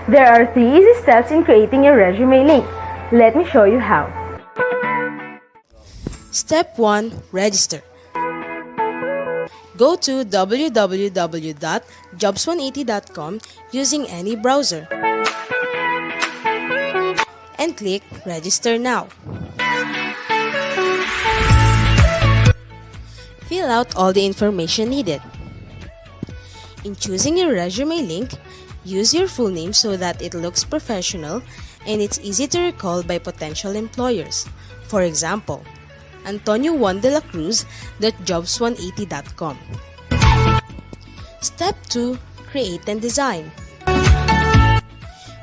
There are 3 easy steps in creating your resume link. Let me show you how. Step 1. Register. Go to www.jobs180.com using any browser and click Register Now. Fill out all the information needed. In choosing your resume link, use your full name so that it looks professional and it's easy to recall by potential employers. For example, Antonio Juan de la Cruz.jobs180.com. Step 2. Create and design.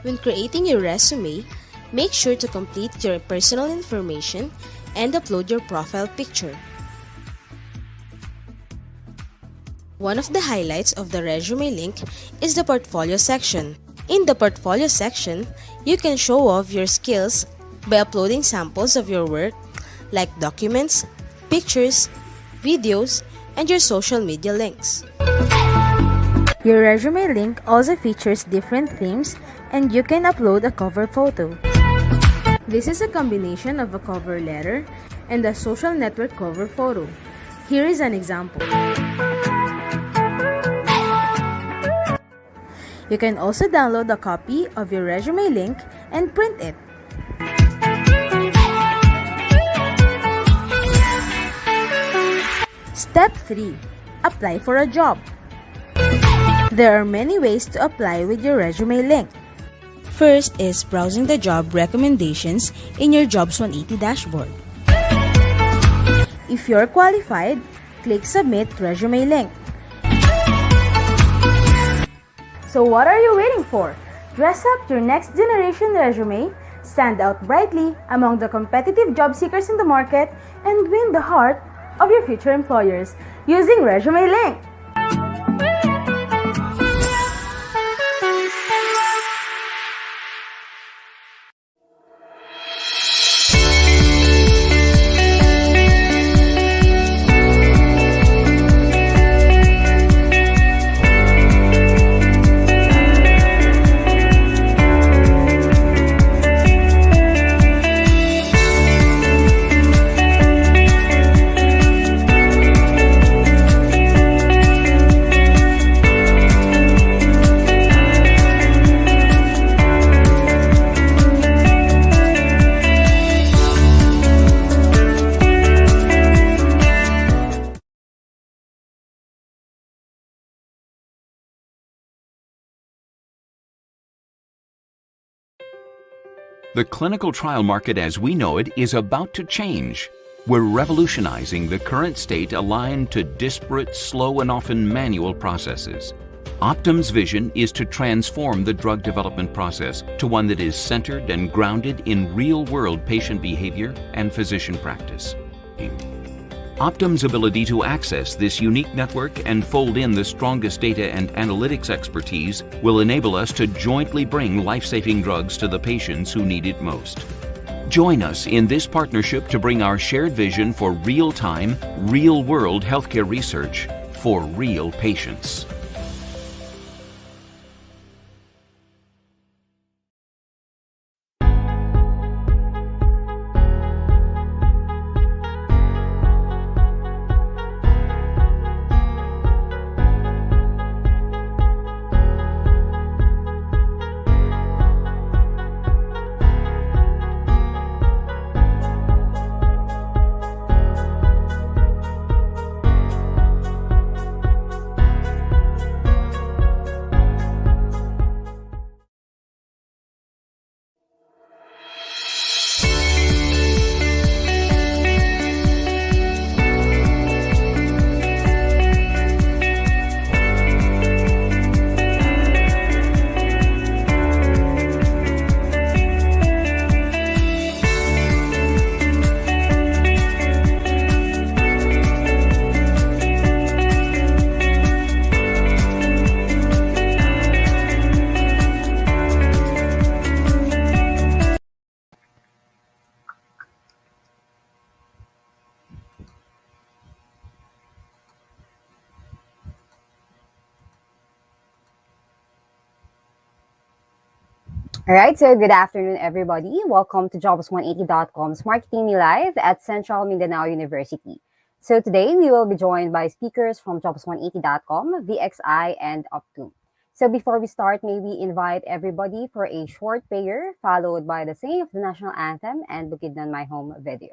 When creating your resume, make sure to complete your personal information and upload your profile picture. One of the highlights of the resume link is the portfolio section. In the portfolio section, you can show off your skills by uploading samples of your work like documents, pictures, videos, and your social media links. Your resume link also features different themes and you can upload a cover photo. This is a combination of a cover letter and a social network cover photo. Here is an example. You can also download a copy of your resume link and print it. Step 3. Apply for a job. There are many ways to apply with your resume link. First is browsing the job recommendations in your Jobs 180 dashboard. If you're qualified, click Submit Resume Link. So what are you waiting for? Dress up your next generation resume, stand out brightly among the competitive job seekers in the market, and win the heart of your future employers using Resume Link. The clinical trial market as we know it is about to change. We're revolutionizing the current state aligned to disparate, slow, and often manual processes. Optum's vision is to transform the drug development process to one that is centered and grounded in real-world patient behavior and physician practice. Optum's ability to access this unique network and fold in the strongest data and analytics expertise will enable us to jointly bring life-saving drugs to the patients who need it most. Join us in this partnership to bring our shared vision for real-time, real-world healthcare research for real patients. All right, so good afternoon, everybody. Welcome to Jobs180.com's Marketing Me Live at Central Mindanao University. So today we will be joined by speakers from Jobs180.com, VXI, and Optum. So before we start, may we invite everybody for a short prayer followed by the singing of the national anthem and Bukidnon My Home video.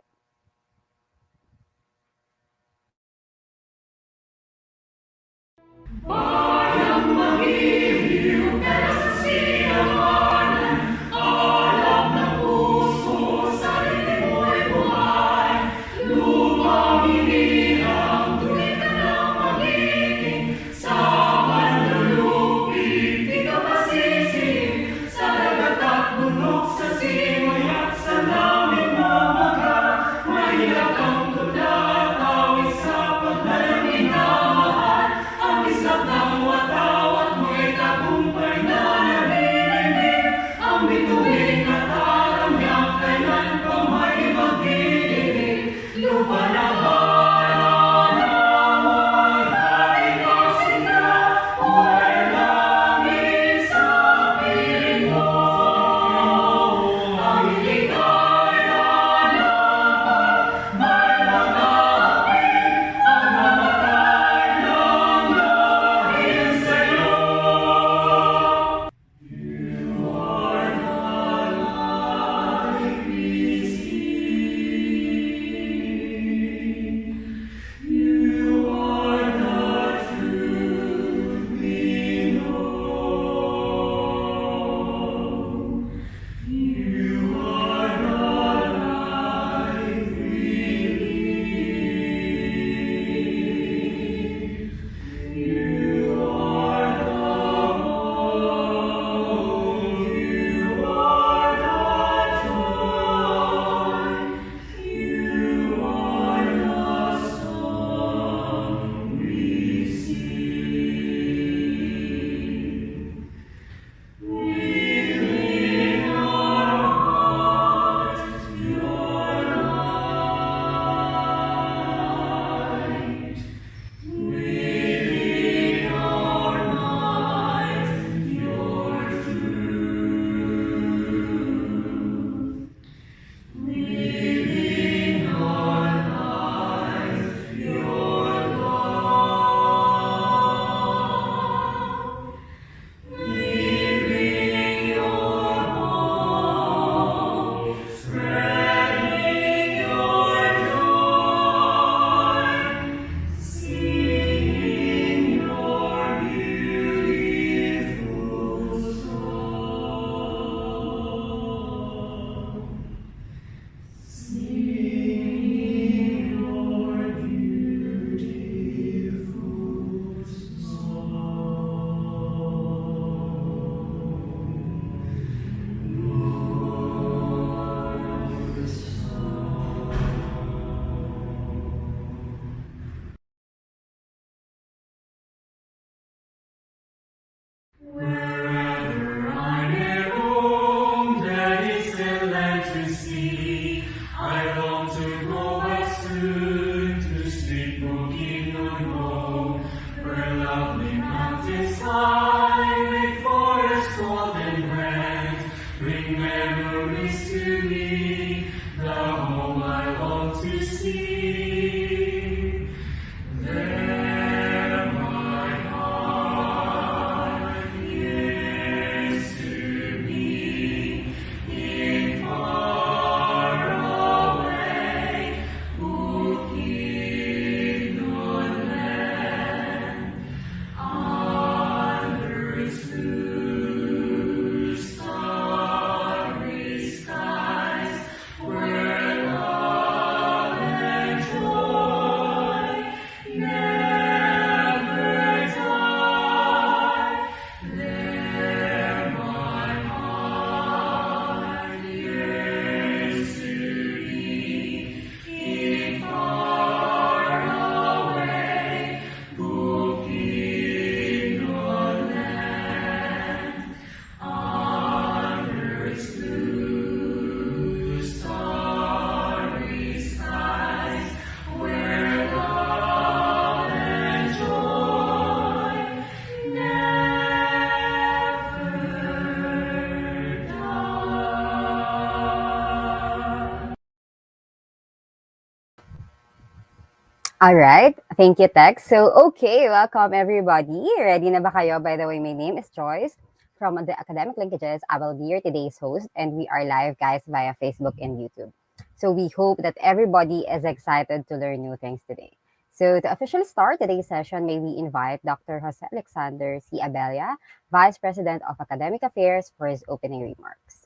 All right. Thank you, Tex. So, okay, welcome everybody. Ready na ba kayo? By the way, my name is Joyce from the Academic Linkages. I will be your today's host, and we are live, guys, via Facebook and YouTube. So, we hope that everybody is excited to learn new things today. So, to officially start today's session, may we invite Dr. Jose Alexander C. Abella, Vice President of Academic Affairs, for his opening remarks.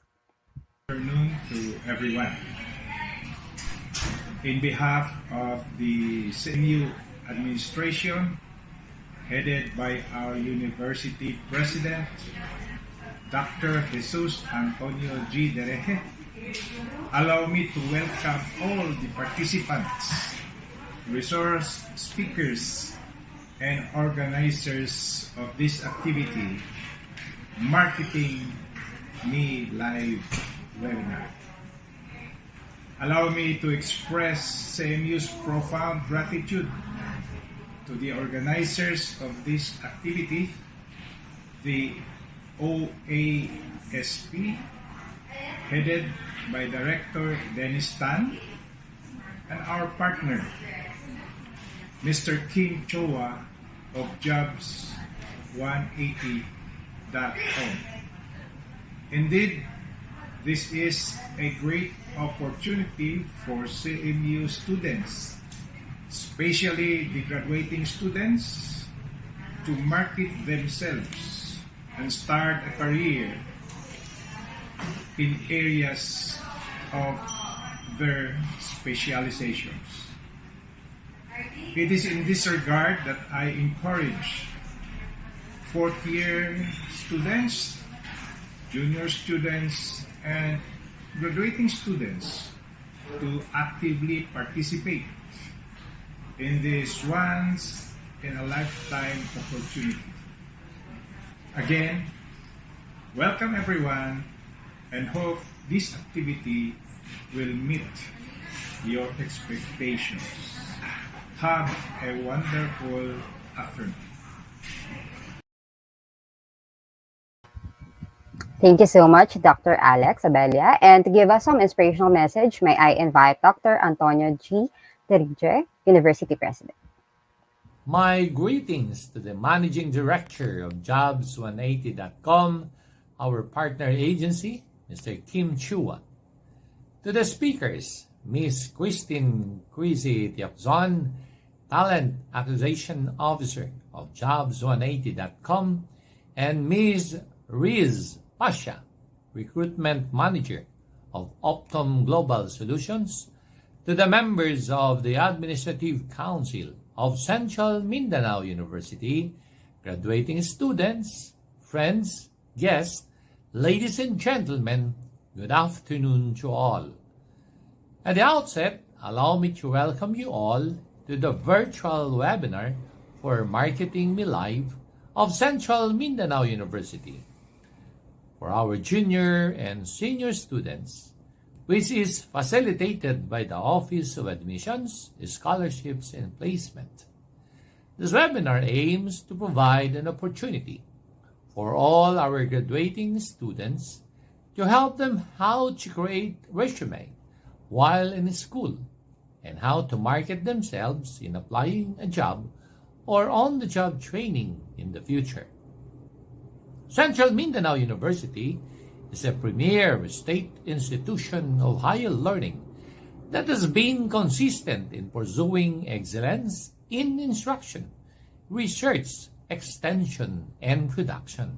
Good afternoon to everyone. In behalf of the CMU administration, headed by our university president, Dr. Jesus Antonio G. Dereje, allow me to welcome all the participants, resource speakers, and organizers of this activity, Marketing Me Live webinar. Allow me to express CMU's profound gratitude to the organizers of this activity, the OASP, headed by Director Dennis Tan, and our partner, Mr. Kim Chua of Jobs180.com. Indeed, this is a great opportunity for CMU students, especially the graduating students, to market themselves and start a career in areas of their specializations. It is in this regard that I encourage fourth-year students, junior students, and graduating students to actively participate in this once-in-a-lifetime opportunity. Again, welcome everyone, and hope this activity will meet your expectations. Have a wonderful afternoon. Thank you so much, Dr. Alex Abella. And to give us some inspirational message, may I invite Dr. Antonio G. Dereje, University President. My greetings to the Managing Director of Jobs180.com, our partner agency, Mr. Kim Chua. To the speakers, Ms. Crissy Teoxon, Talent Acquisition Officer of Jobs180.com, and Ms. Reese, Pasia, Recruitment Manager of Optum Global Solutions, to the members of the Administrative Council of Central Mindanao University, graduating students, friends, guests, ladies and gentlemen, good afternoon to all. At the outset, allow me to welcome you all to the virtual webinar for Marketing Me Live of Central Mindanao University. For our junior and senior students, which is facilitated by the Office of Admissions, Scholarships, and Placement. This webinar aims to provide an opportunity for all our graduating students to help them how to create resume while in school and how to market themselves in applying a job or on-the-job training in the future. Central Mindanao University is a premier state institution of higher learning that has been consistent in pursuing excellence in instruction, research, extension, and production.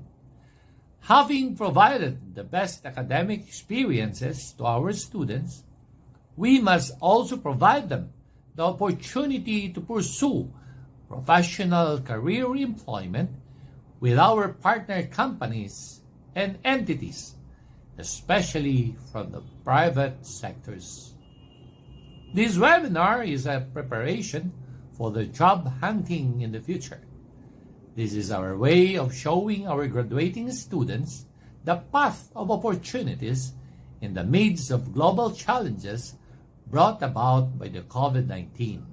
Having provided the best academic experiences to our students, we must also provide them the opportunity to pursue professional career employment with our partner companies and entities, especially from the private sectors. This webinar is a preparation for the job hunting in the future. This is our way of showing our graduating students the path of opportunities in the midst of global challenges brought about by the COVID-19.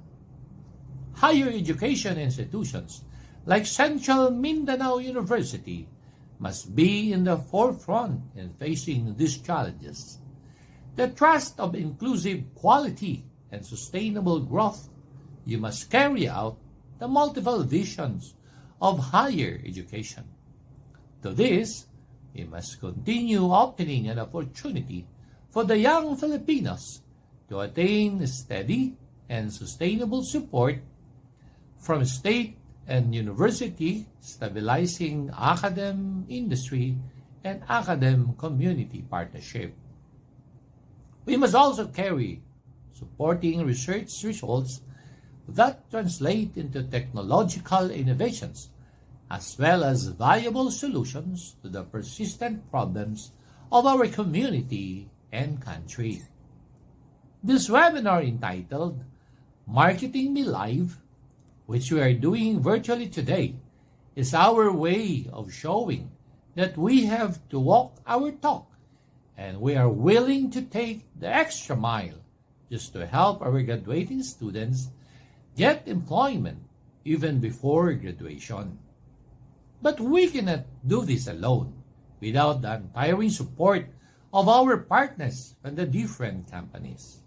Higher education institutions like Central Mindanao University must be in the forefront in facing these challenges. The trust of inclusive quality and sustainable growth you must carry out the multiple visions of higher education. To this, we must continue opening an opportunity for the young Filipinos to attain steady and sustainable support from state and university, stabilizing academic industry and academic community partnership. We must also carry supporting research results that translate into technological innovations as well as viable solutions to the persistent problems of our community and country. This webinar entitled Marketing Me Live, which we are doing virtually today, is our way of showing that we have to walk our talk and we are willing to take the extra mile just to help our graduating students get employment even before graduation. But we cannot do this alone without the untiring support of our partners from the different companies.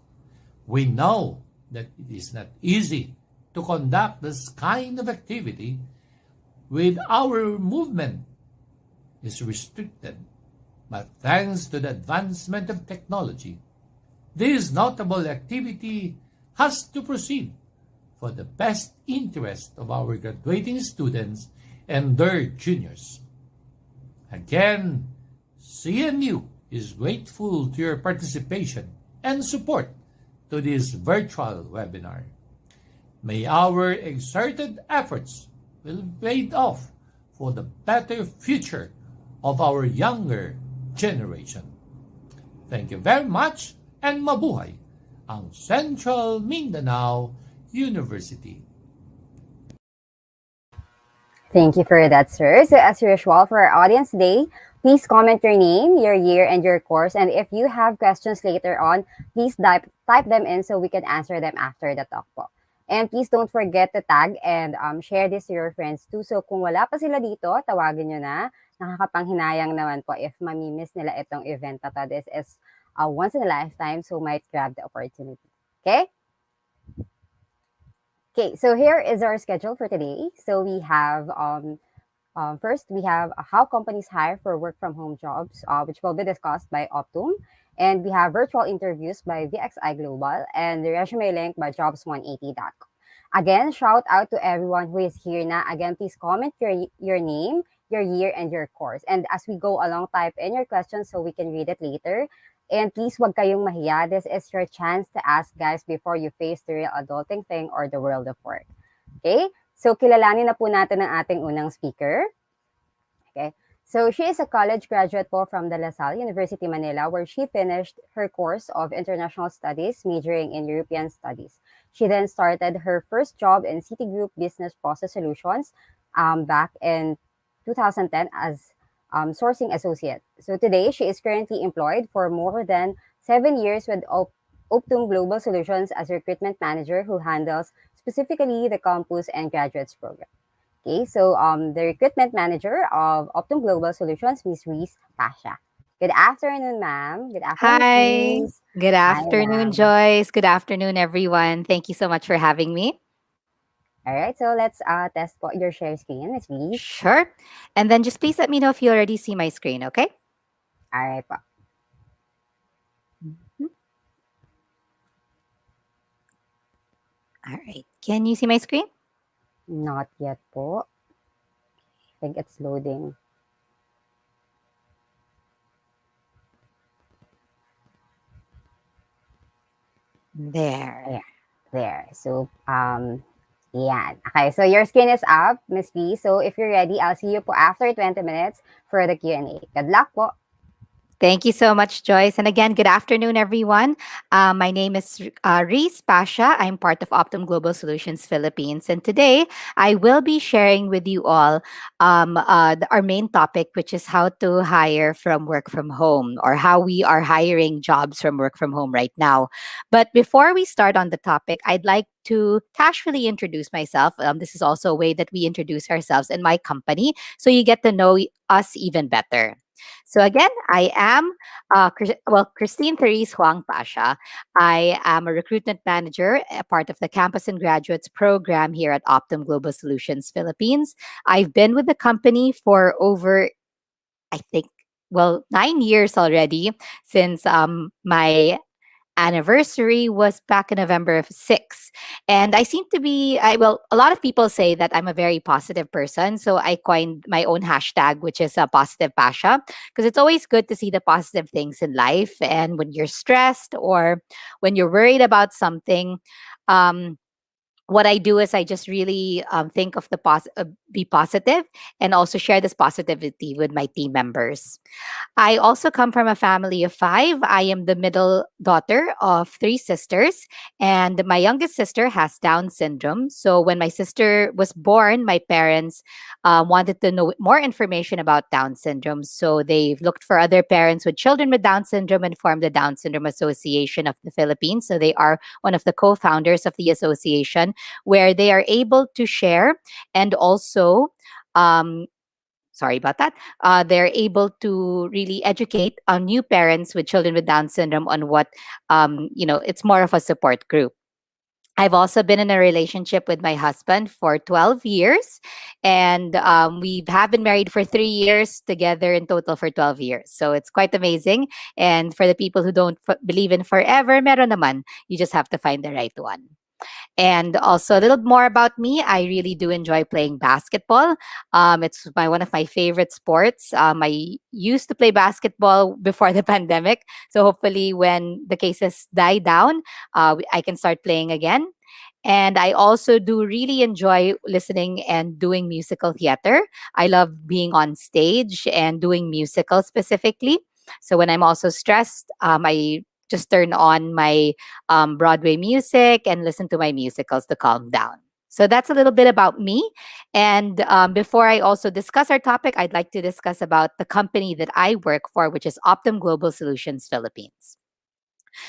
We know that it is not easy to conduct this kind of activity with our movement is restricted, but thanks to the advancement of technology, this notable activity has to proceed for the best interest of our graduating students and their juniors. Again, CMU is grateful to your participation and support to this virtual webinar. May our exerted efforts will be paid off for the better future of our younger generation. Thank you very much and mabuhay ang Central Mindanao University. Thank you for that, sir. So as usual, for our audience today, please comment your name, your year, and your course. And if you have questions later on, please type them in so we can answer them after the talk po. And please don't forget to tag and share this to your friends too. So kung wala pa sila dito, tawagin nyo na. Nakakapanghinayang naman po if mamimiss nila itong event na to. This is a once in a lifetime, so might grab the opportunity. Okay? Okay, so here is our schedule for today. So we have first we have how companies hire for work from home jobs, which will be discussed by Optum, and we have virtual interviews by VXI Global and the resume link by jobs180.com. Again, shout out to everyone who is here na. Again, please comment your name, your year, and your course. And as we go along, type in your questions so we can read it later. And please, wag kayong mahiya. This is your chance to ask, guys, before you face the real adulting thing or the world of work. Okay? So, kilalanin na po natin ang ating unang speaker. Okay? So, she is a college graduate po from the La Salle University, Manila, where she finished her course of International Studies, majoring in European Studies. She then started her first job in Citigroup Business Process Solutions back in 2010 as sourcing associate. So today, she is currently employed for more than 7 years with Optum Global Solutions as recruitment manager who handles specifically the campus and graduates program. Okay, so the recruitment manager of Optum Global Solutions, Ms. Reese Pasia. Good afternoon, ma'am. Good afternoon, Hi. Ms. Good Hi, afternoon, ma'am. Joyce. Good afternoon, everyone. Thank you so much for having me. All right, so let's test your share screen, Ms. Reese. Sure. And then just please let me know if you already see my screen, okay? All right po. Mhm. All right. Can you see my screen? Not yet po. I think it's loading. There. There. So, yeah. Okay, so your screen is up, Miss V. So if you're ready, I'll see you po after 20 minutes for the Q&A. Good luck po. Thank you so much, Joyce. And again, good afternoon, everyone. My name is Reese Pasia. I'm part of Optum Global Solutions Philippines. And today, I will be sharing with you all our main topic, which is how to hire from work from home or how we are hiring jobs from work from home right now. But before we start on the topic, I'd like to casually introduce myself. This is also a way that we introduce ourselves and my company, so you get to know us even better. So again, I am Christine Therese Huang Pasha. I am a recruitment manager, a part of the Campus and Graduates program here at Optum Global Solutions Philippines. I've been with the company for over, I think, 9 years already since my anniversary was back in November of 6. And I seem to be, a lot of people say that I'm a very positive person. So I coined my own hashtag, which is positive Pasha, because it's always good to see the positive things in life. And when you're stressed or when you're worried about something, um, what I do is I just really think of be positive and also share this positivity with my team members. I also come from a family of five. I am the middle daughter of three sisters, and my youngest sister has Down syndrome. So when my sister was born, my parents wanted to know more information about Down syndrome. So they looked for other parents with children with Down syndrome and formed the Down Syndrome Association of the Philippines. So they are one of the co founders of the association, where they are able to share and also um, sorry about that. They're able to really educate new parents with children with Down syndrome on what, it's more of a support group. I've also been in a relationship with my husband for 12 years, and we have been married for 3 years, together in total for 12 years. So it's quite amazing. And for the people who don't believe in forever, meron naman. You just have to find the right one. And also a little more about me. I really do enjoy playing basketball. It's one of my favorite sports. I used to play basketball before the pandemic. So hopefully when the cases die down, I can start playing again. And I also do really enjoy listening and doing musical theater. I love being on stage and doing musicals specifically. So when I'm also stressed, I just turn on my Broadway music and listen to my musicals to calm down. So that's a little bit about me. And before I also discuss our topic, I'd like to discuss about the company that I work for, which is Optum Global Solutions Philippines.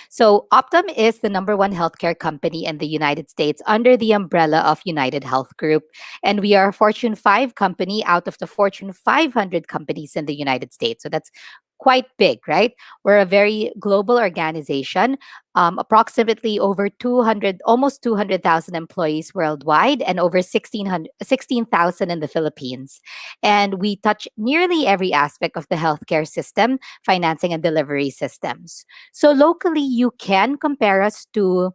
So, Optum is the number one healthcare company in the United States under the umbrella of United Health Group. And we are a Fortune 5 company out of the Fortune 500 companies in the United States. So, that's quite big, right? We're a very global organization, approximately over 200, almost 200,000 employees worldwide, and over 16,000 in the Philippines. And we touch nearly every aspect of the healthcare system, financing, and delivery systems. So locally, you can compare us to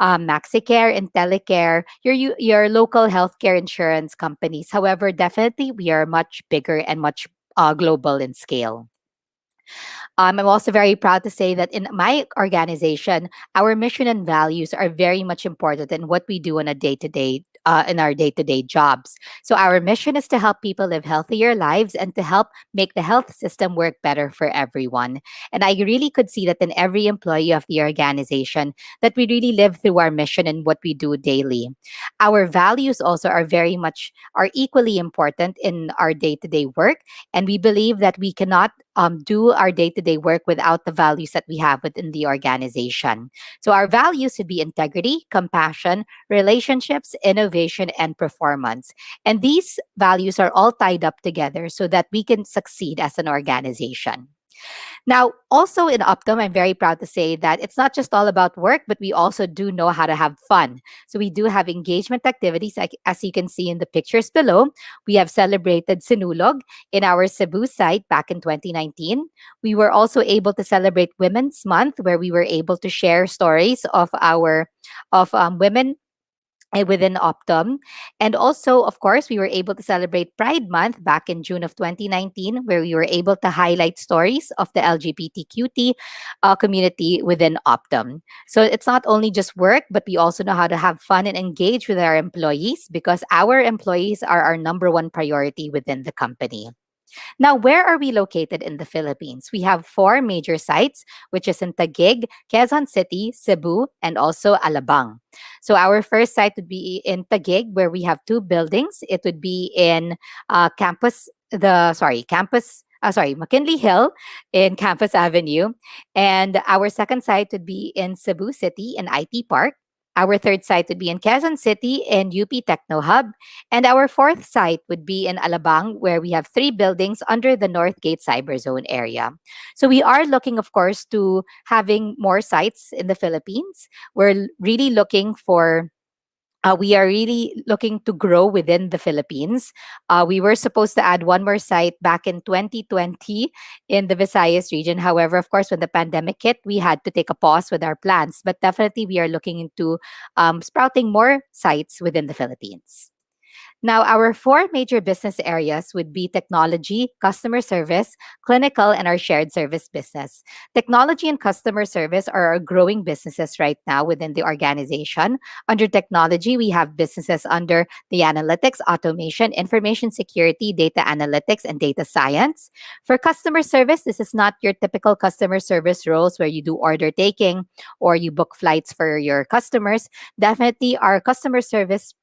MaxiCare, IntelliCare, your local healthcare insurance companies. However, definitely we are much bigger and much global in scale. I'm also very proud to say that in my organization, our mission and values are very much important in what we do on a day to day. In our day to day jobs. So, our mission is to help people live healthier lives and to help make the health system work better for everyone. And I really could see that in every employee of the organization, that we really live through our mission and what we do daily. Our values also are equally important in our day to day work. And we believe that we cannot do our day to day work without the values that we have within the organization. So, our values should be integrity, compassion, relationships, innovation, and performance. And these values are all tied up together so that we can succeed as an organization. Now, also in Optum, I'm very proud to say that it's not just all about work, but we also do know how to have fun. So we do have engagement activities, as you can see in the pictures below. We have celebrated Sinulog in our Cebu site back in 2019. We were also able to celebrate Women's Month, where we were able to share stories of women within Optum. And also, of course, we were able to celebrate Pride Month back in June of 2019, where we were able to highlight stories of the LGBTQT community within Optum. So it's not only just work, but we also know how to have fun and engage with our employees, because our employees are our number one priority within the company. Now, where are we located in the Philippines? We have four major sites, which is in Taguig, Quezon City, Cebu, and also Alabang. So our first site would be in Taguig, where we have two buildings. It would be in McKinley Hill in Campus Avenue. And our second site would be in Cebu City in IT Park. Our third site would be in Quezon City and UP Techno Hub. And our fourth site would be in Alabang, where we have three buildings under the Northgate Cyber Zone area. So we are looking, of course, to having more sites in the Philippines. We are really looking to grow within the Philippines. We were supposed to add one more site back in 2020 in the Visayas region. However, of course, when the pandemic hit, we had to take a pause with our plans. But definitely, we are looking into sprouting more sites within the Philippines. Now, our four major business areas would be technology, customer service, clinical, and our shared service business. Technology and customer service are our growing businesses right now within the organization. Under technology, we have businesses under the analytics, automation, information security, data analytics, and data science. For customer service, this is not your typical customer service roles where you do order taking or you book flights for your customers. Definitely, our customer service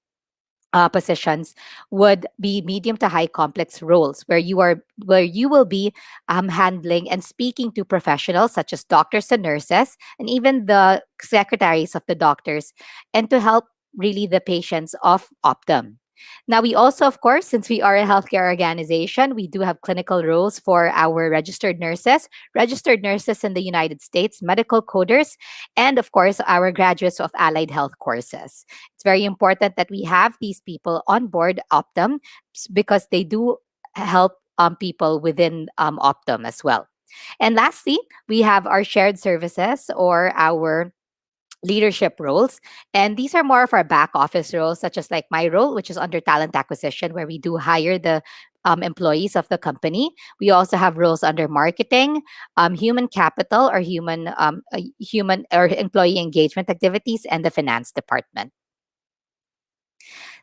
positions would be medium to high complex roles where you will be handling and speaking to professionals such as doctors and nurses and even the secretaries of the doctors and to help really the patients of Optum. Now, we also, of course, since we are a healthcare organization, we do have clinical roles for our registered nurses in the United States, medical coders, and of course, our graduates of allied health courses. It's very important that we have these people on board Optum because they do help people within Optum as well. And lastly, we have our shared services or our leadership roles. And these are more of our back office roles, such as like my role, which is under talent acquisition, where we do hire the employees of the company. We also have roles under marketing, human capital, or human or employee engagement activities, and the finance department.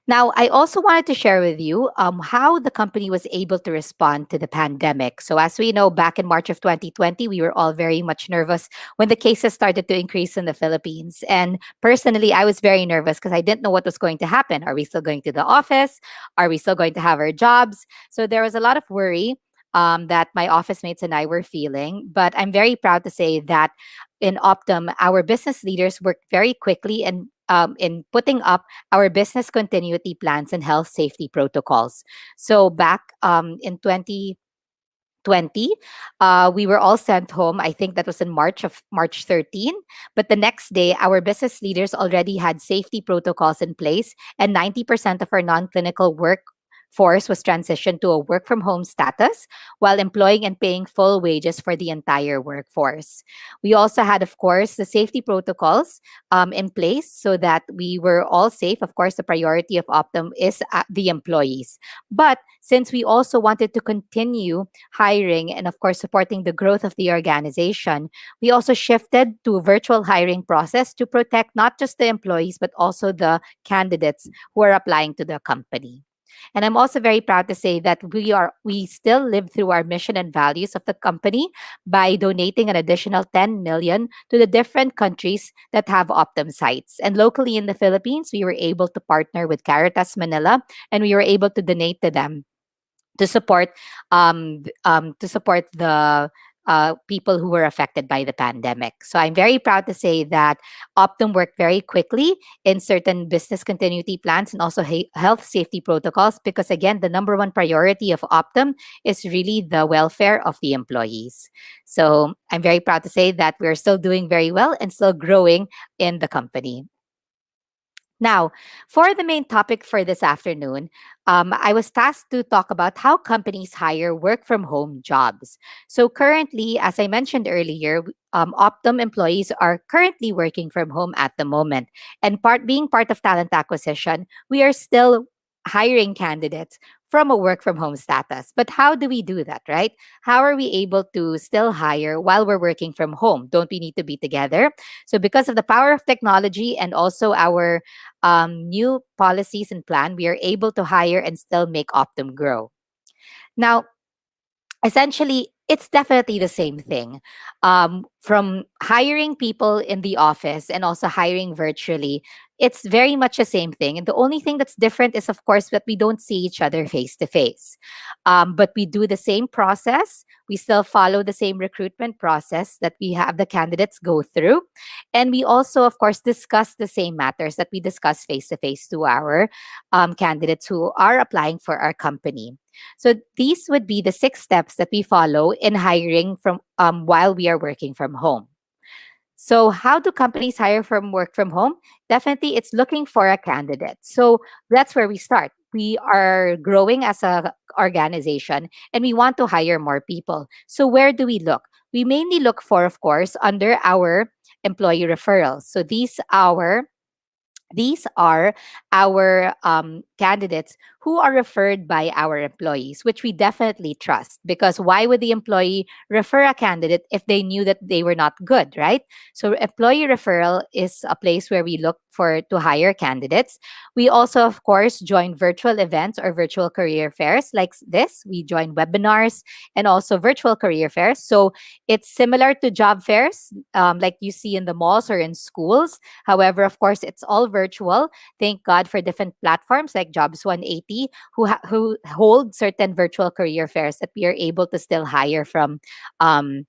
Now, I also wanted to share with you how the company was able to respond to the pandemic. So, as we know, back in March of 2020, we were all very much nervous when the cases started to increase in the Philippines. And personally, I was very nervous because I didn't know what was going to happen. Are we still going to the office? Are we still going to have our jobs? So, there was a lot of worry. That my office mates and I were feeling. But I'm very proud to say that in Optum, our business leaders worked very quickly and in putting up our business continuity plans and health safety protocols. So back in 2020, we were all sent home. I think that was in March 13. But the next day, our business leaders already had safety protocols in place, and 90% of our non-clinical workforce was transitioned to a work from home status while employing and paying full wages for the entire workforce. We also had, of course, the safety protocols in place so that we were all safe. Of course, the priority of Optum is the employees. But since we also wanted to continue hiring and, of course, supporting the growth of the organization, we also shifted to a virtual hiring process to protect not just the employees, but also the candidates who are applying to the company. And I'm also very proud to say that we still live through our mission and values of the company by donating an additional 10 million to the different countries that have Optum sites. And locally in the Philippines, we were able to partner with Caritas Manila and we were able to donate to them to support the people who were affected by the pandemic. So I'm very proud to say that Optum worked very quickly in certain business continuity plans and also health safety protocols because, again, the number one priority of Optum is really the welfare of the employees. So I'm very proud to say that we're still doing very well and still growing in the company. Now, for the main topic for this afternoon, I was tasked to talk about how companies hire work from home jobs. So, currently, as I mentioned earlier, Optum employees are currently working from home at the moment. And being part of talent acquisition, we are still hiring candidates from a work from home status. But how do we do that, right? How are we able to still hire while we're working from home? Don't we need to be together? So, because of the power of technology and also our new policies and plan, we are able to hire and still make Optum grow. Now, essentially, it's definitely the same thing. from hiring people in the office and also hiring virtually, it's very much the same thing. And the only thing that's different is, of course, that we don't see each other face to face. But we do the same process. We still follow the same recruitment process that we have the candidates go through. And we also, of course, discuss the same matters that we discuss face to face to our candidates who are applying for our company. So these would be the 6 steps that we follow in hiring from while we are working from home. So how do companies hire from work from home? Definitely, it's looking for a candidate. So that's where we start. We are growing as a organization and we want to hire more people. So where do we look? We mainly look for, of course, under our employee referrals. So these are our candidates who are referred by our employees, which we definitely trust. Because why would the employee refer a candidate if they knew that they were not good, right? So, employee referral is a place where we look for to hire candidates. We also, of course, join virtual events or virtual career fairs like this. We join webinars and also virtual career fairs. So, it's similar to job fairs like you see in the malls or in schools. However, of course, it's all virtual. Thank God for different platforms like Jobs 180 who hold certain virtual career fairs that we are able to still um,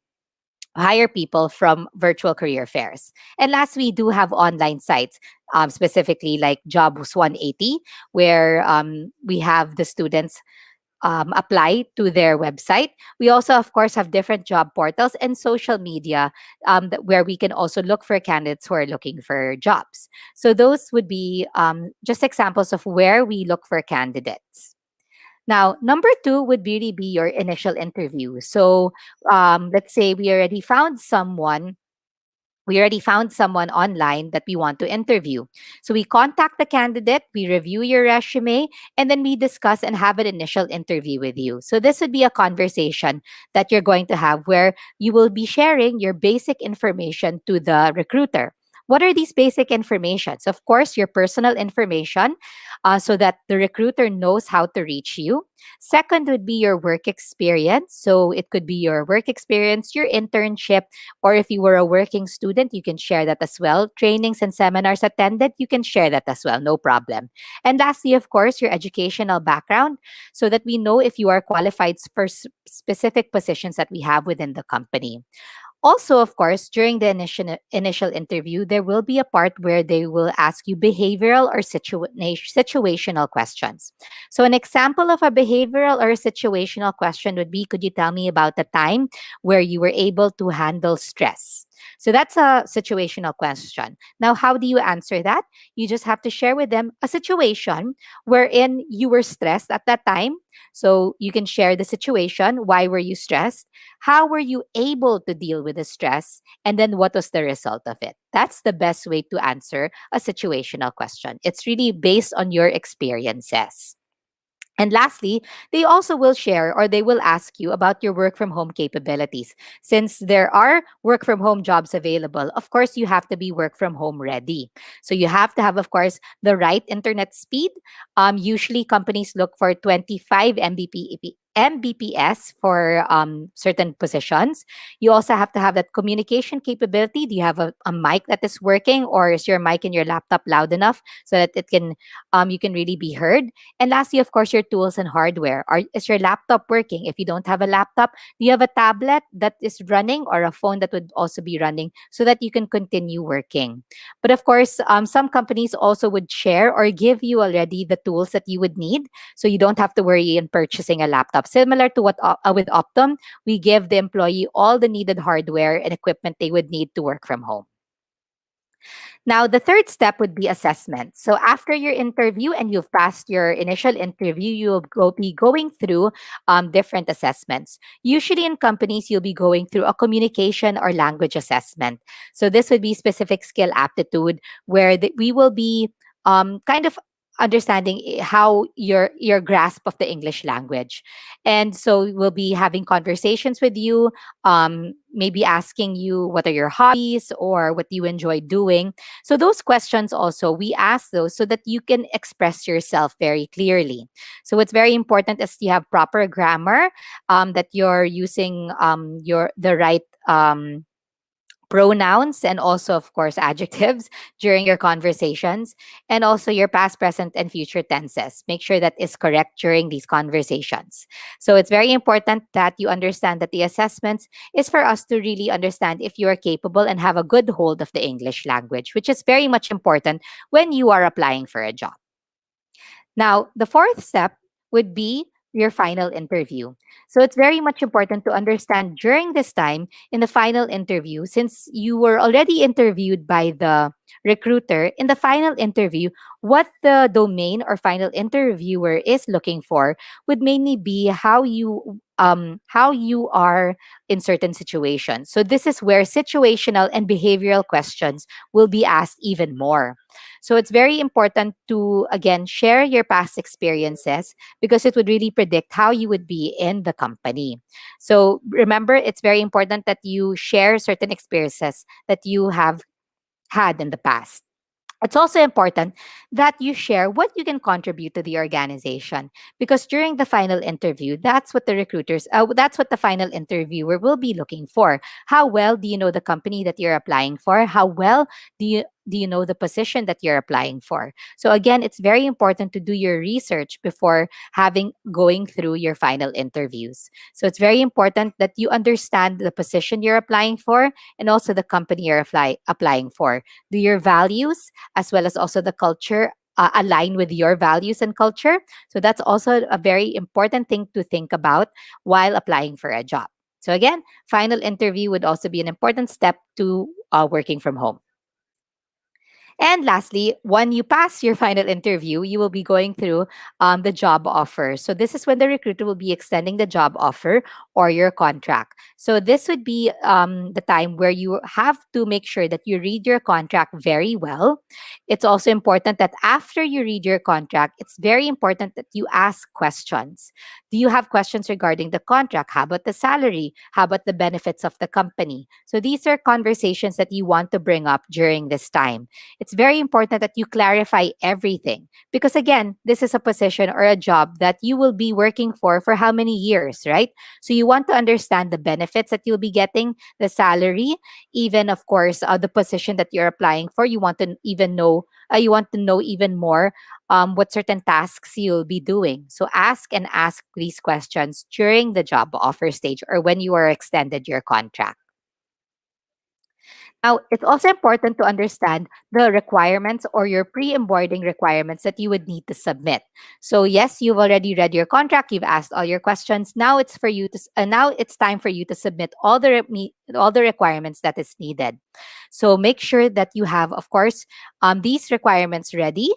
hire people from virtual career fairs. And last, we do have online sites, specifically like Jobs 180, where we have the students apply to their website. We also, of course, have different job portals and social media where we can also look for candidates who are looking for jobs. So those would be just examples of where we look for candidates. Now, number two would really be your initial interview. So let's say we already found someone online that we want to interview. So we contact the candidate, we review your resume, and then we discuss and have an initial interview with you. So this would be a conversation that you're going to have where you will be sharing your basic information to the recruiter. What are these basic informations? Of course, your personal information, so that the recruiter knows how to reach you. Second would be your work experience. So it could be your work experience, your internship, or if you were a working student, you can share that as well. Trainings and seminars attended, you can share that as well, no problem. And lastly, of course, your educational background so that we know if you are qualified for specific positions that we have within the company. Also, of course, during the initial interview, there will be a part where they will ask you behavioral or situational questions. So, an example of a behavioral or situational question would be: could you tell me about the time where you were able to handle stress? So, that's a situational question. Now, how do you answer that? You just have to share with them a situation wherein you were stressed at that time. So, you can share the situation. Why were you stressed? How were you able to deal with the stress? And then what was the result of it? That's the best way to answer a situational question. It's really based on your experiences. And lastly, they also will share or they will ask you about your work from home capabilities. Since there are work from home jobs available, of course, you have to be work from home ready. So you have to have, of course, the right internet speed. Usually, companies look for 25 Mbps for certain positions. You also have to have that communication capability. Do you have a mic that is working, or is your mic in your laptop loud enough so that it can you can really be heard? And lastly, of course, your tools and hardware. Is your laptop working? If you don't have a laptop, do you have a tablet that is running or a phone that would also be running so that you can continue working? But of course, some companies also would share or give you already the tools that you would need. So you don't have to worry in purchasing a laptop. Similar to what with Optum, we give the employee all the needed hardware and equipment they would need to work from home. Now, the third step would be assessment. So, after your interview and you've passed your initial interview, be going through different assessments. Usually, in companies, you'll be going through a communication or language assessment. So, this would be specific skill aptitude, where we will be kind of understanding how your grasp of the English language. And so we'll be having conversations with you, maybe asking you what are your hobbies or what you enjoy doing. So those questions also, we ask those so that you can express yourself very clearly. So it's very important as you have proper grammar, that you're using the right pronouns and also, of course, adjectives during your conversations, and also your past, present, and future tenses. Make sure that is correct during these conversations. So it's very important that you understand that the assessments is for us to really understand if you are capable and have a good hold of the English language, which is very much important when you are applying for a job. Now, the fourth step would be your final interview. So it's very much important to understand during this time in the final interview, since you were already interviewed by the recruiter, in the final interview, what the domain or final interviewer is looking for would mainly be how you are in certain situations. So this is where situational and behavioral questions will be asked even more. So it's very important to, again, share your past experiences because it would really predict how you would be in the company. So remember, it's very important that you share certain experiences that you have had in the past. It's also important that you share what you can contribute to the organization, because during the final interview, that's what the final interviewer will be looking for. How well do you know the company that you're applying for? How well do you know the position that you're applying for? So again, it's very important to do your research before having going through your final interviews. So it's very important that you understand the position you're applying for and also the company you're applying for. Do your values as well as also the culture align with your values and culture? So that's also a very important thing to think about while applying for a job. So again, final interview would also be an important step to working from home. And lastly, when you pass your final interview, you will be going through the job offer. So this is when the recruiter will be extending the job offer or your contract. So this would be the time where you have to make sure that you read your contract very well. It's also important that after you read your contract, it's very important that you ask questions. Do you have questions regarding the contract? How about the salary? How about the benefits of the company? So these are conversations that you want to bring up during this time. It's very important that you clarify everything because, again, this is a position or a job that you will be working for how many years, right? So you want to understand the benefits that you'll be getting, the salary, even, of course, the position that you're applying for. You want to know even more what certain tasks you'll be doing. So ask these questions during the job offer stage or when you are extended your contract. Now, it's also important to understand the requirements or your pre-onboarding requirements that you would need to submit. So, yes, you've already read your contract, you've asked all your questions. Now it's for you to now it's time for you to submit all the requirements that is needed. So, make sure that you have, of course, these requirements ready.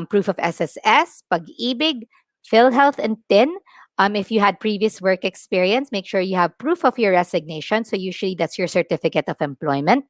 Proof of SSS, pag-ibig, PhilHealth, and TIN. If you had previous work experience, make sure you have proof of your resignation. So usually that's your certificate of employment.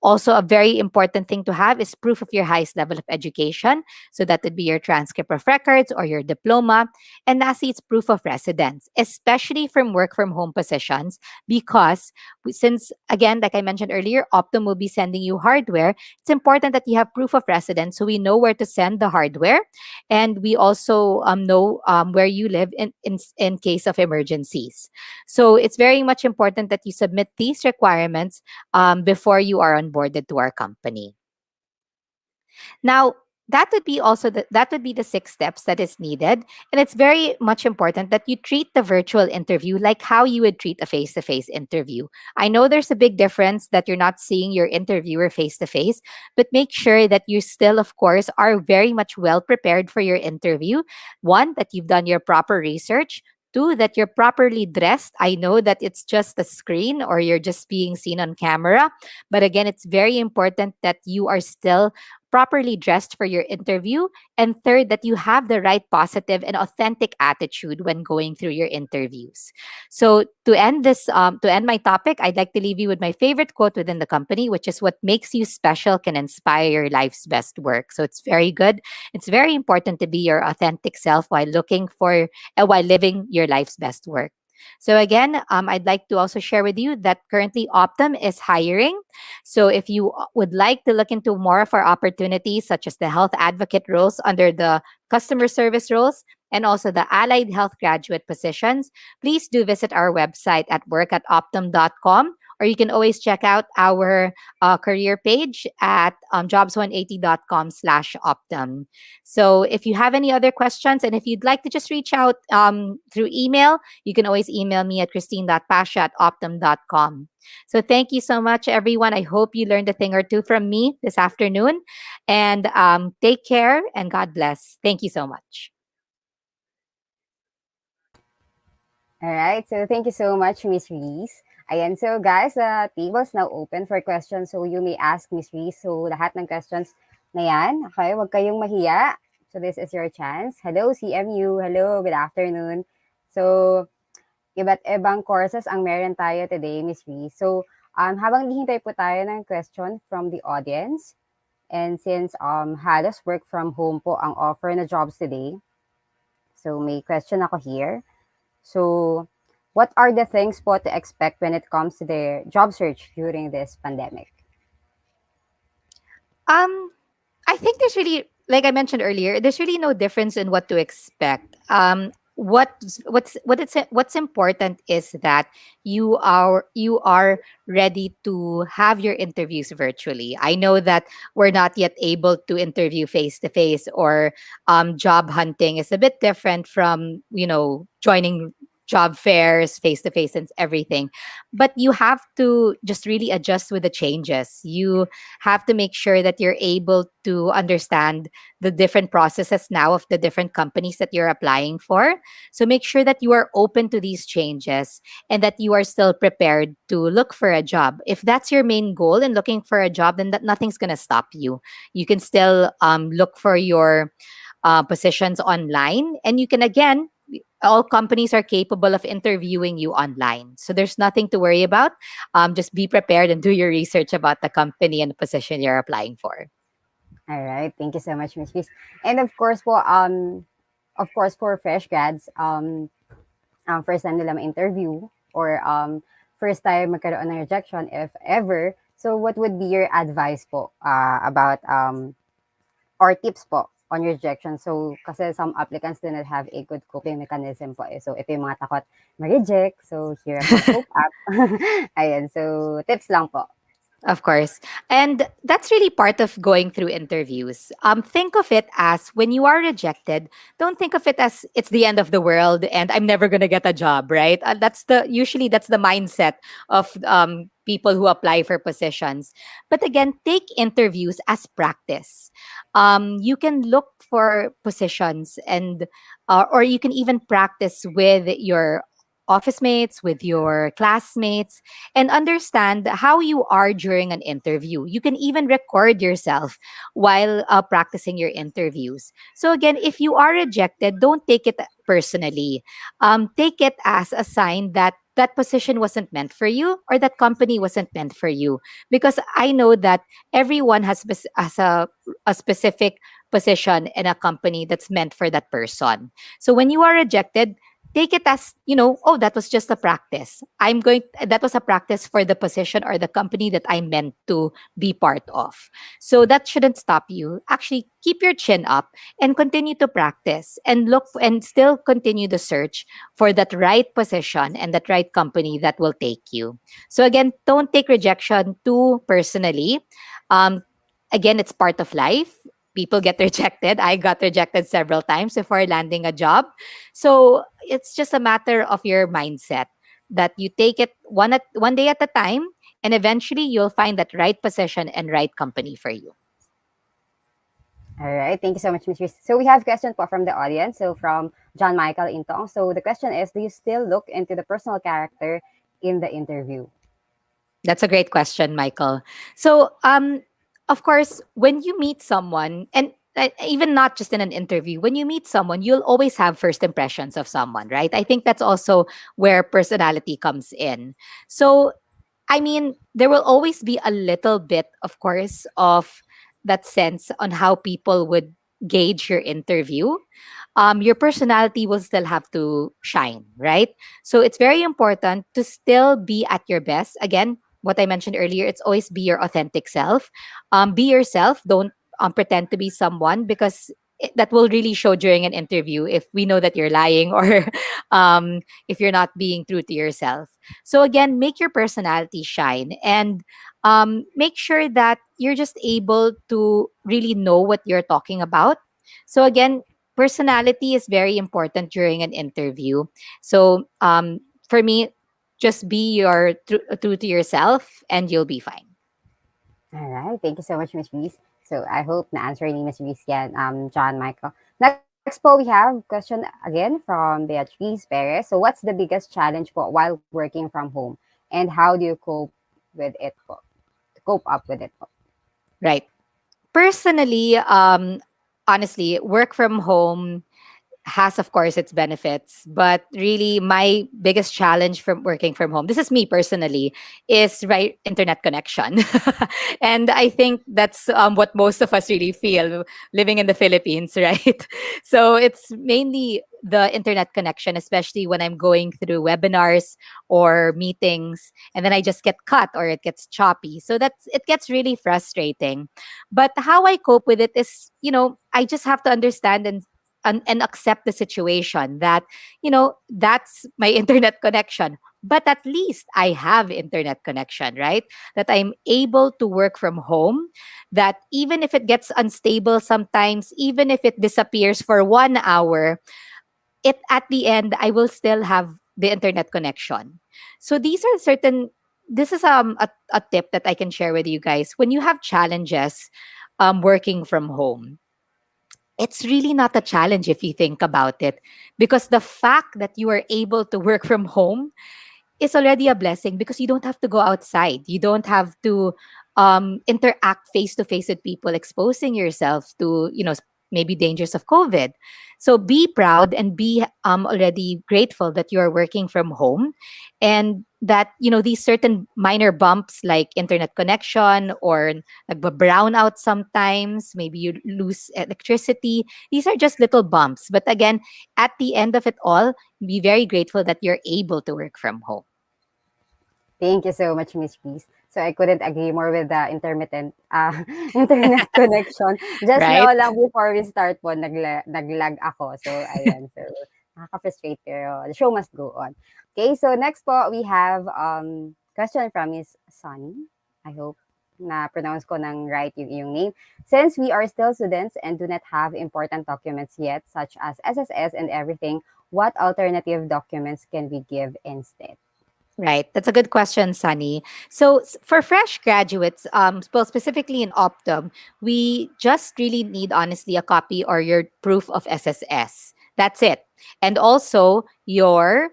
Also, a very important thing to have is proof of your highest level of education. So that would be your transcript of records or your diploma. And lastly, it's proof of residence, especially from work from home positions, because since, again, like I mentioned earlier, Optum will be sending you hardware. It's important that you have proof of residence so we know where to send the hardware. And we also know where you live in case of emergencies. So it's very much important that you submit these requirements before you are onboarded to our company. Now, that would be the 6 steps that is needed, and it's very much important that you treat the virtual interview like how you would treat a face-to-face interview. I know there's a big difference that you're not seeing your interviewer face-to-face, but make sure that you still, of course, are very much well prepared for your interview. One, that you've done your proper research. Two, that you're properly dressed. I know that it's just a screen or you're just being seen on camera, but again, it's very important that you are still properly dressed for your interview. And third, that you have the right positive and authentic attitude when going through your interviews. So to end my topic, I'd like to leave you with my favorite quote within the company, which is, "What makes you special can inspire your life's best work." So it's very good. It's very important to be your authentic self while living your life's best work. So again, I'd like to also share with you that currently Optum is hiring. So if you would like to look into more of our opportunities, such as the health advocate roles under the customer service roles and also the allied health graduate positions, please do visit our website at work@optum.com or you can always check out our career page at jobs180.com/optum. So if you have any other questions, and if you'd like to just reach out through email, you can always email me at christine.pasha@optum.com. So thank you so much, everyone. I hope you learned a thing or two from me this afternoon. And take care and God bless. Thank you so much. All right. So thank you so much, Miss Reese. Ayan. So guys, the table's now open for questions. So you may ask Miss Reese. So lahat ng questions na yan. Okay, huwag kayong mahiya. So this is your chance. Hello, CMU. Hello, good afternoon. So iba't ibang courses ang meron tayo today, Miss Reese. So habang hihintay po tayo ng question from the audience, and since halos work from home po ang offer na jobs today, so may question ako here. So, what are the things po to expect when it comes to the job search during this pandemic? I think there's really, like I mentioned earlier, there's really no difference in what to expect. What's important is that you are ready to have your interviews virtually. I know that we're not yet able to interview face to face, or job hunting is a bit different from joining job fairs face to face and everything, but you have to just really adjust with the changes. You have to make sure that you're able to understand the different processes now of the different companies that you're applying for. So make sure that you are open to these changes and that you are still prepared to look for a job. If that's your main goal in looking for a job, then nothing's going to stop you. You can still look for your positions online, and you can, again, all companies are capable of interviewing you online. So there's nothing to worry about. Just be prepared and do your research about the company and the position you're applying for. All right. Thank you so much, Miss Reese. And of course, for fresh grads, first time nila ma-interview, or first time magkaroon ng rejection, if ever. So what would be your advice po about or tips po on rejection? So kasi some applicants do not have a good coping mechanism po eh. So ito yung mga takot ma-reject. So here are some cope up. Ayan. So tips lang po. Of course. And that's really part of going through interviews. Think of it as, when you are rejected, don't think of it as it's the end of the world and I'm never going to get a job, right? Usually that's the mindset of people who apply for positions. But again, take interviews as practice. You can look for positions, and or you can even practice with your office mates, with your classmates, and understand how you are during an interview. You can even record yourself while practicing your interviews. So, again, if you are rejected, don't take it personally. Take it as a sign that that position wasn't meant for you, or that company wasn't meant for you. Because I know that everyone has a specific position in a company that's meant for that person. So when you are rejected, take it as, oh, that was just a practice. That was a practice for the position or the company that I meant to be part of. So that shouldn't stop you. Actually, keep your chin up and continue to practice and look and still continue the search for that right position and that right company that will take you. So again, don't take rejection too personally. Again, it's part of life. People get rejected. I got rejected several times before landing a job. So it's just a matter of your mindset, that you take it one day at a time, and eventually you'll find that right position and right company for you. All right. Thank you so much, Ms. Reese. So we have questions from the audience. So from John Michael Intong. So the question is, do you still look into the personal character in the interview? That's a great question, Michael. So, of course, when you meet someone, and even not just in an interview, when you meet someone, you'll always have first impressions of someone, right? I think that's also where personality comes in. So, I mean, there will always be a little bit, of course, of that sense on how people would gauge your interview. Your personality will still have to shine, right? So it's very important to still be at your best. Again, what I mentioned earlier, it's always be your authentic self. Be yourself. Don't pretend to be someone, because that will really show during an interview if we know that you're lying or if you're not being true to yourself. So again, make your personality shine, and make sure that you're just able to really know what you're talking about. So again, personality is very important during an interview. So for me, just be true to yourself and you'll be fine. All right. Thank you so much, Miss Reese. So I hope na answer ni Miss Reese yan, John Michael. Next po, we have question again from Beatrice Perez. So what's the biggest challenge po while working from home? And how do you cope with it po? Cope up with it po? Right. Personally, honestly, work from home has, of course, its benefits, but really my biggest challenge from working from home, this is me personally, is right internet connection. And I think that's what most of us really feel living in the Philippines, right? So it's mainly the internet connection, especially when I'm going through webinars or meetings, and then I just get cut or it gets choppy. So it gets really frustrating. But how I cope with it is, I just have to understand and accept the situation that that's my internet connection, but at least I have internet connection, right? That I'm able to work from home, that even if it gets unstable sometimes, even if it disappears for 1 hour, it at the end I will still have the internet connection. So these are certain this is a tip that I can share with you guys when you have challenges working from home. It's really not a challenge if you think about it, because the fact that you are able to work from home is already a blessing, because you don't have to go outside. You don't have to interact face to face with people, exposing yourself to, maybe dangers of COVID. So be proud and be already grateful that you are working from home, and that, these certain minor bumps like internet connection or like brownout sometimes, maybe you lose electricity. These are just little bumps. But again, at the end of it all, be very grateful that you're able to work from home. Thank you so much, Miss Reese. So I couldn't agree more with the intermittent internet connection. Just Right? now lang before we start po, naglag ako. So, ayan. So, nakaka-frustrate pero the show must go on. Okay, so next po, we have question from Miss Sunny. I hope na pronounce ko ng right yung name. Since we are still students and do not have important documents yet, such as SSS and everything, what alternative documents can we give instead? Right. That's a good question, Sunny. So for fresh graduates, well, specifically in Optum, we just really need honestly a copy or your proof of SSS. That's it. And also your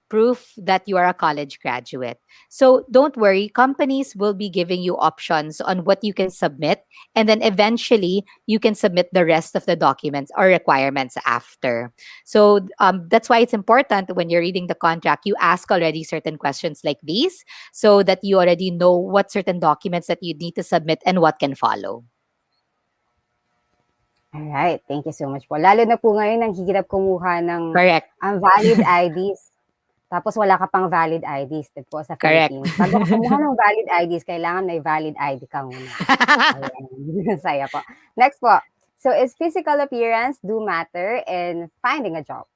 proof that you are a college graduate. So don't worry, companies will be giving you options on what you can submit. And then eventually you can submit the rest of the documents or requirements after. So that's why it's important when you're reading the contract, you ask already certain questions like these, so that you already know what certain documents that you need to submit and what can follow. Alright, thank you so much po. Lalo na po ngayon ang hihirap kumuha ng Correct. valid IDs. Tapos wala ka pang valid IDs po sa Correct. Philippines. Bago ka kumuha ng valid IDs, kailangan may valid ID ka muna. Ayan, saya po. Next po. So, is physical appearance do matter in finding a job?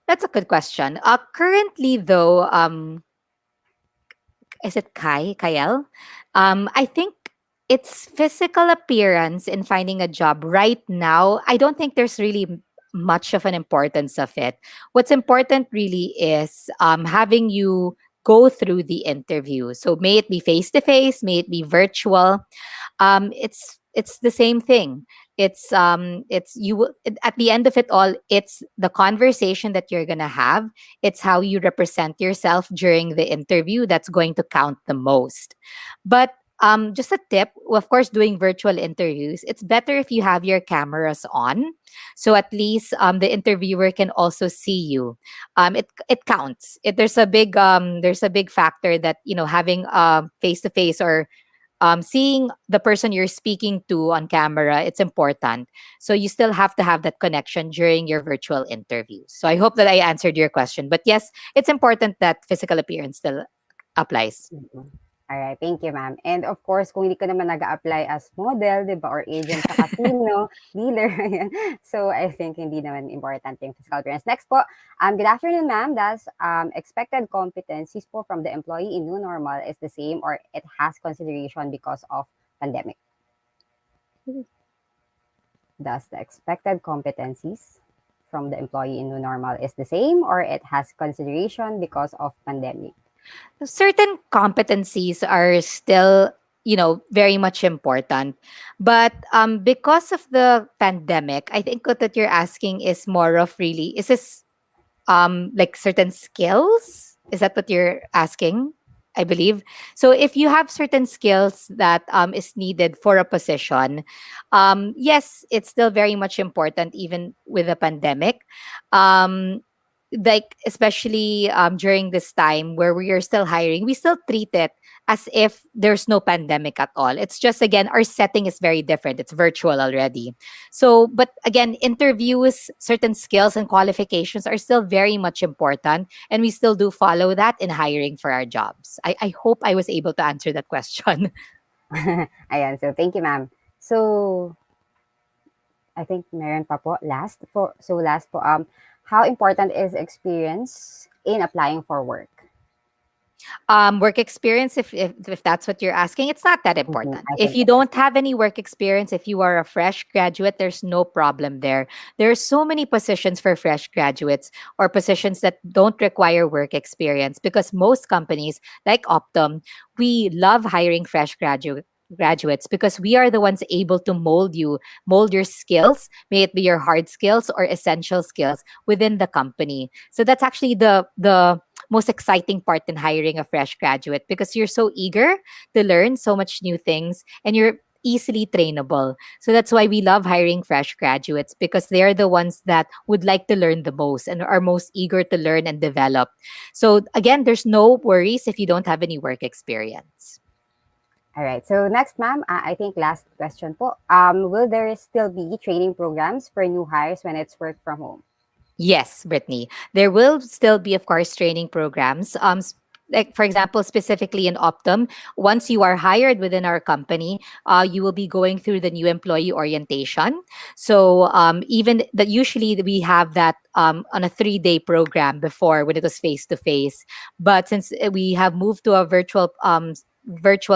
That's a good question. Currently, though, is it Kyle? I think it's physical appearance in finding a job right now. I don't think there's really much of an importance of it. What's important really is having you go through the interview. So may it be face to face, may it be virtual. It's the same thing. It's you will at the end of it all, it's the conversation that you're gonna have. It's how you represent yourself during the interview that's going to count the most. But just a tip, of course, doing virtual interviews, it's better if you have your cameras on, so at least the interviewer can also see you. It counts. There's a big factor that having face to face or seeing the person you're speaking to on camera, it's important. So you still have to have that connection during your virtual interviews. So I hope that I answered your question. But yes, it's important that physical appearance still applies. Alright, thank you, ma'am. And of course, kung hindi ka naman nag-a-apply as model, 'di ba, or agent sa casino, dealer, ayan. So, I think hindi naman important yung physical appearance. Next po, good afternoon, ma'am. Does expected competencies po from the employee in new normal is the same or it has consideration because of pandemic? Does the expected competencies from the employee in new normal is the same or it has consideration because of pandemic? Certain competencies are still, very much important. But because of the pandemic, I think what that you're asking is more of really, is this like certain skills? Is that what you're asking? I believe. So if you have certain skills that is needed for a position, yes, it's still very much important even with the pandemic. Um, like especially during this time where we are still hiring, we still treat it as if there's no pandemic at all. It's just again our setting is very different. It's virtual already. So, but again, interviews, certain skills and qualifications are still very much important, and we still do follow that in hiring for our jobs. I hope I was able to answer that question. Ayan, so thank you, ma'am. So, I think meron pa po last po, how important is experience in applying for work? Work experience, if that's what you're asking, it's not that important. I If think you don't have any work experience, if you are a fresh graduate, there's no problem there. There are so many positions for fresh graduates or positions that don't require work experience because most companies like Optum, we love hiring fresh graduates because we are the ones able to mold your skills, may it be your hard skills or essential skills within the company. So that's actually the most exciting part in hiring a fresh graduate because you're so eager to learn so much new things and you're easily trainable. So that's why we love hiring fresh graduates because they're the ones that would like to learn the most and are most eager to learn and develop. So again, there's no worries if you don't have any work experience. All right. So next, ma'am, I think last question po. Will there still be training programs for new hires when it's work from home? Yes, Brittany. There will still be, of course, training programs. Like for example, specifically in Optum, once you are hired within our company, you will be going through the new employee orientation. So even that, usually we have that on a 3-day program before when it was face to face. But since we have moved to a virtual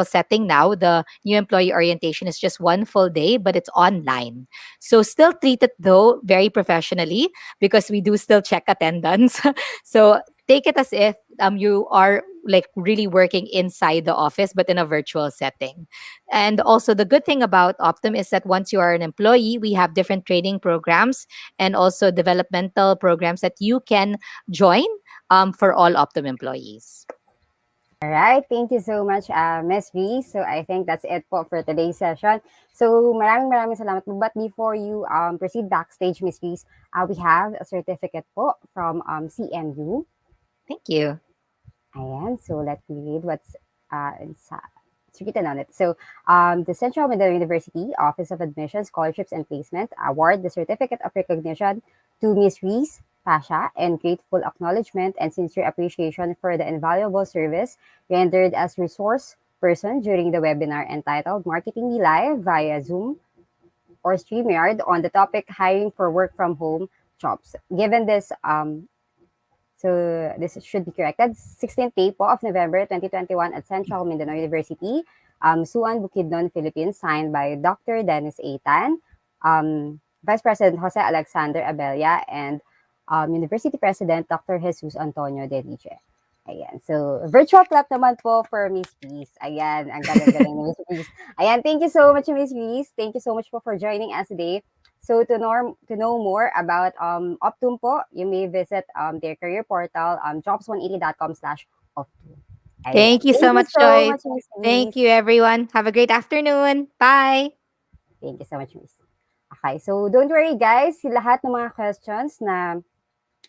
setting now, the new employee orientation is just one full day, but it's online. So still treat it though very professionally because we do still check attendance. So take it as if you are like really working inside the office but in a virtual setting. And also the good thing about Optum is that once you are an employee, we have different training programs and also developmental programs that you can join for all Optum employees. All right. Thank you so much, Ms. Reese. So I think that's it po for today's session. So maraming salamat po. But before you proceed backstage, Ms. Reese, we have a certificate po from CMU. Thank you. Ayan. So let me read what's written on it. So the Central Mindanao University Office of Admission, Scholarships and Placement award the certificate of recognition to Ms. Reese, Pasia, and grateful acknowledgement and sincere appreciation for the invaluable service rendered as resource person during the webinar entitled Marketing Me Live via Zoom or StreamYard on the topic hiring for work from home jobs. Given this, so this should be corrected, 16th day po of November 2021 at Central Mindanao University, Suan, Bukidnon, Philippines, signed by Dr. Dennis A. Tan, Vice President Jose Alexander Abella, and University President Dr. Jesus Antonio De Viche. Ayan. So, virtual clap naman po for Miss Reese. Ayan, ang galing-galing ni Miss Reese. Ayan, thank you so much, Miss Reese. Thank you so much po for joining us today. So, to know more about Optum po, you may visit their career portal, jobs180.com/Optum. Thank you so much, so Joyce. much, Miss Reese. Thank you, everyone. Have a great afternoon. Bye. Thank you so much, Miss. Okay, so don't worry, guys. Lahat ng mga questions na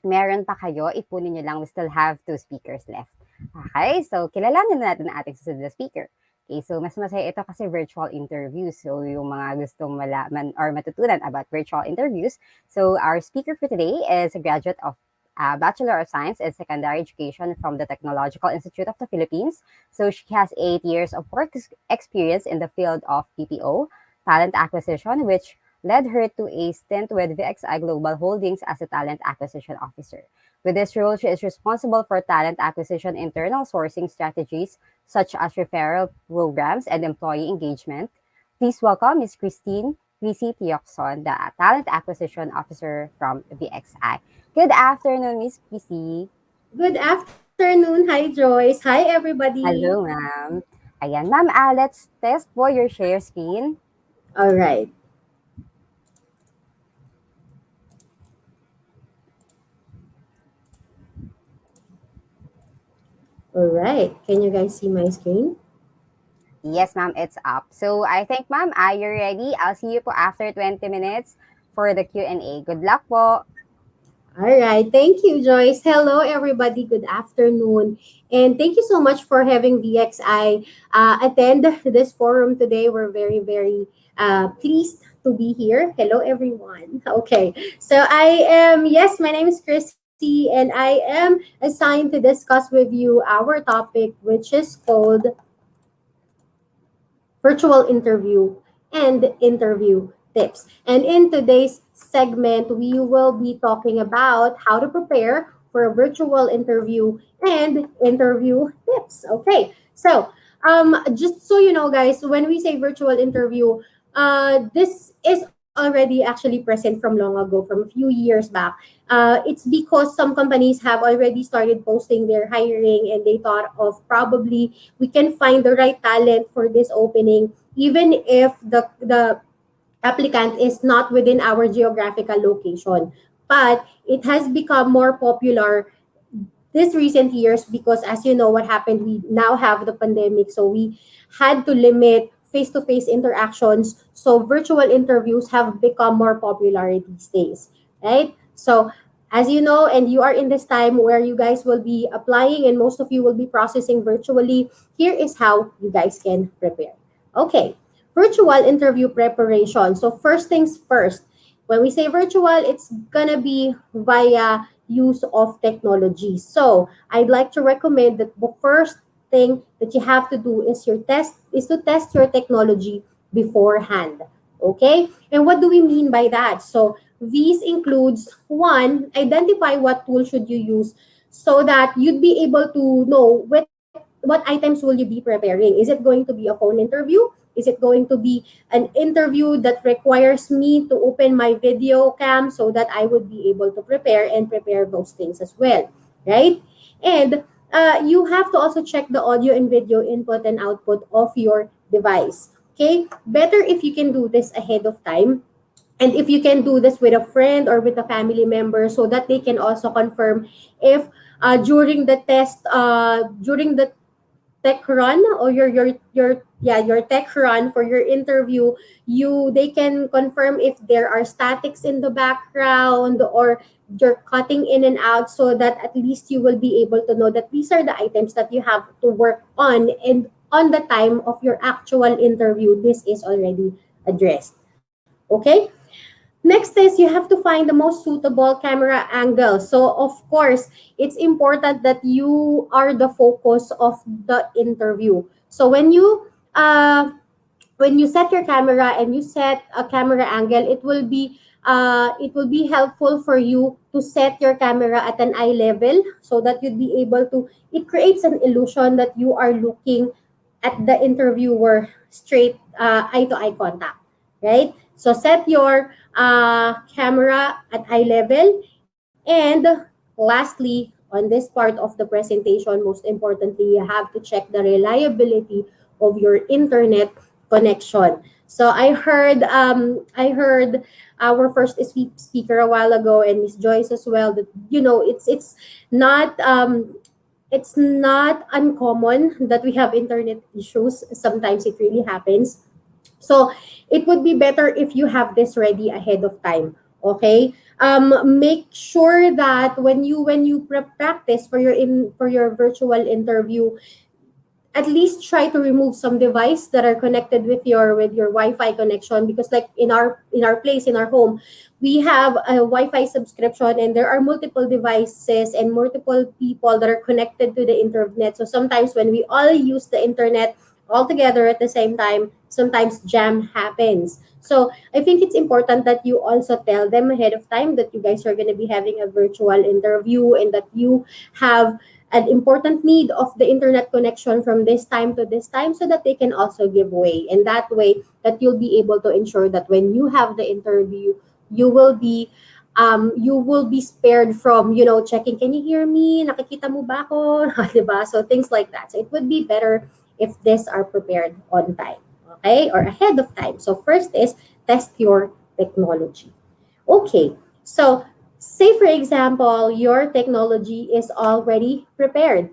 meron pa kayo, ipunin nyo lang. We still have 2 speakers left. Okay, so kilalanin na natin ang ating susunod na speaker. Okay, so mas masaya ito kasi virtual interviews. So yung mga gustong malaman or matutunan about virtual interviews. So our speaker for today is a graduate of a Bachelor of Science in Secondary Education from the Technological Institute of the Philippines. So she has 8 years of work experience in the field of PPO, talent acquisition, which led her to a stint with VXI Global Holdings as a talent acquisition officer. With this role, she is responsible for talent acquisition internal sourcing strategies such as referral programs and employee engagement. Please welcome Ms. Crissy Teoxon, the Talent Acquisition Officer from VXI. Good afternoon, Miss Crissy. Good afternoon. Hi, Joyce. Hi, everybody. Hello, ma'am. Ayan, ma'am, let's test for your share screen. All right. All right. Can you guys see my screen? Yes, ma'am, it's up. So I think, ma'am, you're ready. I'll see you po after 20 minutes for the Q&A. Good luck po. All right. Thank you, Joyce. Hello, everybody. Good afternoon. And thank you so much for having VXI attend this forum today. We're very, very pleased to be here. Hello, everyone. Okay. So yes, my name is Crissy, and I am assigned to discuss with you our topic, which is called virtual interview and interview tips. And in today's segment, we will be talking about how to prepare for a virtual interview and interview tips. Okay, so just so you know, guys, when we say virtual interview, this is already actually present from long ago, from a few years back. It's because some companies have already started posting their hiring and they thought of probably we can find the right talent for this opening, even if the applicant is not within our geographical location. But it has become more popular this recent years because, as you know, what happened, we now have the pandemic, so we had to limit face-to-face interactions. So virtual interviews have become more popular these days, right? So as you know, and you are in this time where you guys will be applying and most of you will be processing virtually, here is how you guys can prepare. Okay, virtual interview preparation. So first things first, when we say virtual, it's gonna be via use of technology. So I'd like to recommend that the first thing that you have to do is to test your technology beforehand. Okay? And what do we mean by that? So these includes one, identify what tool should you use so that you'd be able to know what items will you be preparing. Is it going to be a phone interview? Is it going to be an interview that requires me to open my video cam so that I would be able to prepare those things as well, right? And you have to also check the audio and video input and output of your device. Okay, better if you can do this ahead of time. And if you can do this with a friend or with a family member so that they can also confirm if during the tech run or your tech run for your interview, they can confirm if there are statics in the background or you're cutting in and out, so that at least you will be able to know that these are the items that you have to work on, and on the time of your actual interview this is already addressed. Okay, next is you have to find the most suitable camera angle. So of course, it's important that you are the focus of the interview. So when you set your camera and you set a camera angle, it will be helpful for you to set your camera at an eye level so that you'd be able to, it creates an illusion that you are looking at the interviewer straight, eye to eye contact, right? So set your camera at eye level. And lastly, on this part of the presentation, most importantly, you have to check the reliability of your internet connection. So I heard our first speaker a while ago, and Miss Joyce as well, that not it's not uncommon that we have internet issues. Sometimes it really happens. So it would be better if you have this ready ahead of time. Okay. Make sure that when you practice for your virtual interview, at least try to remove some device that are connected with your Wi-Fi connection, because like in our place, in our home, we have a Wi-Fi subscription, and there are multiple devices and multiple people that are connected to the internet. So sometimes when we all use the internet all together at the same time, sometimes jam happens. So I think it's important that you also tell them ahead of time that you guys are going to be having a virtual interview, and that you have an important need of the internet connection from this time to this time, so that they can also give way. And that way that you'll be able to ensure that when you have the interview, you will be spared from, checking, can you hear me? Nakikita mo ba ako? Diba? So things like that. So it would be better if these are prepared on time, okay? Or ahead of time. So first is test your technology. Okay, so say for example, your technology is already prepared.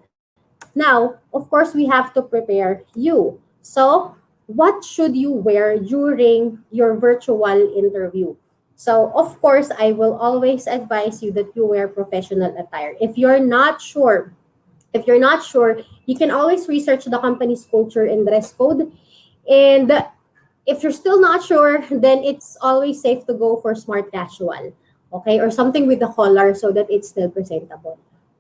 Now, of course, we have to prepare you. So, what should you wear during your virtual interview? So, of course, I will always advise you that you wear professional attire. If you're not sure, you can always research the company's culture and dress code. And if you're still not sure, then it's always safe to go for smart casual, okay, or something with the collar so that it's still presentable.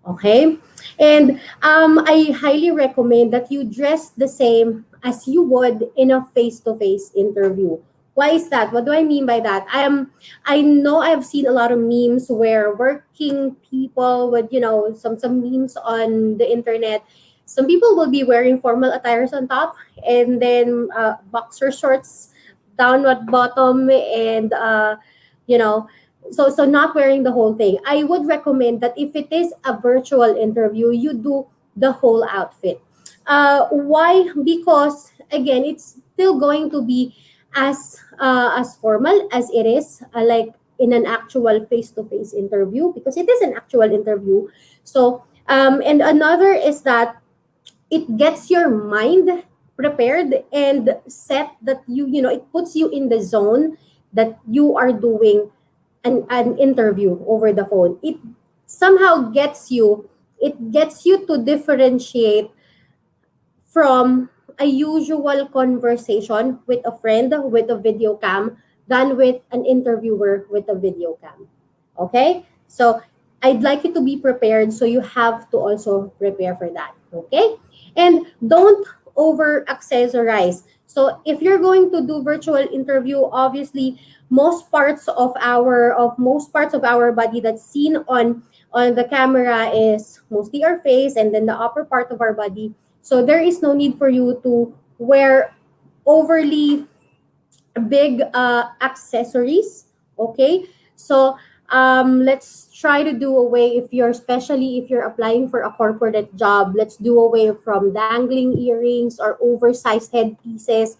Okay, and I highly recommend that you dress the same as you would in a face-to-face interview. Why is that? What do I mean by that? I know I've seen a lot of memes where working people with, some memes on the internet. Some people will be wearing formal attires on top, and then boxer shorts down at bottom, and you know so not wearing the whole thing. I would recommend that if it is a virtual interview, you do the whole outfit. Why? Because again, it's still going to be as formal as it is like in an actual face-to-face interview, because it is an actual interview. So and another is that it gets your mind prepared and set, that it puts you in the zone that you are doing an interview over the phone. Somehow gets you to differentiate from a usual conversation with a friend with a video cam than with an interviewer with a video cam. Okay? So I'd like you to be prepared, so you have to also prepare for that. Okay? And don't over accessorize. So if you're going to do virtual interview, obviously most parts of our body that's seen on the camera is mostly our face and then the upper part of our body. So there is no need for you to wear overly big accessories. Okay, so let's try to do away, especially if you're applying for a corporate job, let's do away from dangling earrings or oversized headpieces.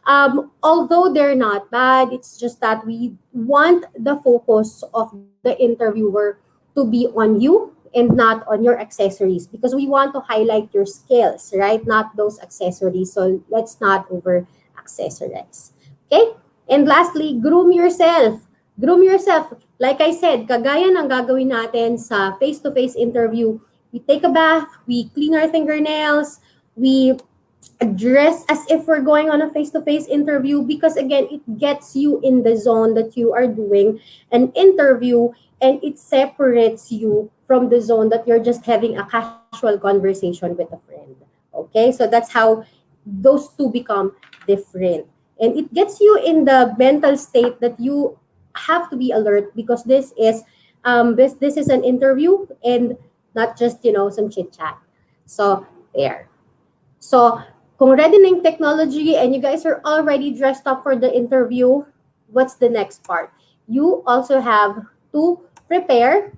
Although they're not bad, it's just that we want the focus of the interviewer to be on you and not on your accessories, because we want to highlight your skills, right? Not those accessories. So let's not over accessorize. Okay? And lastly, groom yourself. Groom yourself. Like I said, kagaya ng gagawin natin sa face-to-face interview, we take a bath, we clean our fingernails, we dress as if we're going on a face-to-face interview, because again, it gets you in the zone that you are doing an interview, and it separates you from the zone that you're just having a casual conversation with a friend. Okay, so that's how those two become different. And it gets you in the mental state that you have to be alert, because this is an interview and not just some chit chat. So there. So kung ready na yung technology and you guys are already dressed up for the interview, what's the next part? You also have to prepare.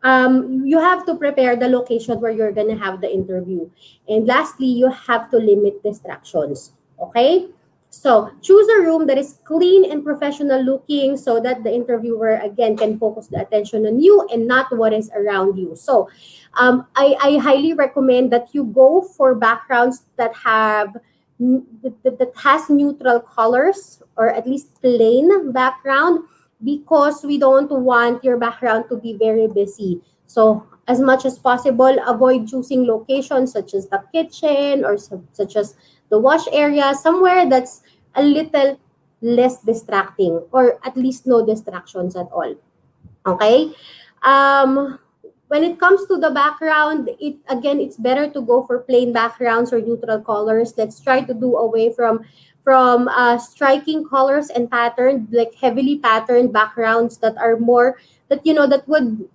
You have to prepare the location where you're gonna have the interview. And lastly, you have to limit distractions. Okay? So choose a room that is clean and professional looking, so that the interviewer again can focus the attention on you and not what is around you. So I highly recommend that you go for backgrounds that has neutral colors, or at least plain background, because we don't want your background to be very busy. So as much as possible, avoid choosing locations such as the kitchen or such as the wash area, somewhere that's a little less distracting or at least no distractions at all. Okay? Um, when it comes to the background, it's better to go for plain backgrounds or neutral colors. Let's try to do away from striking colors and patterned, like heavily patterned backgrounds that are more that that would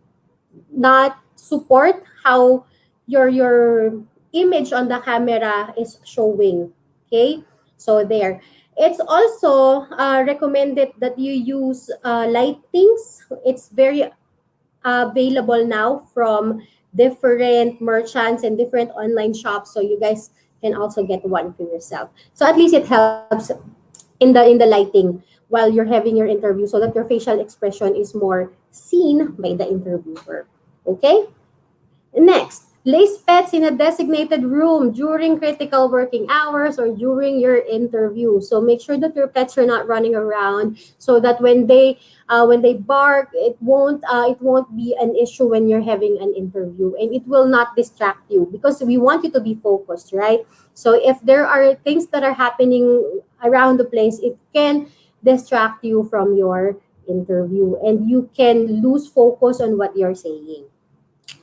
not support how your image on the camera is showing. Okay, so there. It's also recommended that you use lightings. It's very available now from different merchants and different online shops, so you guys can also get one for yourself. So at least it helps in the lighting while you're having your interview, so that your facial expression is more seen by the interviewer. Okay. Next, place pets in a designated room during critical working hours or during your interview. So make sure that your pets are not running around, so that when they bark, it won't be an issue when you're having an interview, and it will not distract you because we want you to be focused, right? So if there are things that are happening around the place, it can distract you from your interview, and you can lose focus on what you're saying.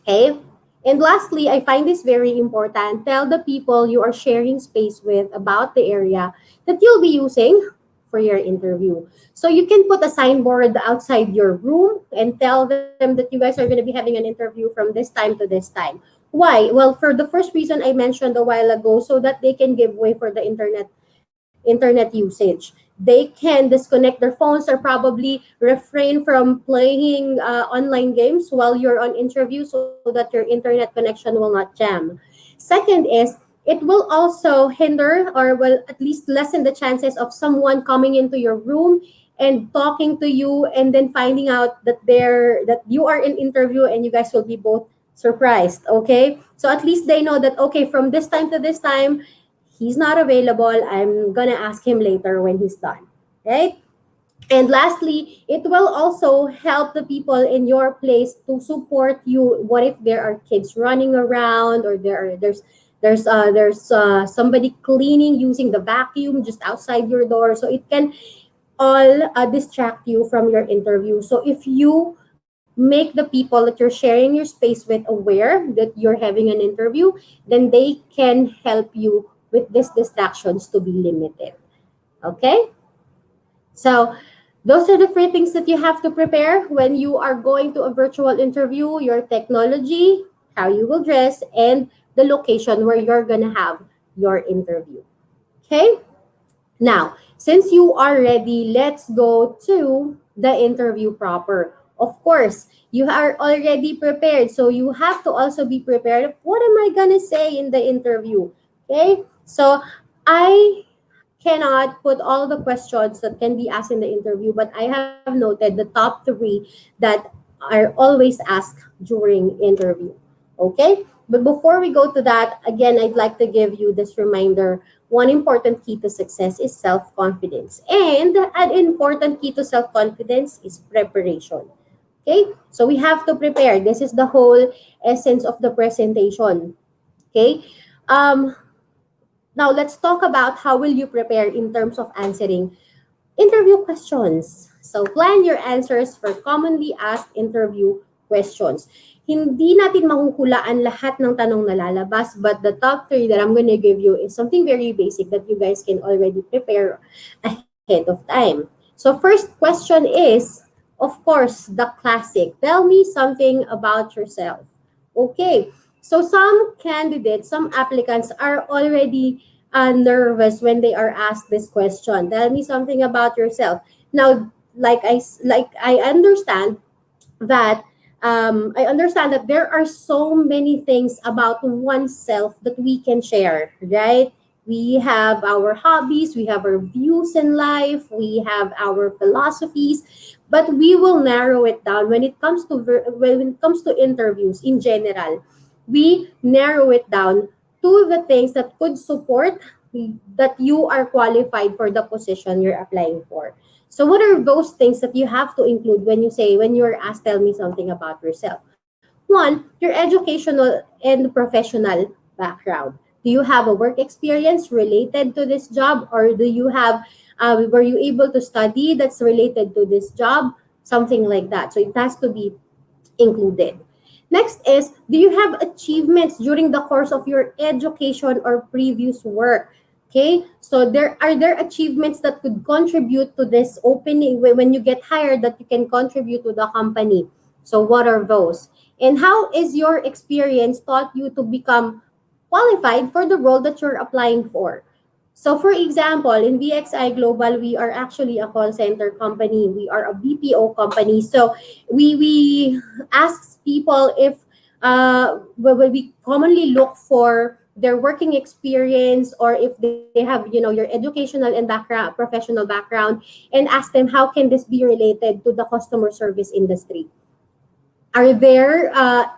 Okay? And lastly, I find this very important. Tell the people you are sharing space with about the area that you'll be using for your interview. So you can put a signboard outside your room and tell them that you guys are going to be having an interview from this time to this time. Why? Well, for the first reason I mentioned a while ago, so that they can give way for the internet usage. They can disconnect their phones or probably refrain from playing online games while you're on interview, so that your internet connection will not jam. Second is, it will also hinder or will at least lessen the chances of someone coming into your room and talking to you and then finding out that you are in interview, and you guys will be both surprised. Okay, so at least they know that, okay, from this time to this time he's not available. I'm gonna ask him later when he's done. Right? And lastly, it will also help the people in your place to support you. What if there are kids running around, or there's somebody cleaning using the vacuum just outside your door? So it can all distract you from your interview. So if you make the people that you're sharing your space with aware that you're having an interview, then they can help you with these distractions to be limited. Okay? So those are the three things that you have to prepare when you are going to a virtual interview: your technology, how you will dress, and the location where you're going to have your interview. Okay? Now, since you are ready, let's go to the interview proper. Of course, you are already prepared, so you have to also be prepared of what am I going to say in the interview. Okay? So I cannot put all the questions that can be asked in the interview, but I have noted the top three that are always asked during interview. Okay? But before we go to that, again, I'd like to give you this reminder. One important key to success is self-confidence. And an important key to self-confidence is preparation. Okay? So we have to prepare. This is the whole essence of the presentation. Okay? Um, Now, let's talk about how will you prepare in terms of answering interview questions. So, plan your answers for commonly asked interview questions. Hindi natin mahuhulaan lahat ng tanong na lalabas, but the top three that I'm going to give you is something very basic that you guys can already prepare ahead of time. So, first question is, of course, the classic. Tell me something about yourself. Okay. So some candidates, some applicants are already nervous when they are asked this question. Tell me something about yourself. Now, I understand that there are so many things about oneself that we can share, right? We have our hobbies, we have our views in life, we have our philosophies, but we will narrow it down when it comes to interviews in general. We narrow it down to the things that could support that you are qualified for the position you're applying for. So what are those things that you have to include when you're asked, tell me something about yourself? One, your educational and professional background. Do you have a work experience related to this job, or do you have were you able to study that's related to this job? Something like that. So it has to be included. Next is, do you have achievements during the course of your education or previous work? Okay, so there achievements that could contribute to this opening when you get hired, that you can contribute to the company. So what are those? And how is your experience taught you to become qualified for the role that you're applying for? So for example, in VXI Global, we are actually a call center company. We are a BPO company. So we ask people if we commonly look for their working experience, or if they have, your educational and background, professional background, and ask them how can this be related to the customer service industry. Are there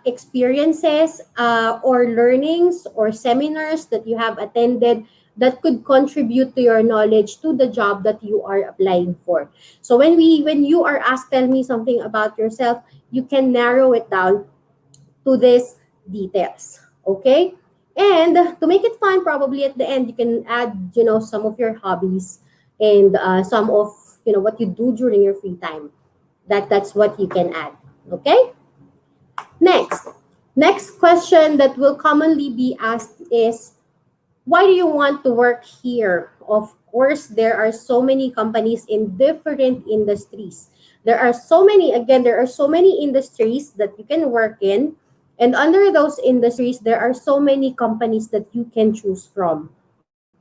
experiences or learnings or seminars that you have attended that could contribute to your knowledge to the job that you are applying for? So when you are asked, tell me something about yourself, you can narrow it down to these details. Okay? And to make it fun, probably at the end you can add, some of your hobbies, and some of, what you do during your free time. That's what you can add. Okay? Next, next question that will commonly be asked is, why do you want to work here? Of course, there are so many companies in different industries. There are so many industries that you can work in. And under those industries, there are so many companies that you can choose from.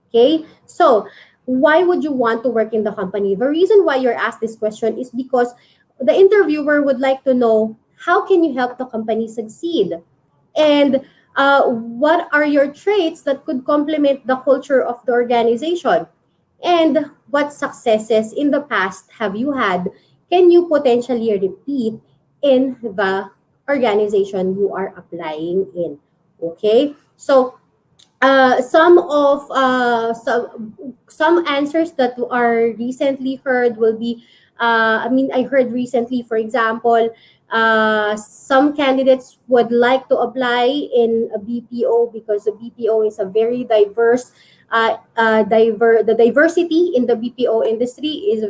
Okay? So, why would you want to work in the company? The reason why you're asked this question is because the interviewer would like to know, how can you help the company succeed? And what are your traits that could complement the culture of the organization? And what successes in the past have you had? Can you potentially repeat in the organization you are applying in? Okay, so some answers that are recently heard will be, I heard recently, for example, some candidates would like to apply in a BPO because the BPO is a very diverse, the diversity in the BPO industry is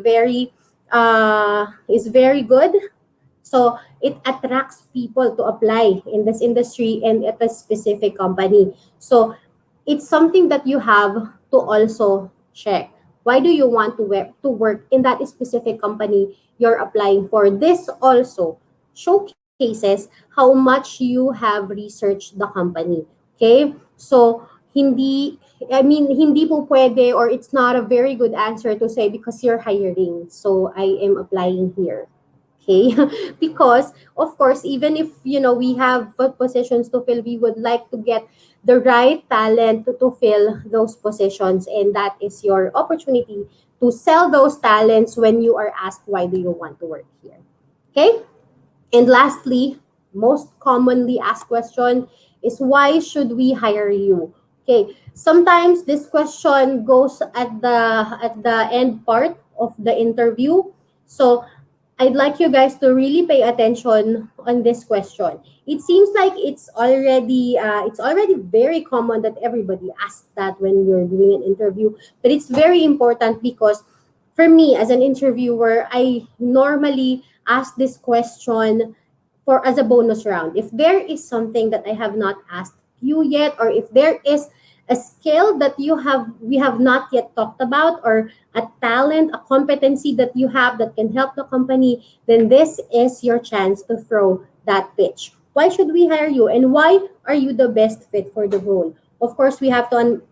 very good. So it attracts people to apply in this industry and at a specific company. So it's something that you have to also check. Why do you want to work in that specific company you're applying for? This also showcases how much you have researched the company. Okay? So hindi po pwede, or it's not a very good answer to say because you're hiring, so I am applying here. Okay, because of course, even if we have positions to fill, we would like to get the right talent to fill those positions, and that is your opportunity to sell those talents when you are asked, why do you want to work here? Okay, and lastly, most commonly asked question is, why should we hire you? Okay, sometimes this question goes at the end part of the interview. So I'd like you guys to really pay attention on this question. It seems like it's already very common that everybody asks that when you're doing an interview, but it's very important because for me as an interviewer, I normally ask this question for as a bonus round. If there is something that I have not asked you yet, or if there is a skill that we have not yet talked about, or a talent, a competency that you have that can help the company, then this is your chance to throw that pitch. Why should we hire you, and why are you the best fit for the role? Of course, you have to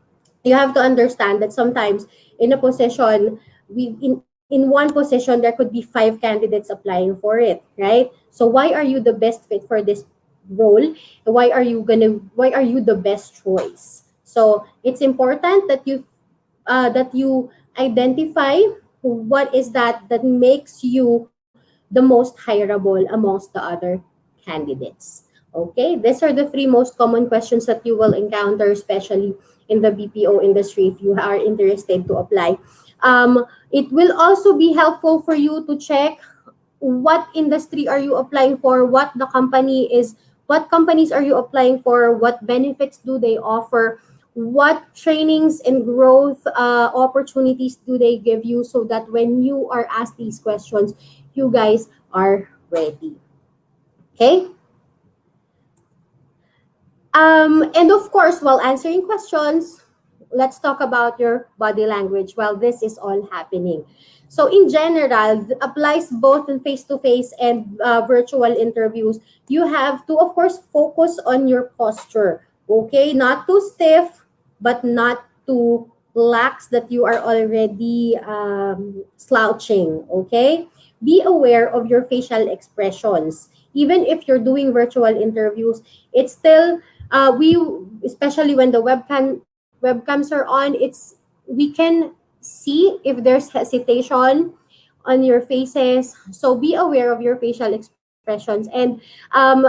understand that sometimes in a position, in one position there could be 5 candidates applying for it, right? So why are you the best fit for this role? Why are you the best choice? So it's important that you identify what is that makes you the most hireable amongst the other candidates. Okay, these are the 3 most common questions that you will encounter, especially in the BPO industry if you are interested to apply. It will also be helpful for you to check what industry are you applying for, what the company is what companies are you applying for, what benefits do they offer, what trainings and growth opportunities do they give you, so that when you are asked these questions, you guys are ready. Okay. And of course, while answering questions, let's talk about your body language while this is all happening. So, in general, it applies both in face to face and virtual interviews. You have to, of course, focus on your posture. Okay, not too stiff, but not too lax that you are already slouching. Okay, be aware of your facial expressions. Even if you're doing virtual interviews, it's still we especially when the webcams are on, we can see if there's hesitation on your faces. So be aware of your facial expressions, and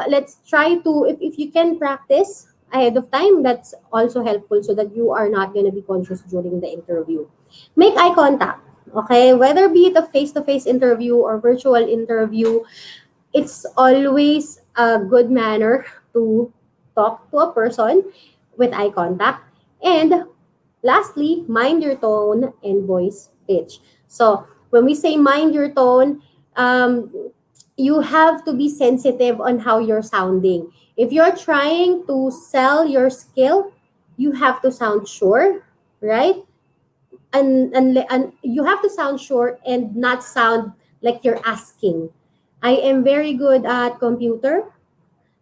let's try to, if you can practice ahead of time, that's also helpful so that you are not going to be conscious during the interview. Make eye contact. Okay, whether be it a face-to-face interview or virtual interview, it's always a good manner to talk to a person with eye contact. And lastly, mind your tone and voice pitch. So when we say mind your tone, um, you have to be sensitive on how you're sounding. If you're trying to sell your skill, you have to sound sure, right? And you have to sound sure and not sound like you're asking. I am very good at computer.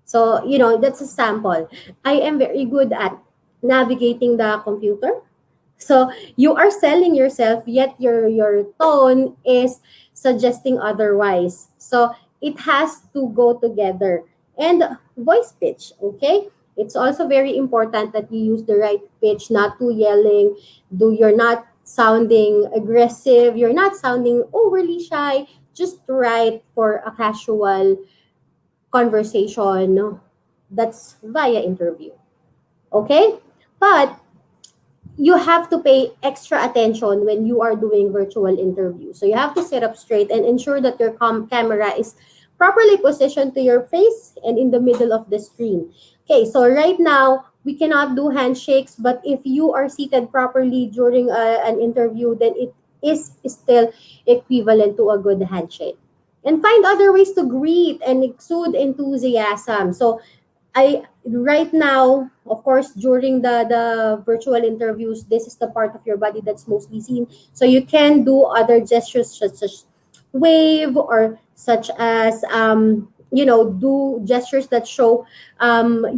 So, that's a sample. I am very good at navigating the computer. So you are selling yourself, yet your tone is suggesting otherwise. So it has to go together. And voice pitch, okay? It's also very important that you use the right pitch, not too yelling. You're not sounding aggressive, you're not sounding overly shy, just right for a casual conversation that's via interview. Okay? But you have to pay extra attention when you are doing virtual interviews. So you have to sit up straight and ensure that your camera is properly positioned to your face and in the middle of the screen. Okay, so right now, we cannot do handshakes, but if you are seated properly during an interview, then it is still equivalent to a good handshake. And find other ways to greet and exude enthusiasm. So I right now, of course, during the virtual interviews, this is the part of your body that's mostly seen. So you can do other gestures such as wave, or such as do gestures that show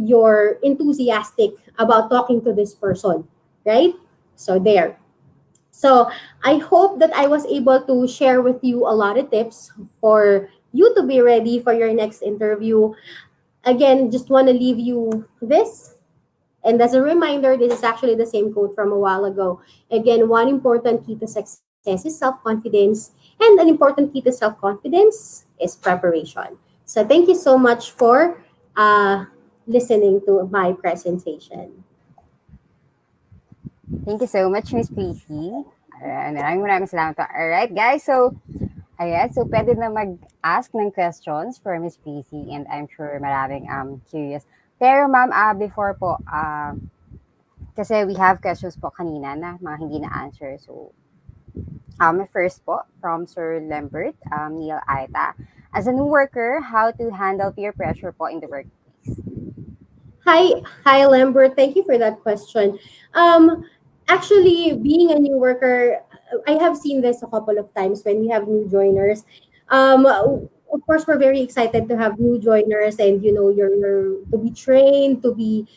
you're enthusiastic about talking to this person, right? So there. So I hope that I was able to share with you a lot of tips for you to be ready for your next interview. Again, just want to leave you this. And as a reminder, this is actually the same quote from a while ago. Again, one important key to success is self-confidence. And an important key to self-confidence is preparation. So thank you so much for listening to my presentation. Thank you so much, Miss Crissy. Maraming salamat po. Alright, guys. So, ayan. So, pwede na mag-ask ng questions for Miss Crissy, and I'm sure maraming curious. Pero, ma'am, before po, kasi we have questions po kanina na mga hindi na-answer. So, first po, from Sir Lambert, Neil Aita. As a new worker, how to handle peer pressure po in the workplace? Hi, Lambert. Thank you for that question. Actually, being a new worker, I have seen this a couple of times when we have new joiners. Of course, we're very excited to have new joiners, and you're to be trained, to be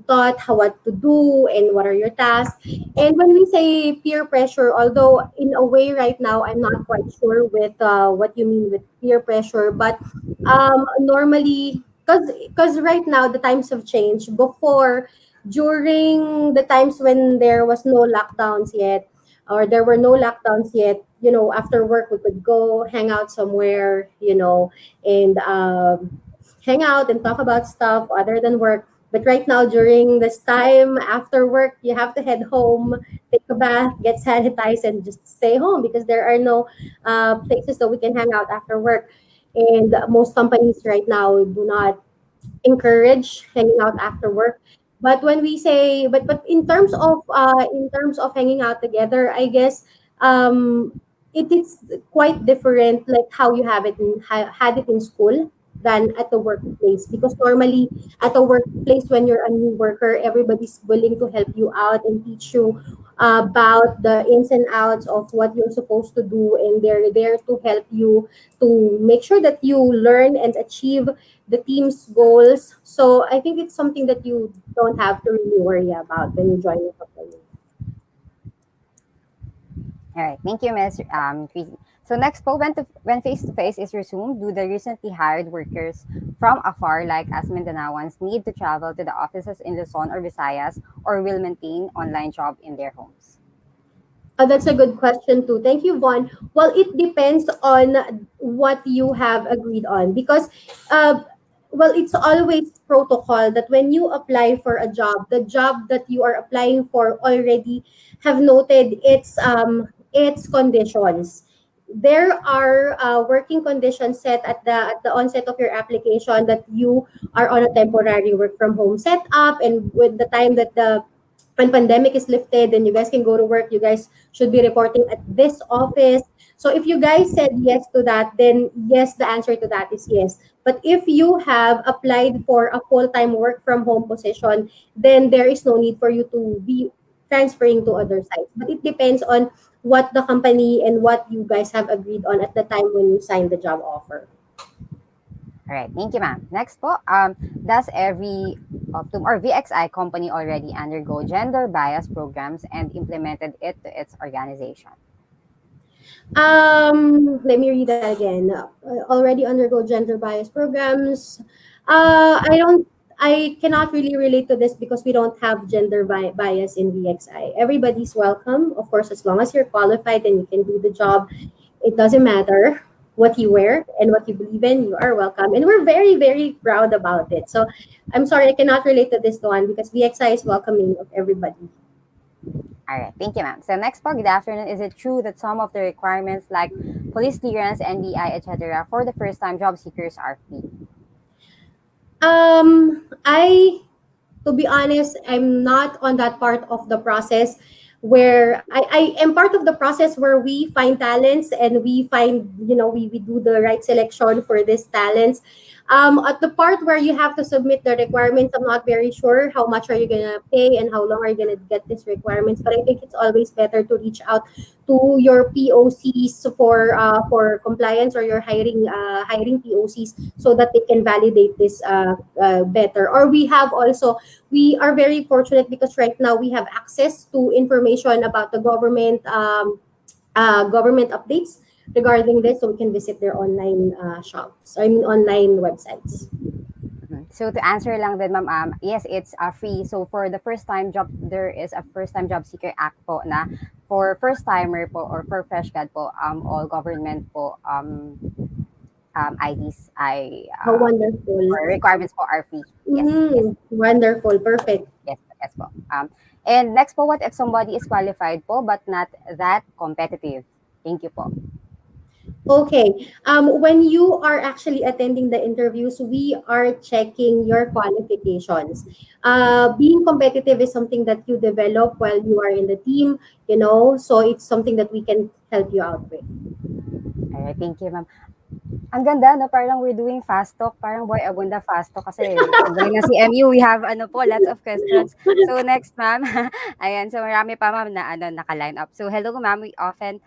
taught how what to do and what are your tasks. And when we say peer pressure, although in a way right now I'm not quite sure with what you mean with peer pressure, but normally, because right now the times have changed. Before, during the times when there was no lockdowns yet, or there were no lockdowns yet, after work we could go hang out somewhere, and hang out and talk about stuff other than work. But right now, during this time after work, you have to head home, take a bath, get sanitized, and just stay home because there are no places that we can hang out after work. And most companies right now do not encourage hanging out after work. But when we say, but in terms of hanging out together, I guess um, it is quite different, like how you have it had it in school than at the workplace. Because normally at the workplace, when you're a new worker, everybody's willing to help you out and teach you about the ins and outs of what you're supposed to do, and they're there to help you to make sure that you learn and achieve the team's goals. So I think it's something that you don't have to really worry about when you join a company. All right, thank you, Ms. Crissy. So next po, when face-to-face is resumed, do the recently hired workers from afar, like as Mindanaoans, need to travel to the offices in Luzon or Visayas, or will maintain online job in their homes? That's a good question too. Thank you, Vaughn. Well, it depends on what you have agreed on, because uh, well, it's always protocol that when you apply for a job, the job that you are applying for already have noted its conditions. There are working conditions set at the onset of your application, that you are on a temporary work from home setup, and with the time that the when pandemic is lifted, then you guys can go to work. You guys should be reporting at this office. So if you guys said yes to that, then yes, the answer to that is yes. But if you have applied for a full-time work from home position, then there is no need for you to be transferring to other sites. But it depends on what the company and what you guys have agreed on at the time when you signed the job offer. All right, thank you, ma'am. Next po, does every Optum or VXI company already undergo gender bias programs and implemented it to its organization? Let me read that again. Already undergo gender bias programs. I cannot really relate to this because we don't have bias in VXI. Everybody's welcome, of course, as long as you're qualified and you can do the job. It doesn't matter what you wear and what you believe in, you are welcome. And we're very, very proud about it. So I'm sorry, I cannot relate to this one because VXI is welcoming of everybody. All right, thank you, ma'am. So next po, good afternoon. Is it true that some of the requirements like police clearance, NBI, etc., for the first-time job seekers are free? I To be honest, I'm not on that part of the process where I am part of the process where we find talents and we find, we do the right selection for these talents. At the part where you have to submit the requirements, I'm not very sure how much are you gonna pay and how long are you gonna get these requirements. But I think it's always better to reach out to your POCs for compliance, or your hiring POCs, so that they can validate this better. Or we are very fortunate because right now we have access to information about the government updates regarding this, so we can visit their online online websites. So to answer lang din, ma'am, yes, it's free. So for the first time job, there is a first time job seeker act po na for first timer po or for fresh grad po, all government po IDs How wonderful. or requirements po are free. Yes, yes, Wonderful. Perfect. yes po. And next po, what if somebody is qualified po but not that competitive? Thank you po. Okay. When you are actually attending the interviews, we are checking your qualifications. Being competitive is something that you develop while you are in the team, so it's something that we can help you out with. All right, thank you, ma'am. Ang ganda, no? Parang we're doing fast talk. Parang boy abunda fast talk kasi galing ng CMU, we have lots of questions. So next, ma'am. Ayan, so marami pa, ma'am, na naka-line up. So hello, ma'am. We often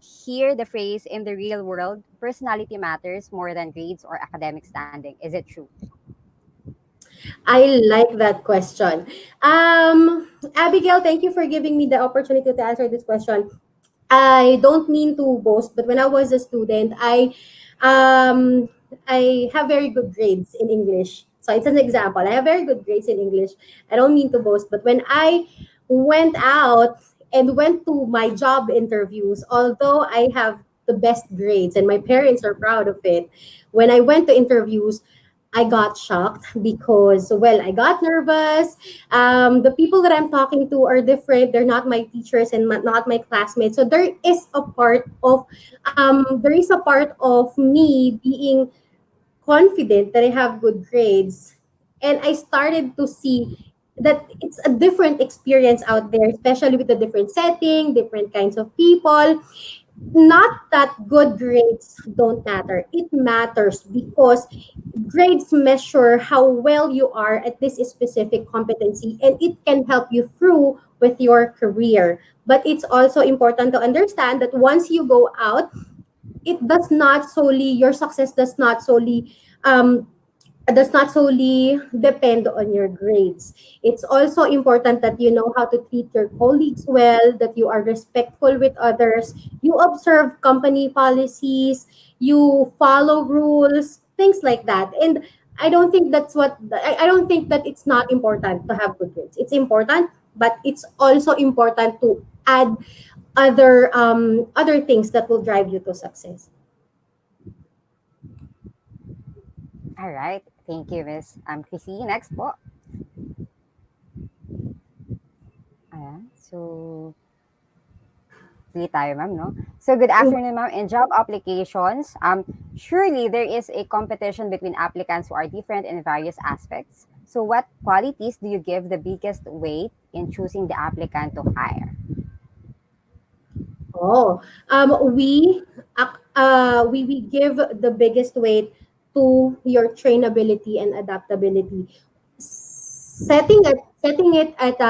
hear the phrase, in the real world, personality matters more than grades or academic standing. Is it true? I like that question. Abigail, thank you for giving me the opportunity to answer this question. I don't mean to boast, but when I was a student, I have very good grades in English. So it's an example. I have very good grades in English. I don't mean to boast, but when I went out and went to my job interviews, although I have the best grades and my parents are proud of it, when I went to interviews, I got shocked because, well, I got nervous. The people that I'm talking to are different. They're not my teachers and not my classmates. So there is a part of me being confident that I have good grades, and I started to see that it's a different experience out there, especially with the different setting, different kinds of people. Not that good grades don't matter. It matters because grades measure how well you are at this specific competency, and it can help you through with your career. But it's also important to understand that once you go out, it does not solely your success um does not solely depend on your grades. It's also important that you know how to treat your colleagues well, that you are respectful with others, you observe company policies, you follow rules, things like that. And I don't think that it's not important to have good grades. It's important, but it's also important to add other things that will drive you to success. All right. Thank you, Miss Crissy. Next po. Ayan. So, sige tayo, ma'am, no? So, good afternoon, ma'am. In job applications, surely there is a competition between applicants who are different in various aspects. So, what qualities do you give the biggest weight in choosing the applicant to hire? Oh, we give the biggest weight to your trainability and adaptability. Setting it at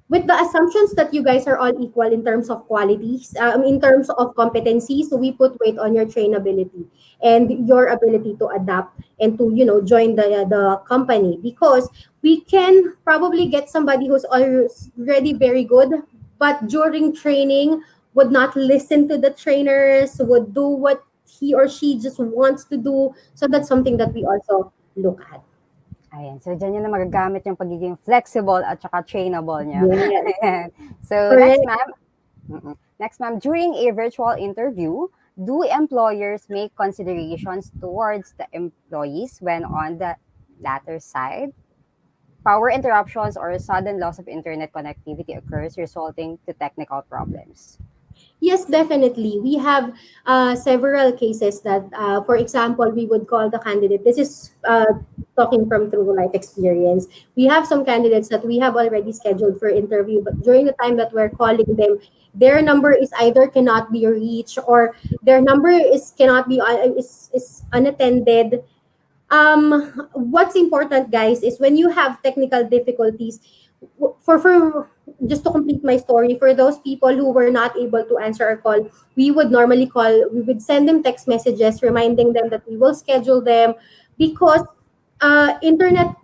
with the assumptions that you guys are all equal in terms of qualities, in terms of competencies, so we put weight on your trainability and your ability to adapt and to join the company, because we can probably get somebody who's already very good, but during training would not listen to the trainers, would do what he or she just wants to do. So that's something that we also look at. Ayan. So, dyan yun na magagamit yung pagiging flexible at saka trainable niya. Yes, Ayan. So, next, correct. ma'am. Next, ma'am. During a virtual interview, do employers make considerations towards the employees when on the latter side? Power interruptions or sudden loss of internet connectivity occurs, resulting to technical problems. Yes, definitely. We have several cases that, for example, we would call the candidate. This is talking from true life experience. We have some candidates that we have already scheduled for interview, but during the time that we're calling them, their number is either cannot be reached, or their number is cannot be is unattended. What's important, guys, is when you have technical difficulties, for just to complete my story, for those people who were not able to answer our call, we would send them text messages reminding them that we will schedule them, because internet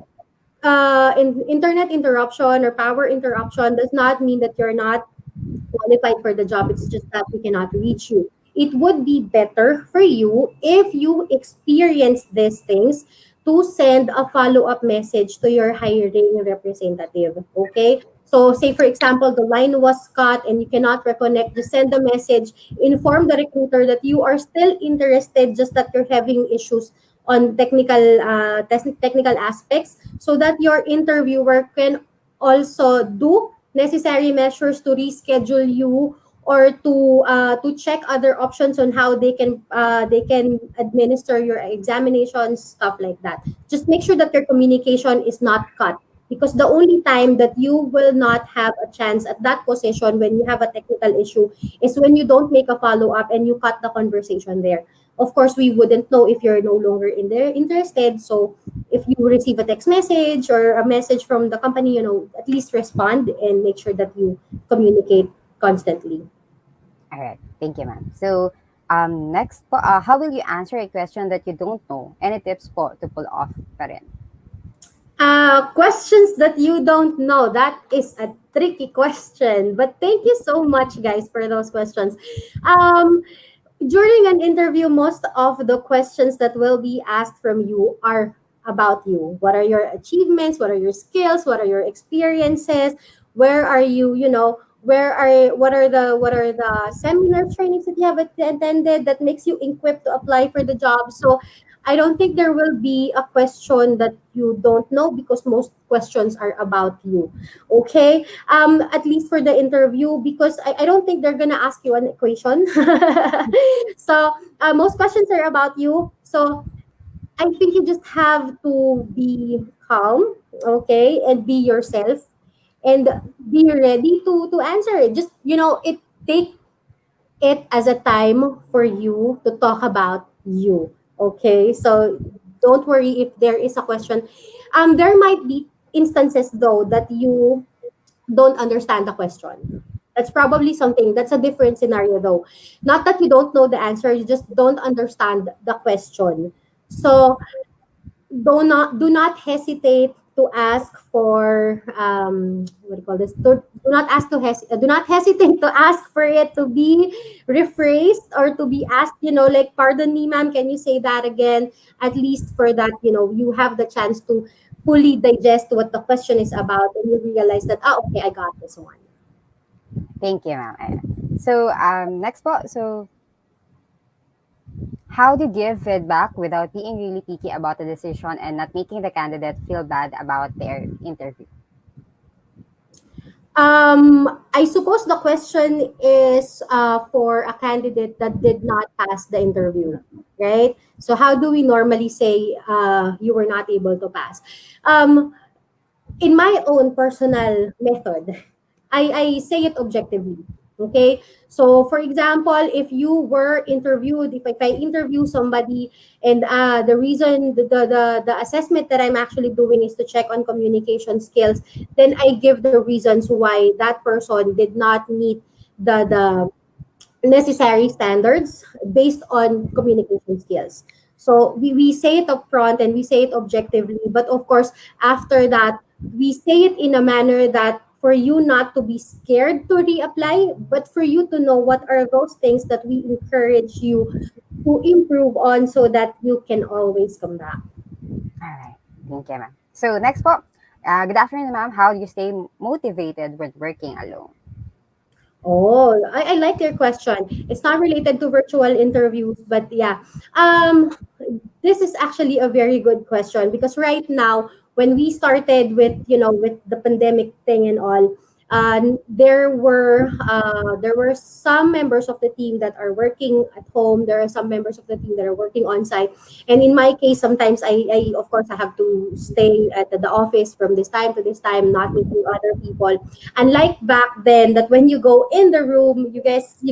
internet interruption or power interruption does not mean that you're not qualified for the job. It's just that we cannot reach you. It would be better for you if you experience these things to send a follow-up message to your hiring representative. Okay? So say for example, the line was cut and you cannot reconnect, just send a message, inform the recruiter that you are still interested, just that you're having issues on technical aspects, so that your interviewer can also do necessary measures to reschedule you, or to check other options on how they can administer your examinations, stuff like that. Just make sure that your communication is not cut, because the only time that you will not have a chance at that position when you have a technical issue is when you don't make a follow up and you cut the conversation there. Of course, we wouldn't know if you're no longer in there interested. So if you receive a text message or a message from the company, at least respond and make sure that you communicate constantly. All right. Thank you, ma'am. So, next po, how will you answer a question that you don't know? Any tips po to pull off pa rin? Questions that you don't know. That is a tricky question. But thank you so much, guys, for those questions. During an interview, most of the questions that will be asked from you are about you. What are your achievements? What are your skills? What are your experiences? Where are you? What are the seminar trainings that you have attended that makes you equipped to apply for the job? So I don't think there will be a question that you don't know because most questions are about you. Okay? At least for the interview, because I don't think they're gonna ask you an equation. So most questions are about you. So I think you just have to be calm, okay, and be yourself and be ready to answer it. Just it take it as a time for you to talk about you. Okay, so don't worry if there is a question. There might be instances though that you don't understand the question. That's probably something that's a different scenario though. Not that you don't know the answer, you just don't understand the question. So do not hesitate to ask for what do you call this do not ask to do not hesitate to ask for it to be rephrased or to be asked, like, pardon me ma'am, can you say that again? At least for that, you have the chance to fully digest what the question is about, and you realize that, okay, I got this one. Thank you, ma'am. So, next po. So, how do you give feedback without being really picky about the decision and not making the candidate feel bad about their interview? I suppose the question is for a candidate that did not pass the interview, right? So how do we normally say you were not able to pass? Um, in my own personal method, I say it objectively. Okay. So for example, if you were interviewed, if I interview somebody and the reason the assessment that I'm actually doing is to check on communication skills, then I give the reasons why that person did not meet the necessary standards based on communication skills. So we say it up front and we say it objectively, but of course, after that, we say it in a manner that for you not to be scared to reapply, but for you to know what are those things that we encourage you to improve on so that you can always come back. All right. Thank you, ma'am. So, next po. Good afternoon, ma'am. How do you stay motivated when working alone? Oh, I like your question. It's not related to virtual interviews, but yeah. This is actually a very good question because right now, when we started with with the pandemic thing and all, there were some members of the team that are working at home. There are some members of the team that are working on site, and in my case, sometimes I of course I have to stay at the office from this time to this time, not meeting other people. Unlike back then, that when you go in the room, you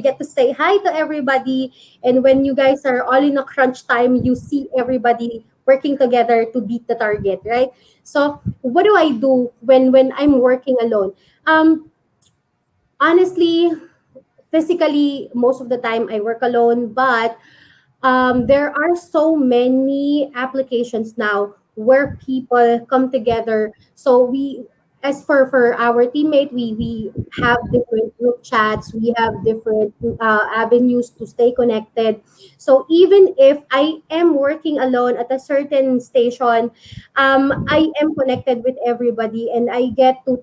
get to say hi to everybody, and when you guys are all in a crunch time, you see everybody working together to beat the target, right? So what do I do when I'm working alone? Um, Honestly, physically, most of the time I work alone, but there are so many applications now where people come together. So as for our teammate, we have different group chats. We have different avenues to stay connected. So even if I am working alone at a certain station, I am connected with everybody, and I get to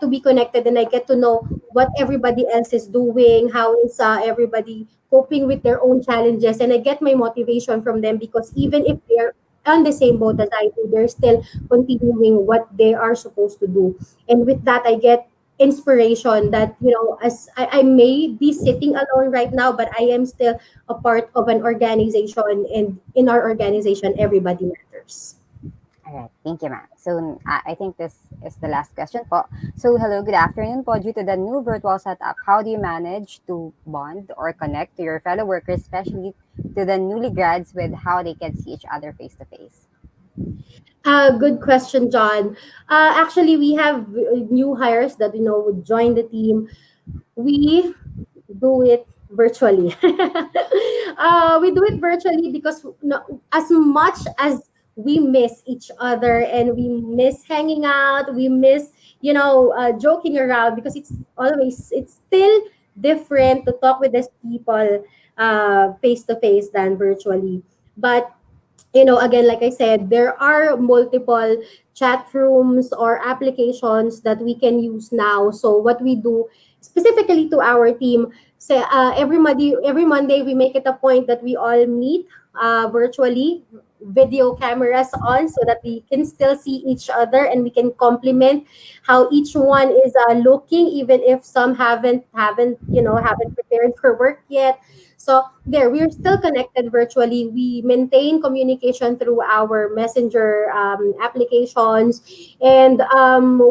be connected, and I get to know what everybody else is doing, how is everybody coping with their own challenges, and I get my motivation from them because even if they're on the same boat as I do, they're still continuing what they are supposed to do. And with that, I get inspiration that, as I may be sitting alone right now, but I am still a part of an organization, and in our organization, everybody matters. All right. Thank you, ma'am. So, I think this is the last question po. So, hello, good afternoon po. Due to the new virtual setup, how do you manage to bond or connect to your fellow workers, especially to the newly grads, with how they can see each other face to face? Good question, John. Actually, we have new hires that would join the team. We do it virtually. We do it virtually because, as much as we miss each other and we miss hanging out, we miss joking around, because it's still different to talk with these people face to face than virtually. But again, like I said, there are multiple chat rooms or applications that we can use now. So what we do specifically to our team, say every Monday we make it a point that we all meet virtually, video cameras on so that we can still see each other and we can compliment how each one is looking, even if some haven't prepared for work yet. So there, we're still connected virtually. We maintain communication through our messenger applications, and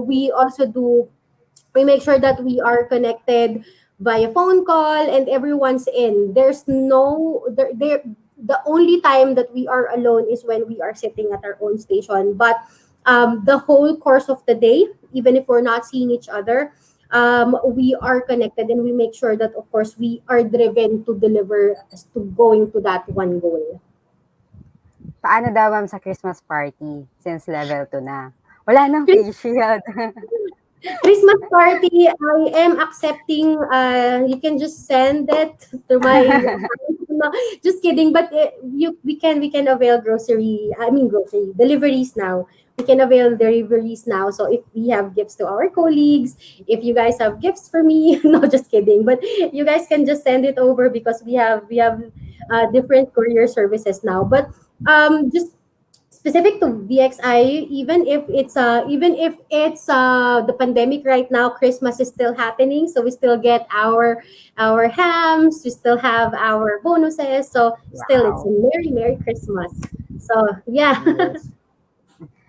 we also do we make sure that we are connected via phone call and everyone's in. There's no there the only time that we are alone is when we are sitting at our own station. But the whole course of the day, even if we're not seeing each other, we are connected and we make sure that of course we are driven to deliver as to going to that one goal. Paano daw ma'am sa Christmas party since level 2 na? Wala nang face shield. Christmas party, I am accepting. You can just send it to my. No, just kidding. But we can avail grocery. I mean grocery deliveries now. We can avail deliveries now. So if we have gifts to our colleagues, if you guys have gifts for me, no, just kidding. But you guys can just send it over because we have different courier services now. But just specific to VXI, even if it's the pandemic right now, Christmas is still happening, so we still get our hams, we still have our bonuses, so still it's a Wow. merry Christmas. So yeah,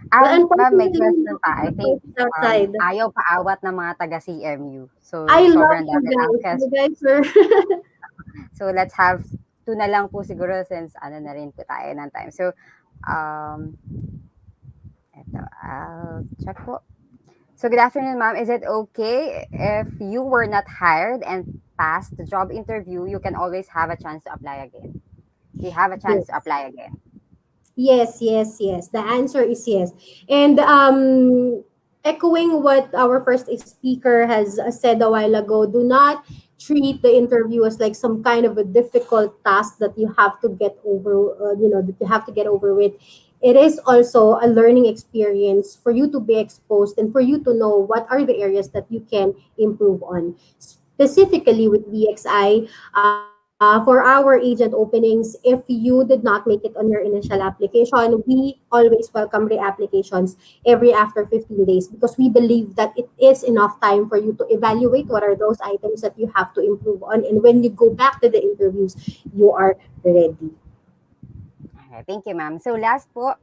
Yes. but Ma'am, may unfortunately, question no, pa. I think it's outside. ayaw paawat ng mga taga CMU. So, I love sobrang you dami guys. angkas. You guys are So, let's have two na lang po siguro since ano na rin po tayo ng time. So, um, eto, I'll check po. So, good afternoon, ma'am. Is it okay if you were not hired and passed the job interview, you can always have a chance to apply again? You have a chance to yes. apply again. Yes. The answer is yes. And echoing what our first speaker has said a while ago, do not treat the interview as like some kind of a difficult task that you have to get over, that you have to get over with. It is also a learning experience for you to be exposed and for you to know what are the areas that you can improve on. Specifically with VXI, for our agent openings, if you did not make it on your initial application, we always welcome re-applications every after 15 days because we believe that it is enough time for you to evaluate what are those items that you have to improve on. And when you go back to the interviews, you are ready. Okay, thank you, ma'am. So, last po,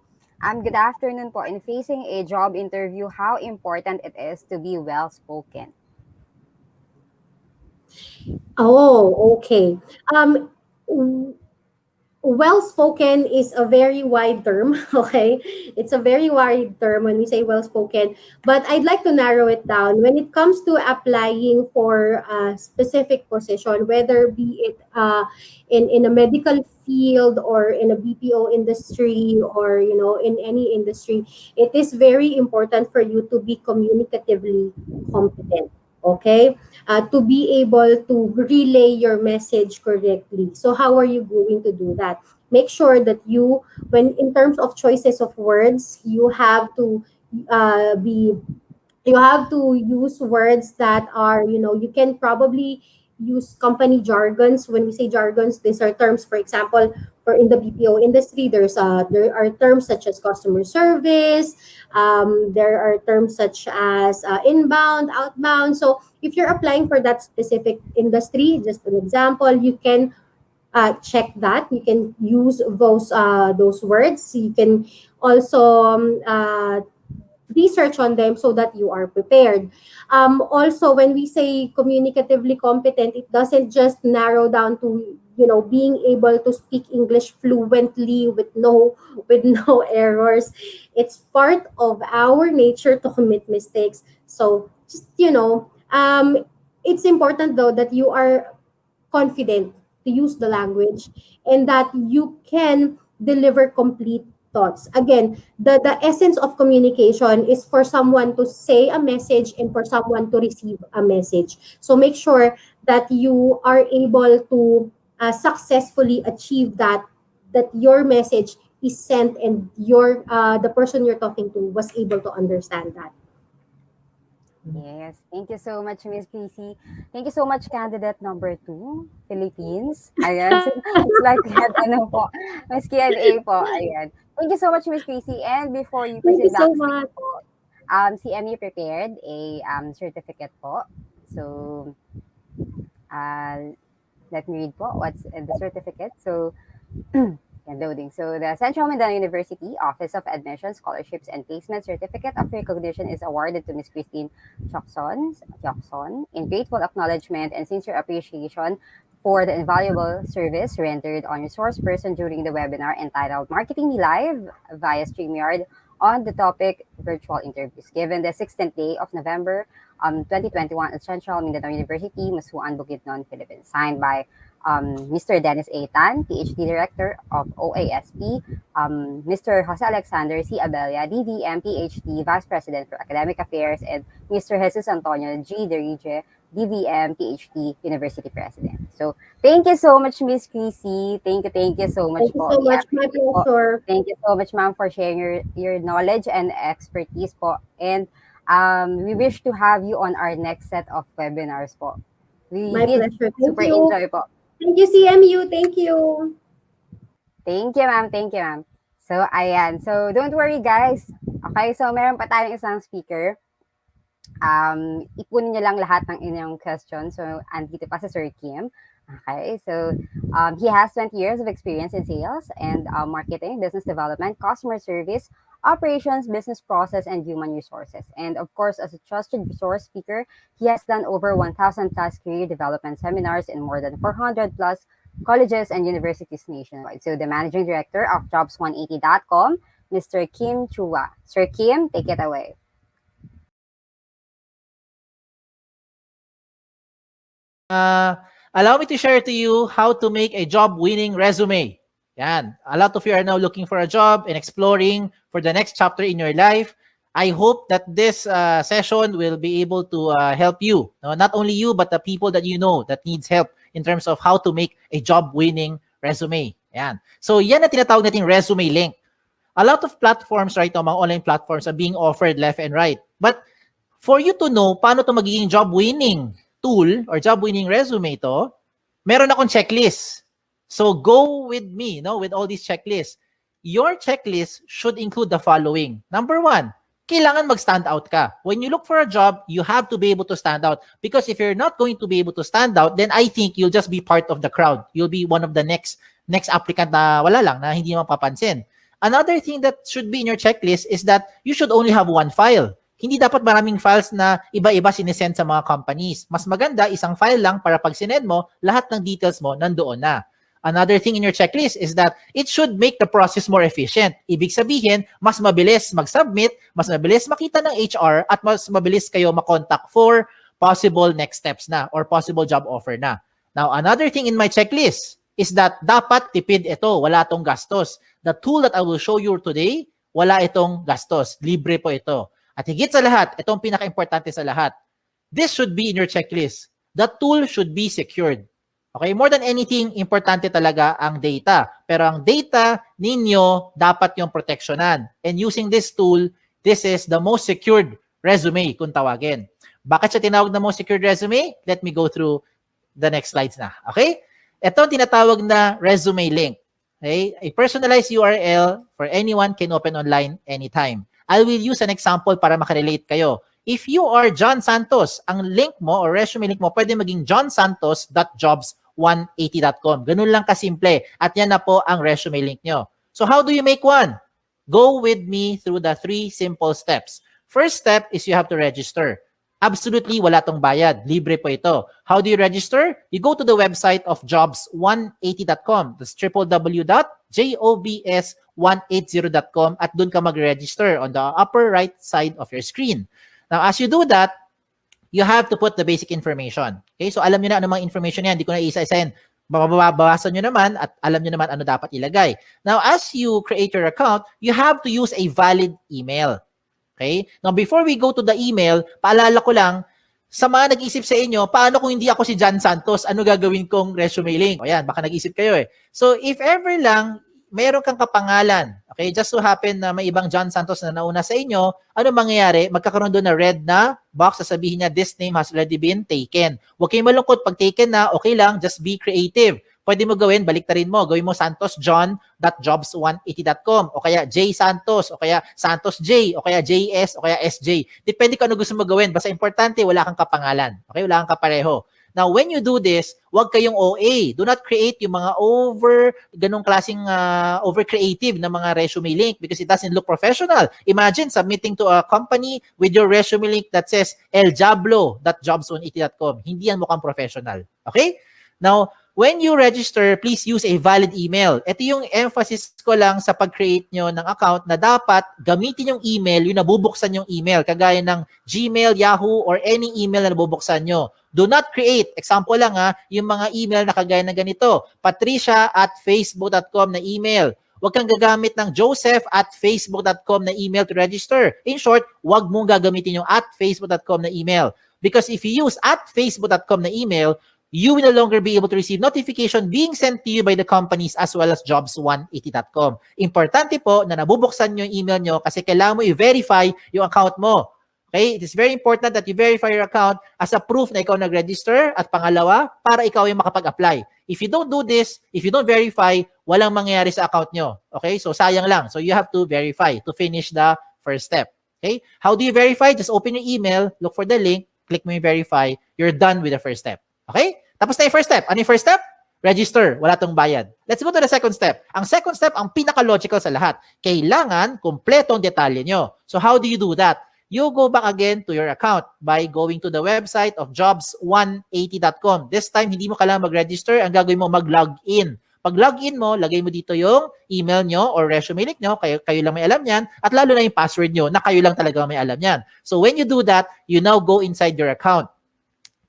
good afternoon po. In facing a job interview, how important it is to be well-spoken? Oh, okay. Um, well spoken is a very wide term. Okay, it's a very wide term when we say well spoken, but I'd like to narrow it down when it comes to applying for a specific position, whether be it in a medical field or in a BPO industry or in any industry. It is very important for you to be communicatively competent. Okay, to be able to relay your message correctly. So how are you going to do that? Make sure that when in terms of choices of words, be you have to use words that are, you can probably use company jargons. When we say jargons, these are terms, for example, for in the BPO industry, there are terms such as customer service, there are terms such as inbound, outbound. So if you're applying for that specific industry, just an example, you can check that. You can use those words. You can also research on them so that you are prepared. Also, when we say communicatively competent, it doesn't just narrow down to being able to speak English fluently with no errors. It's part of our nature to commit mistakes. So just it's important though that you are confident to use the language and that you can deliver complete thoughts. Again, the essence of communication is for someone to say a message and for someone to receive a message. So make sure that you are able to successfully achieve that your message is sent and the person you're talking to was able to understand that. Yes, thank you so much, Miss Crissy. Thank you so much, candidate number 2, Philippines. Ayan, so, it's like we had ano po, Miss Q&A po. Ayan. Thank you so much, Miss Crissy. And before you Thank you proceed so backstage much. po, CMU prepared a certificate po. So, uh, let me read po what's in the certificate. So, and loading. So the Central Mindanao University Office of Admission, Scholarships, and Placement Certificate of Recognition is awarded to Ms. Christine Teoxon in grateful acknowledgement and sincere appreciation for the invaluable service rendered on resource person during the webinar entitled Marketing Me Live via StreamYard on the topic virtual interviews given the 16th day of November 2021 at Central Mindanao University, Masuan, Bukidnon, Philippines. Signed by Mr. Dennis A. Tan, PhD Director of OASP, Mr. Jose Alexander C. Abella, DVM, PhD, Vice President for Academic Affairs, and Mr. Jesus Antonio G. Derige, DVM, PhD, University President. So, thank you so much, Miss Crissy. Thank you so much Thank you po. so We much. My appreciate po. pleasure. Thank you so much, ma'am, for sharing your knowledge and expertise po. And we wish to have you on our next set of webinars po. We My did pleasure. Thank super you. enjoy po. Thank you, CMU. Thank you. Thank you, ma'am. Thank you, ma'am. So, ayan. So, don't worry, guys. Okay, so meron pa tayong isang speaker. Ipunin niyo lang lahat ng inyong question. So, andito pa si Sir Kim. Okay, so he has 20 years of experience in sales and marketing, business development, customer service, operations, business process, and human resources. And of course, as a trusted resource speaker, he has done over 1,000 plus career development seminars in more than 400 plus colleges and universities nationwide. So the managing director of jobs180.com, Mr. Kim Chua. Sir Kim, take it away. Allow me to share to you how to make a job-winning resume. Yan. A lot of you are now looking for a job and exploring for the next chapter in your life. I hope that this session will be able to help you. No, not only you, but the people that you know that needs help in terms of how to make a job-winning resume. Yan. So yan na tinatawag natin resume link. A lot of platforms right now, mga online platforms are being offered left and right. But for you to know paano to magiging job-winning tool or job-winning resume to, meron akong checklist. So go with me, no, with all these checklists. Your checklist should include the following. Number 1, kailangan mag-stand out ka. When you look for a job, you have to be able to stand out. Because if you're not going to be able to stand out, then I think you'll just be part of the crowd. You'll be one of the next applicant na wala lang, na hindi mapapansin. Another thing that should be in your checklist is that you should only have one file. Hindi dapat maraming files na iba-iba sinesend sa mga companies. Mas maganda, isang file lang para pag sinend mo, lahat ng details mo nandoon na. Another thing in your checklist is that it should make the process more efficient. Ibig sabihin, mas mabilis mag-submit, mas mabilis makita ng HR, at mas mabilis kayo makontak for possible next steps na or possible job offer na. Now, another thing in my checklist is that dapat tipid ito, wala itong gastos. The tool that I will show you today, wala itong gastos. Libre po ito. At higit sa lahat, itong pinaka-importante sa lahat, this should be in your checklist. The tool should be secured. Okay, more than anything, importante talaga ang data. Pero ang data ninyo, dapat yung protectionan. And using this tool, this is the most secured resume kung tawagin. Bakit siya tinawag na most secured resume? Let me go through the next slides na. Okay? Ito ang tinatawag na resume link. Okay? A personalized URL for anyone can open online anytime. I will use an example para makarelate kayo. If you are John Santos, ang link mo or resume link mo pwede maging johnsantos.jobs180.com. Ganun lang kasimple. At yan na po ang resume link nyo. So how do you make one? Go with me through the 3 simple steps. First step is you have to register. Absolutely wala tong bayad. Libre po ito. How do you register? You go to the website of jobs180.com. That's www.jobs180.com at dun ka mag-register on the upper right side of your screen. Now, as you do that, you have to put the basic information. Okay? So, alam nyo na ano mga information yan. Hindi ko na isa-isahin. Babawasan nyo naman at alam nyo naman ano dapat ilagay. Now, as you create your account, you have to use a valid email. Okay? Now, before we go to the email, paalala ko lang, sa mga nag-isip sa inyo, paano kung hindi ako si John Santos, ano gagawin kong resume link? O yan, baka nag-isip kayo eh. So, if ever lang, meron kang kapangalan. Okay, just so happen na may ibang John Santos na nauna sa inyo, ano mangyayari? Magkakaroon doon na red na box, sasabihin niya, this name has already been taken. Huwag kayong malungkot. Pag taken na, okay lang, just be creative. Pwede mo gawin, baliktarin mo. Gawin mo santosjohn.jobs180.com o kaya J Santos o kaya Santos J o kaya JS o kaya SJ. Depende kung ano gusto mo gawin. Basta importante, wala kang kapangalan. Okay, wala kang kapareho. Now, when you do this, huwag kayong OA. Do not create yung mga ganong klaseng over creative na mga resume link because it doesn't look professional. Imagine submitting to a company with your resume link that says eljablo.jobs180.com. Hindi yan mukhang professional. Okay? Now, when you register, please use a valid email. Ito yung emphasis ko lang sa pag-create nyo ng account na dapat gamitin yung email, yung nabubuksan yung email, kagaya ng Gmail, Yahoo, or any email na nabubuksan nyo. Do not create, example lang yung mga email na kagaya ng ganito, patricia@facebook.com na email. Huwag kang gagamit ng joseph@facebook.com na email to register. In short, huwag mong gagamitin yung @facebook.com na email. Because if you use @facebook.com na email, you will no longer be able to receive notification being sent to you by the companies as well as jobs180.com. Importante po na nabubuksan nyo yung email nyo kasi kailangan mo i-verify yung account mo. Okay? It is very important that you verify your account as a proof na ikaw nag-register at pangalawa, para ikaw yung makapag-apply. If you don't do this, if you don't verify, walang mangyayari sa account nyo. Okay? So sayang lang. So you have to verify to finish the first step. Okay? How do you verify? Just open your email, look for the link, click mo yung verify, you're done with the first step. Okay? Tapos na yung first step. Ano yung first step? Register. Wala tong bayad. Let's go to the second step. Ang second step, ang pinaka-logical sa lahat. Kailangan kumpletong detalye nyo. So how do you do that? You go back again to your account by going to the website of jobs180.com. This time, hindi mo kailangan mag-register. Ang gagawin mo, mag-login. Pag login mo, lagay mo dito yung email nyo or resume link nyo. Kayo lang may alam yan. At lalo na yung password nyo na kayo lang talaga may alam yan. So when you do that, you now go inside your account.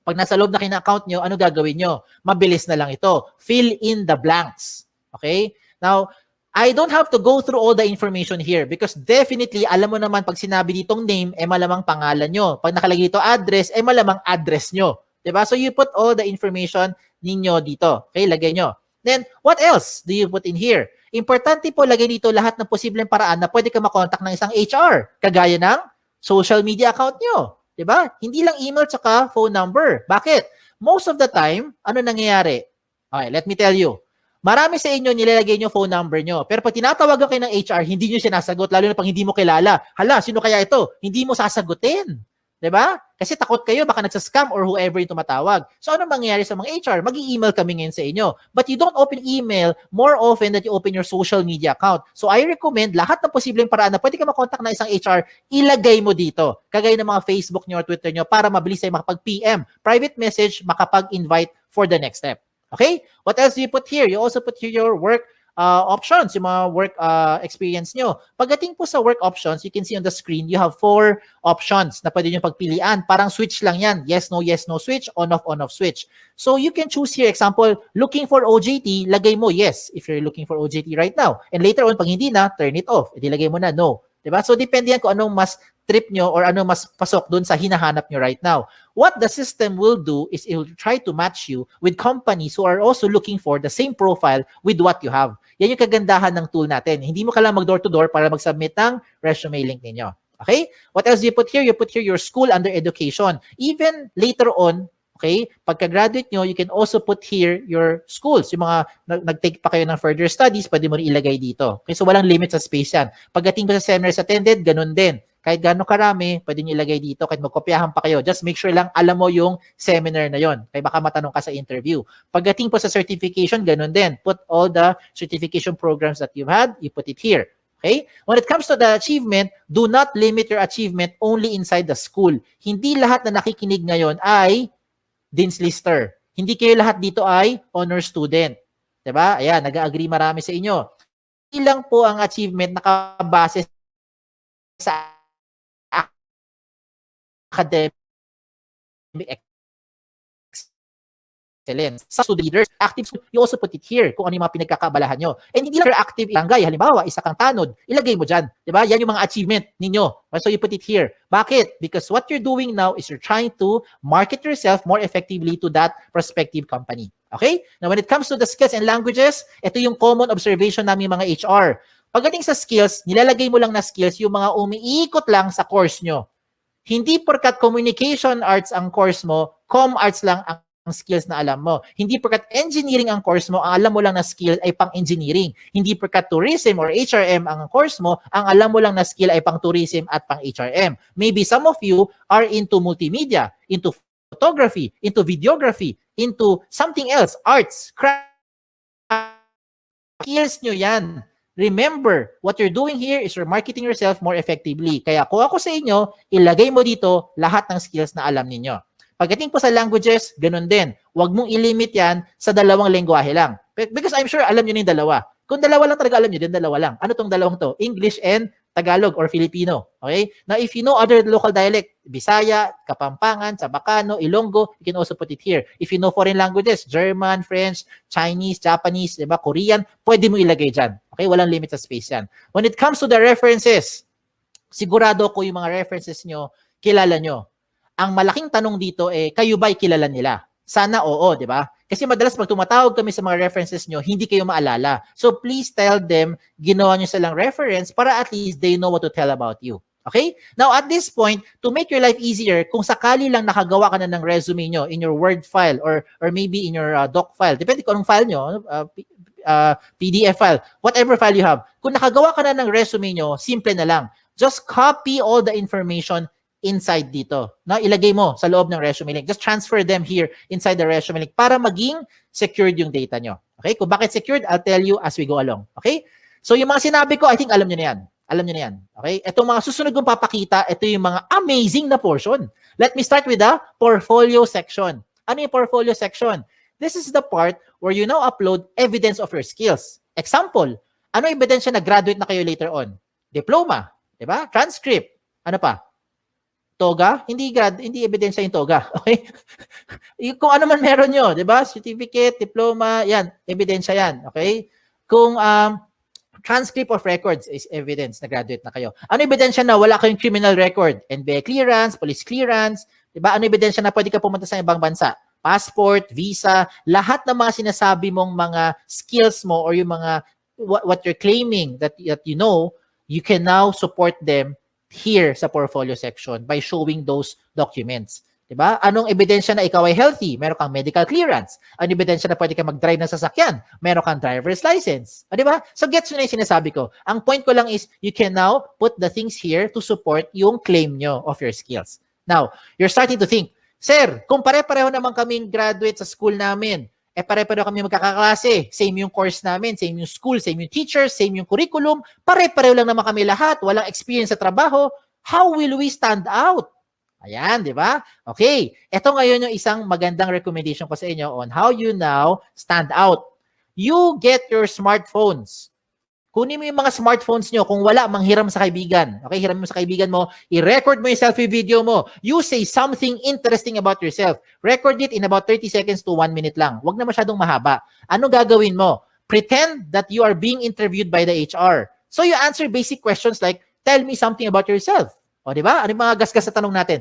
Pag nasa loob na kayo ng account nyo, ano gagawin nyo? Mabilis na lang ito. Fill in the blanks. Okay? Now, I don't have to go through all the information here because definitely, alam mo naman pag sinabi ditong name, malamang pangalan nyo. Pag nakalagay dito address, malamang address nyo. Diba? So you put all the information ninyo dito. Okay? Lagay nyo. Then, what else do you put in here? Importante po, lagay dito lahat ng posibleng paraan na pwede ka makontak ng isang HR. Kagaya ng social media account nyo. Diba? Hindi lang email tsaka phone number. Bakit? Most of the time, ano nangyayari? Okay, let me tell you. Marami sa inyo nilalagay nyo phone number nyo. Pero pag tinatawagan kayo ng HR, hindi nyo sinasagot, lalo na pag hindi mo kilala. Hala, sino kaya ito? Hindi mo sasagutin. Diba? Kasi takot kayo, baka nagsascam or whoever yung tumatawag. So ano mangyayari sa mga HR? Mag-i-email kami ngayon sa inyo. But you don't open email more often than you open your social media account. So I recommend lahat ng posibleng paraan na pwede ka makontak na isang HR, ilagay mo dito. Kagaya ng mga Facebook nyo or Twitter nyo para mabilis tayo makapag-PM. Private message, makapag-invite for the next step. Okay? What else do you put here? You also put here your work options, yung mga work experience nyo. Pagdating po sa work options, you can see on the screen, you have 4 options na pwede nyo pagpilian. Parang switch lang yan. Yes, no switch, on, off switch. So you can choose here, example, looking for OJT, lagay mo yes if you're looking for OJT right now. And later on, pag hindi na, turn it off. Edi lagay mo na no. Diba? So depende yan kung anong mas trip nyo or ano mas pasok dun sa hinahanap nyo right now. What the system will do is it will try to match you with companies who are also looking for the same profile with what you have. Yan yung kagandahan ng tool natin. Hindi mo kailangan mag-door-to-door para mag-submit ng resume link ninyo. Okay? What else do you put here? You put here your school under education. Even later on, okay, pagka-graduate nyo, you can also put here your schools. Yung mga nag-take pa kayo ng further studies, pwede mo rin ilagay dito. Okay, so walang limit sa space yan. Pagdating ko sa seminars attended, ganun din. Kahit gaano karami, pwede nyo ilagay dito. Kahit magkopyahan pa kayo. Just make sure lang alam mo yung seminar na yon. Kaya baka matanong ka sa interview. Pagdating po sa certification, ganun din. Put all the certification programs that you've had, you put it here. Okay? When it comes to the achievement, do not limit your achievement only inside the school. Hindi lahat na nakikinig ngayon ay Dean's Lister. Hindi kayo lahat dito ay honor student. Diba? Ayan, nag-agree marami sa inyo. Ilang po ang achievement nakabase sa academic excellence. Sa student leaders, active, you also put it here kung ano yung mga pinagkakabalahan nyo. And hindi lang active ilangay. Halimbawa, isa kang tanod, ilagay mo dyan. Diba? Yan yung mga achievement ninyo. So you put it here. Bakit? Because what you're doing now is you're trying to market yourself more effectively to that prospective company. Okay? Now, when it comes to the skills and languages, ito yung common observation namin mga HR. Pagdating sa skills, nilalagay mo lang na skills yung mga umiikot lang sa course nyo. Hindi porkat communication arts ang course mo, com arts lang ang skills na alam mo. Hindi porkat engineering ang course mo, ang alam mo lang na skill ay pang engineering. Hindi porkat tourism or HRM ang course mo, ang alam mo lang na skill ay pang tourism at pang HRM. Maybe some of you are into multimedia, into photography, into videography, into something else, arts, craft. Skills nyo yan. Remember, what you're doing here is you're marketing yourself more effectively. Kaya kung ako sa inyo, ilagay mo dito lahat ng skills na alam ninyo. Pagdating po sa languages, ganun din. Huwag mong ilimit yan sa dalawang lengguwahe lang. Because I'm sure alam nyo na yung dalawa. Kung dalawa lang talaga alam nyo, din dalawa lang. Ano tong dalawang to? English and Tagalog or Filipino. Okay? Now, if you know other local dialect, Bisaya, Kapampangan, Sabacano, Ilonggo, you can also put it here. If you know foreign languages, German, French, Chinese, Japanese, diba, Korean, pwede mo ilagay dyan. Okay? Walang limit sa space yan. When it comes to the references, sigurado ko yung mga references nyo, kilala nyo. Ang malaking tanong dito kayo ba'y kilala nila? Sana oo, di ba? Kasi madalas pag tumatawag kami sa mga references nyo, hindi kayo maalala. So please tell them, ginawa nyo silang reference para at least they know what to tell about you. Okay? Now at this point, to make your life easier, kung sakali lang nakagawa ka na ng resume nyo in your Word file or maybe in your doc file, depende kung anong file nyo, PDF file, whatever file you have. Kung nakagawa ka na ng resume nyo, simple na lang. Just copy all the information inside dito. No, ilagay mo sa loob ng ResumeLink. Just transfer them here inside the ResumeLink para maging secured yung data nyo. Okay? Kung bakit secured, I'll tell you as we go along. Okay? So yung mga sinabi ko, I think alam nyo na yan. Alam nyo na yan. Okay? Itong mga susunod kong papakita, ito yung mga amazing na portion. Let me start with the portfolio section. Ano yung portfolio section? This is the part where you now upload evidence of your skills. Example, ano ebidensya na graduate na kayo later on? Diploma, di ba? Transcript. Ano pa? Toga, hindi ebidensya yung toga. Okay? Kung ano man meron nyo, di ba? Certificate, diploma, yan, ebidensya yan. Okay? Kung transcript of records is evidence na graduate na kayo. Ano ebidensya na wala kayong criminal record? NBA clearance, police clearance, di ba? Ano ebidensya na pwede ka pumunta sa ibang bansa? Passport, visa, lahat ng mga sinasabi mong mga skills mo or yung mga what you're claiming that you know, you can now support them here sa portfolio section by showing those documents. Diba? Anong ebidensya na ikaw ay healthy? Meron kang medical clearance. Anong ebidensya na pwede kang mag-drive ng sasakyan? Meron kang driver's license. Diba? So gets nyo na yung sinasabi ko. Ang point ko lang is you can now put the things here to support yung claim nyo of your skills. Now, you're starting to think, Sir, kung pare-pareho naman kaming graduate sa school namin, pare-pareho kami magkakaklase, same yung course namin, same yung school, same yung teachers, same yung curriculum, pare-pareho lang naman kami lahat, walang experience sa trabaho, how will we stand out? Ayan, di ba? Okay, ito ngayon yung isang magandang recommendation ko sa inyo on how you now stand out. You get your smartphones. Kunin mo yung mga smartphones nyo. Kung wala, manghiram sa kaibigan. Okay, hiram mo sa kaibigan mo. I-record mo yung selfie video mo. You say something interesting about yourself. Record it in about 30 seconds to 1 minute lang. Huwag na masyadong mahaba. Ano gagawin mo? Pretend that you are being interviewed by the HR. So you answer basic questions like, tell me something about yourself. O, di ba? Ano yung mga gasgas sa tanong natin?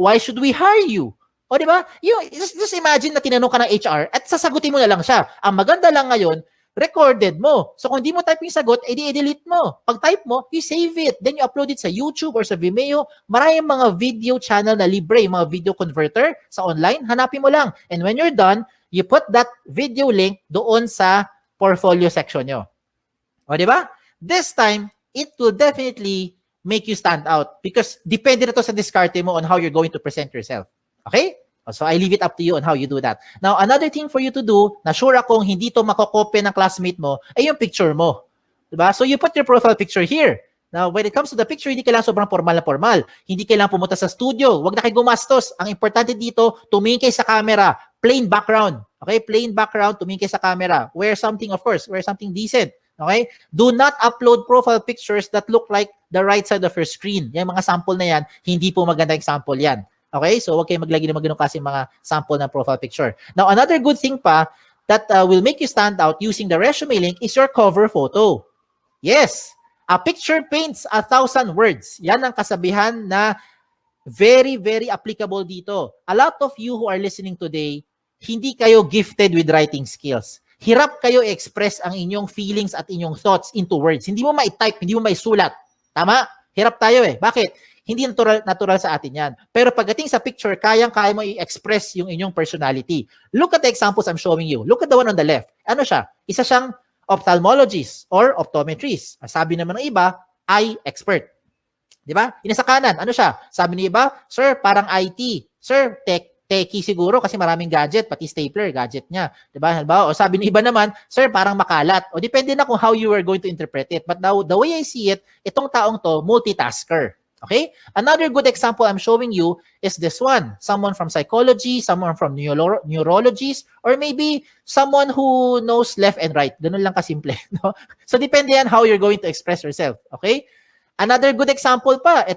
Why should we hire you? O, di ba? Just imagine na tinanong ka ng HR at sasagutin mo na lang siya. Ang maganda lang ngayon, recorded mo. So kung hindi mo type yung sagot, i-delete mo. Pag type mo, you save it. Then you upload it sa YouTube or sa Vimeo. Maraming mga video channel na libre, yung mga video converter sa online. Hanapin mo lang. And when you're done, you put that video link doon sa portfolio section nyo. O, di ba? This time, it will definitely make you stand out because depende na to sa diskarte mo on how you're going to present yourself. Okay? So I leave it up to you on how you do that. Now, another thing for you to do, na sure akong hindi to makokopya ng classmate mo, ay yung picture mo. Diba? So you put your profile picture here. Now, when it comes to the picture, hindi kailangan sobrang formal na formal. Hindi kailangan pumunta sa studio. Huwag na kayo gumastos. Ang importante dito, tumingin kayo sa camera. Plain background. Okay? Plain background, tumingin kayo sa camera. Wear something, of course. Wear something decent. Okay? Do not upload profile pictures that look like the right side of your screen. Yung mga sample na yan, hindi po maganda yung sample yan. Okay? So, huwag kayo maglagay ng mga ganun kasi mga sample ng profile picture. Now, another good thing pa that will make you stand out using the resume link is your cover photo. Yes! A picture paints 1,000 words. Yan ang kasabihan na very, very applicable dito. A lot of you who are listening today, hindi kayo gifted with writing skills. Hirap kayo i-express ang inyong feelings at inyong thoughts into words. Hindi mo ma-type, hindi mo ma-sulat. Tama? Hirap tayo eh. Bakit? Hindi natural sa atin yan. Pero pagdating sa picture, kaya mo i-express yung inyong personality. Look at the examples I'm showing you. Look at the one on the left. Ano siya? Isa siyang ophthalmologist or optometrist. Sabi naman ng iba, eye expert. Di ba? Sa kanan, ano siya? Sabi ng iba, sir, parang IT. Sir, techie siguro kasi maraming gadget, pati stapler, gadget niya. Diba? O sabi ng iba naman, sir, parang makalat. O depende na kung how you are going to interpret it. But now, the way I see it, itong taong to, multitasker. Okay? Another good example I'm showing you is this one. Someone from psychology, someone from neurologies, or maybe someone who knows left and right. Ganun lang kasimple. No? So depende yan how you're going to express yourself. Okay? Another good example pa,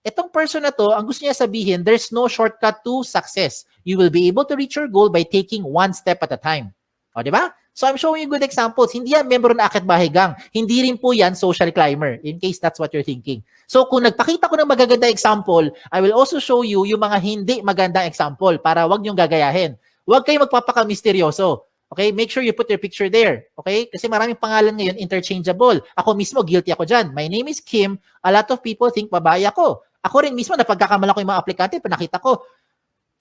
Itong person na to, ang gusto niya sabihin, there's no shortcut to success. You will be able to reach your goal by taking one step at a time. O, di ba? So, I'm showing you good examples. Hindi yan member ng Akit Bahay Gang. Hindi rin po yan social climber, in case that's what you're thinking. So, kung nagpakita ko ng magaganda example, I will also show you yung mga hindi magandang example para wag niyong gagayahin. Huwag kayong magpapaka-misteryoso. Okay? Make sure you put your picture there. Okay? Kasi maraming pangalan ngayon, interchangeable. Ako mismo, guilty ako dyan. My name is Kim. A lot of people think babae ako. Ako rin mismo, napagkakamala ko yung mga aplikante, pinakita ko,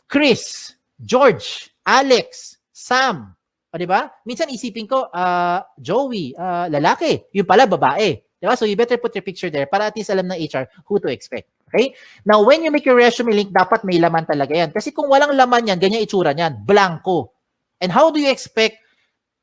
Chris, George, Alex, Sam. O, diba? Minsan isipin ko, Joey, lalaki. Yung pala, babae. Diba? So, you better put your picture there para at least alam ng HR who to expect. Okay? Now, when you make your resume link, dapat may laman talaga yan. Kasi kung walang laman yan, ganyan itsura niyan. Blanco. And how do you expect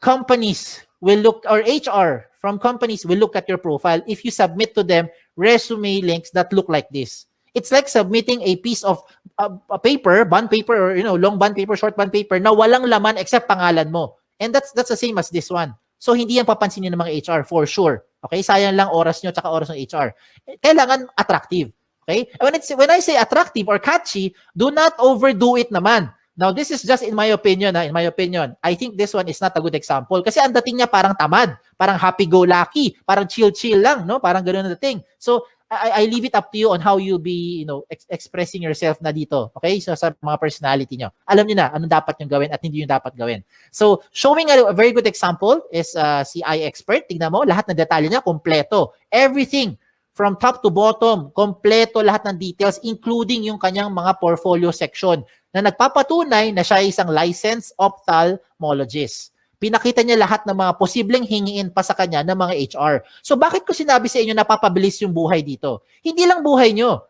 companies will look, or HR from companies will look at your profile if you submit to them resume links that look like this? It's like submitting a piece of a paper, bond paper, or long bond paper, short bond paper na walang laman except pangalan mo. And that's the same as this one. So hindi yan papansinin ng mga HR for sure. Okay? Sayang lang oras nyo tsaka oras ng HR. Kailangan attractive. Okay? When I say attractive or catchy, do not overdo it naman. Now, this is just in my opinion. In my opinion, I think this one is not a good example. Kasi ang dating niya parang tamad, parang happy-go-lucky, parang chill-chill lang, no? Parang gano'n na dating. So, I leave it up to you on how you be, expressing yourself na dito. Okay? So, sa mga personality nyo. Alam niyo na anong dapat nyo gawin at hindi nyo dapat gawin. So, showing a very good example is si iExpert. Tignan mo, lahat ng detalye niya, kompleto. Everything. From top to bottom, kompleto lahat ng details, including yung kanyang mga portfolio section na nagpapatunay na siya ay isang licensed ophthalmologist. Pinakita niya lahat ng mga posibleng hingiin pa sa kanya ng mga HR. So bakit ko sinabi sa inyo napapabilis yung buhay dito? Hindi lang buhay nyo.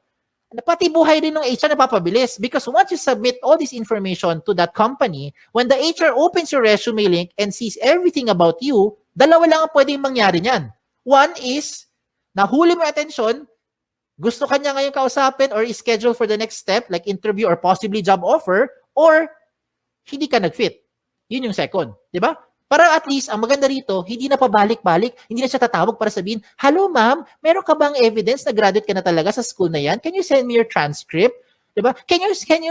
Pati buhay din ng HR napapabilis because once you submit all this information to that company, when the HR opens your resume link and sees everything about you, dalawa lang ang pwedeng mangyari niyan. One is, nahuli mo attention, gusto kanya ngayon kausapin or schedule for the next step like interview or possibly job offer, or hindi ka nag-fit. Yun yung second. Diba? Para at least, ang maganda rito, hindi na pabalik-balik, hindi na siya tatawag para sabihin, hello ma'am, meron ka bang evidence na graduate ka na talaga sa school na yan? Can you send me your transcript? Diba? Can you send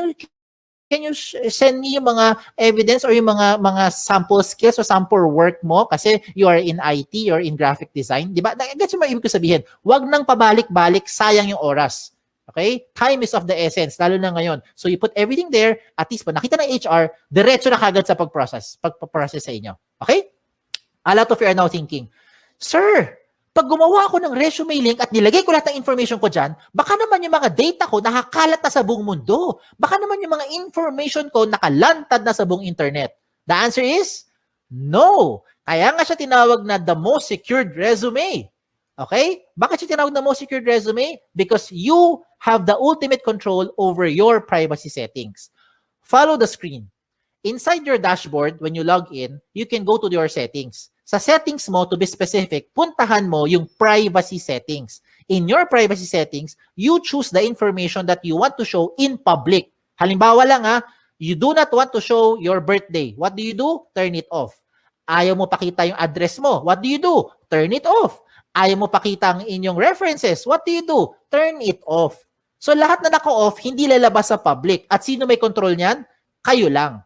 me yung mga evidence or yung mga sample skills or sample work mo kasi you are in IT or in graphic design, di ba? That's yung ibig ko sabihin. Huwag nang pabalik-balik, sayang yung oras. Okay? Time is of the essence, lalo na ngayon. So you put everything there, at least pa nakita ng HR, diretso na kagad sa pagprocess sa inyo. Okay? A lot of you are now thinking, sir, pag gumawa ako ng resume link at nilagay ko lahat ng information ko dyan, baka naman yung mga data ko nakakalat na sa buong mundo. Baka naman yung mga information ko nakalantad na sa buong internet. The answer is, no. Kaya nga siya tinawag na the most secured resume. Okay? Bakit siya tinawag na most secured resume? Because you have the ultimate control over your privacy settings. Follow the screen. Inside your dashboard, when you log in, you can go to your settings. Sa settings mo, to be specific, puntahan mo yung privacy settings. In your privacy settings, you choose the information that you want to show in public. Halimbawa lang you do not want to show your birthday. What do? Turn it off. Ayaw mo pakita yung address mo. What do? Turn it off. Ayaw mo pakita ang inyong references. What do? Turn it off. So lahat na naka-off, hindi lalabas sa public. At sino may control niyan? Kayo lang.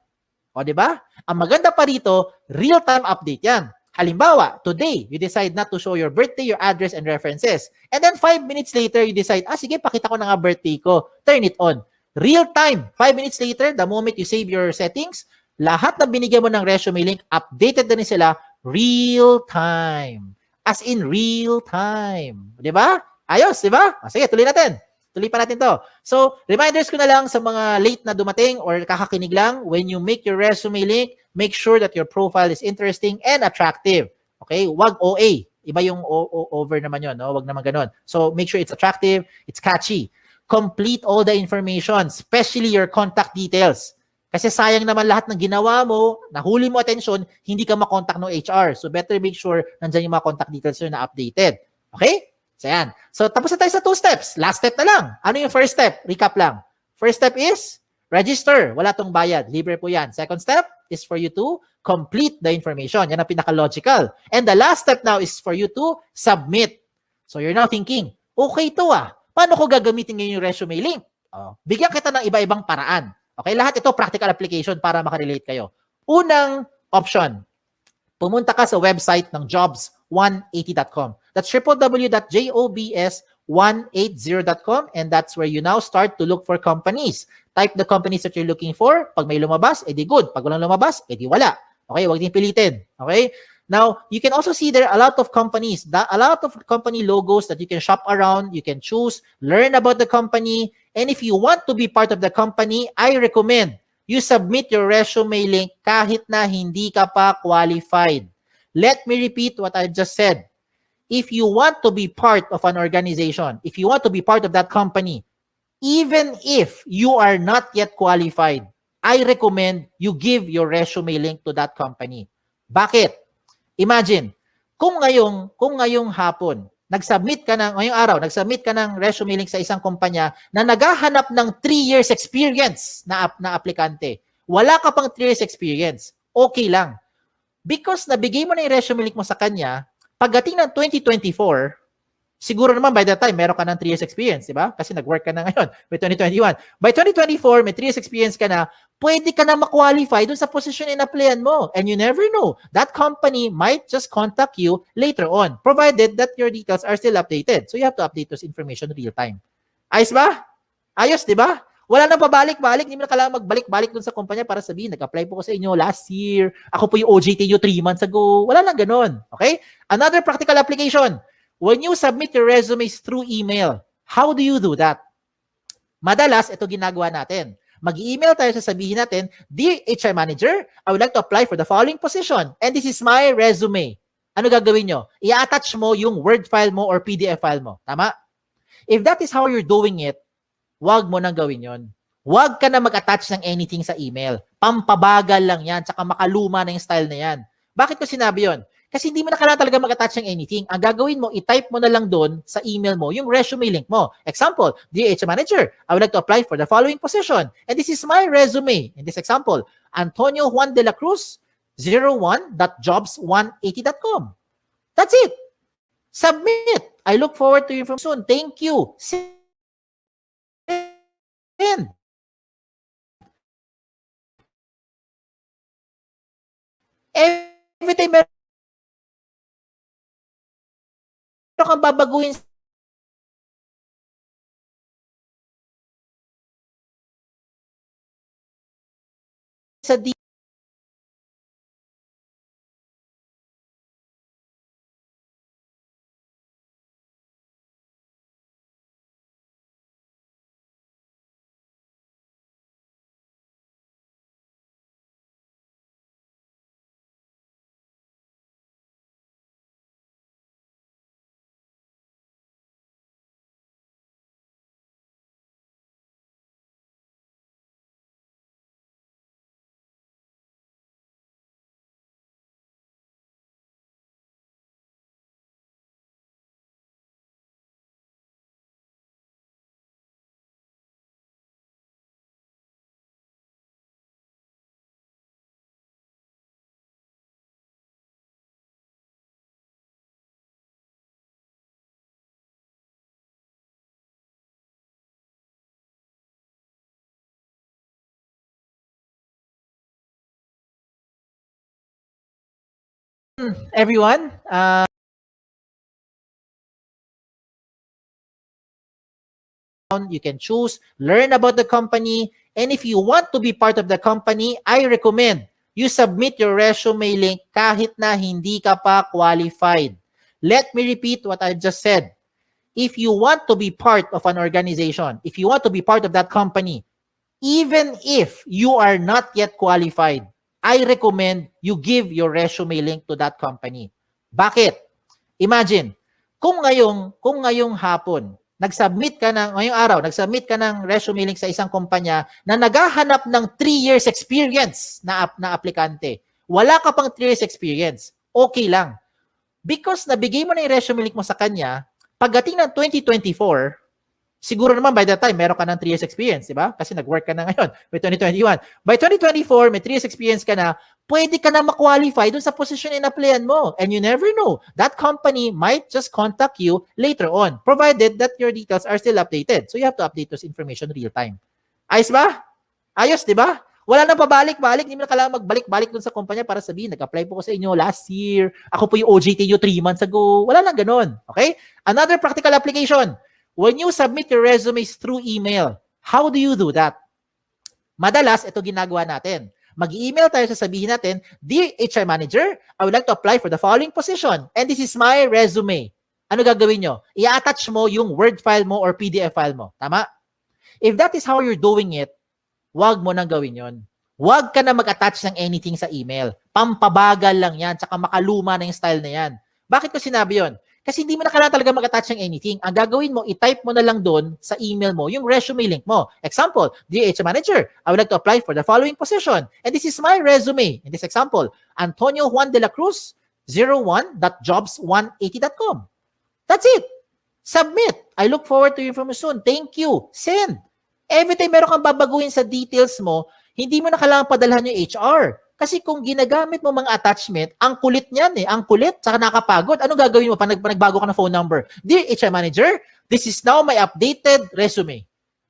O, di ba? Ang maganda pa rito, real-time update yan. Halimbawa, today, you decide not to show your birthday, your address, and references. And then 5 minutes later, you decide, sige, pakita ko na nga birthday ko. Turn it on. Real time. 5 minutes later, the moment you save your settings, lahat na binigyan mo ng resume link, updated na rin sila real time. As in real time. Di ba? Ayos, di ba? Sige, tuloy natin. Tuloy pa natin to. So, reminders ko na lang sa mga late na dumating or kakakinig lang, when you make your resume link, make sure that your profile is interesting and attractive. Okay? Wag OA. Iba yung over naman yun. No? Wag naman ganun. So, make sure it's attractive, it's catchy. Complete all the information, especially your contact details. Kasi sayang naman lahat ng ginawa mo, nahuli mo attention, hindi ka makontak ng HR. So better make sure nandyan yung mga contact details na updated. Okay? So yan. So tapos na tayo sa 2 steps. Last step na lang. Ano yung first step? Recap lang. First step is register. Wala tong bayad. Libre po yan. Second step is for you to complete the information. Yan ang pinaka-logical. And the last step now is for you to submit. So you're now thinking, okay to paano ko gagamitin ngayon yung resume link? Bigyan kita ng iba-ibang paraan. Okay, lahat ito practical application para makarelate kayo. Unang option, pumunta ka sa website ng jobs180.com. That's www.jobs180.com and that's where you now start to look for companies. Type the companies that you're looking for. Pag may lumabas, edi good. Pag walang lumabas, edi wala. Okay, wag din pilitin. Okay? Now, you can also see there a lot of companies, a lot of company logos that you can shop around, you can choose, learn about the company, and if you want to be part of the company, I recommend you submit your resume link kahit na hindi ka pa qualified. Let me repeat what I just said. If you want to be part of an organization, if you want to be part of that company, even if you are not yet qualified, I recommend you give your resume link to that company. Bakit? Imagine, kung ngayong hapon, ngayong araw, nag-submit ka ng resume link sa isang kumpanya na naghahanap ng 3 years experience na aplikante. Wala ka pang 3 years experience. Okay lang. Because nabigay mo na yung resume link mo sa kanya, pagdating ng 2024, siguro naman by that time, meron ka ng 3 years experience, di ba? Kasi nag-work ka na ngayon by 2021. By 2024, may 3 years experience ka na, pwede ka na ma-qualify dun sa position in-applyan mo. And you never know. That company might just contact you later on, provided that your details are still updated. So you have to update those information real time. Ayos ba? Ayos, di ba? Wala nang pabalik-balik. Hindi mo na kailangan magbalik-balik dun sa kumpanya para sabihin, nag-apply po ko sa inyo last year. Ako po yung OJT nyo 3 months ago. Wala lang ganun. Okay? Another practical application. When you submit your resumes through email, how do you do that? Madalas, ito ginagawa natin. Mag-email tayo, sasabihin natin, Dear HR Manager, I would like to apply for the following position and this is my resume. Ano gagawin nyo? I-attach mo yung Word file mo or PDF file mo. Tama? If that is how you're doing it, wag mo nang gawin yon. Wag ka na mag-attach ng anything sa email. Pampabagal lang yan, tsaka makaluma na yung style na yan. Bakit ko sinabi yon? Kasi hindi mo na kailangan talaga mag-attach ng anything. Ang gagawin mo, i-type mo na lang doon sa email mo yung resume link mo. Example, Dear HR Manager, I would like to apply for the following position. And this is my resume. In this example, Antonio Juan de la Cruz, 01.jobs180.com. That's it. Submit. I look forward to your information soon. Thank you. Send. Every time meron kang babaguhin sa everyone, you can choose, learn about the company, And if you want to be part of the company, I recommend you submit your resume link kahit na hindi ka pa qualified. Let me repeat what I just said. If you want to be part of an organization, if you want to be part of that company, even if you are not yet qualified, I recommend you give your resume link to that company. Bakit? Imagine, kung ngayong hapon, ngayong araw, nagsubmit ka ng resume link sa isang kumpanya na naghahanap ng 3 years experience na aplikante. Wala ka pang 3 years experience. Okay lang. Because nabigay mo na yung resume link mo sa kanya, pagdating ng 2024, siguro naman by that time, meron ka ng 3 years experience, di ba? Kasi nag-work ka na ngayon, by 2021. By 2024, may 3 years experience ka na, pwede ka na ma-qualify dun sa position in-applyan mo. And you never know. That company might just contact you later on, provided that your details are still updated. So you have to update those information real time. Ayos ba? Ayos, di ba? Wala nang pabalik-balik, hindi mo na kailangan magbalik-balik dun sa kumpanya para sabihin, nag-apply po ko sa inyo last year, ako po yung OJT nyo 3 months ago. Wala lang ganun. Okay? Another practical application. When you submit your resumes through email, how do you do that? Madalas, ito ginagawa natin. Mag-email tayo, sasabihin natin, Dear HR Manager, I would like to apply for the following position and this is my resume. Ano gagawin nyo? I-attach mo yung Word file mo or PDF file mo. Tama? If that is how you're doing it, wag mo nang gawin yon. Wag ka na mag-attach ng anything sa email. Pampabagal lang yan, tsaka makaluma na yung style na yan. Bakit ko sinabi yon? Kasi hindi mo na kailangan talaga mag-attach ng anything. Ang gagawin mo, i-type mo na lang doon sa email mo yung resume link mo. Example, Dear HR Manager, I would like to apply for the following position. And this is my resume. In this example, Antonio Juan de la Cruz, 01.jobs180.com. That's it. Submit. I look forward to your information. Thank you. Send. Every time meron kang babaguhin sa details mo, hindi mo na kailangan padalhan yung HR. Kasi kung ginagamit mo mga attachment, ang kulit niyan eh. Ang kulit, saka nakapagod. Ano gagawin mo pag nagbago ka ng phone number? Dear HR Manager, this is now my updated resume.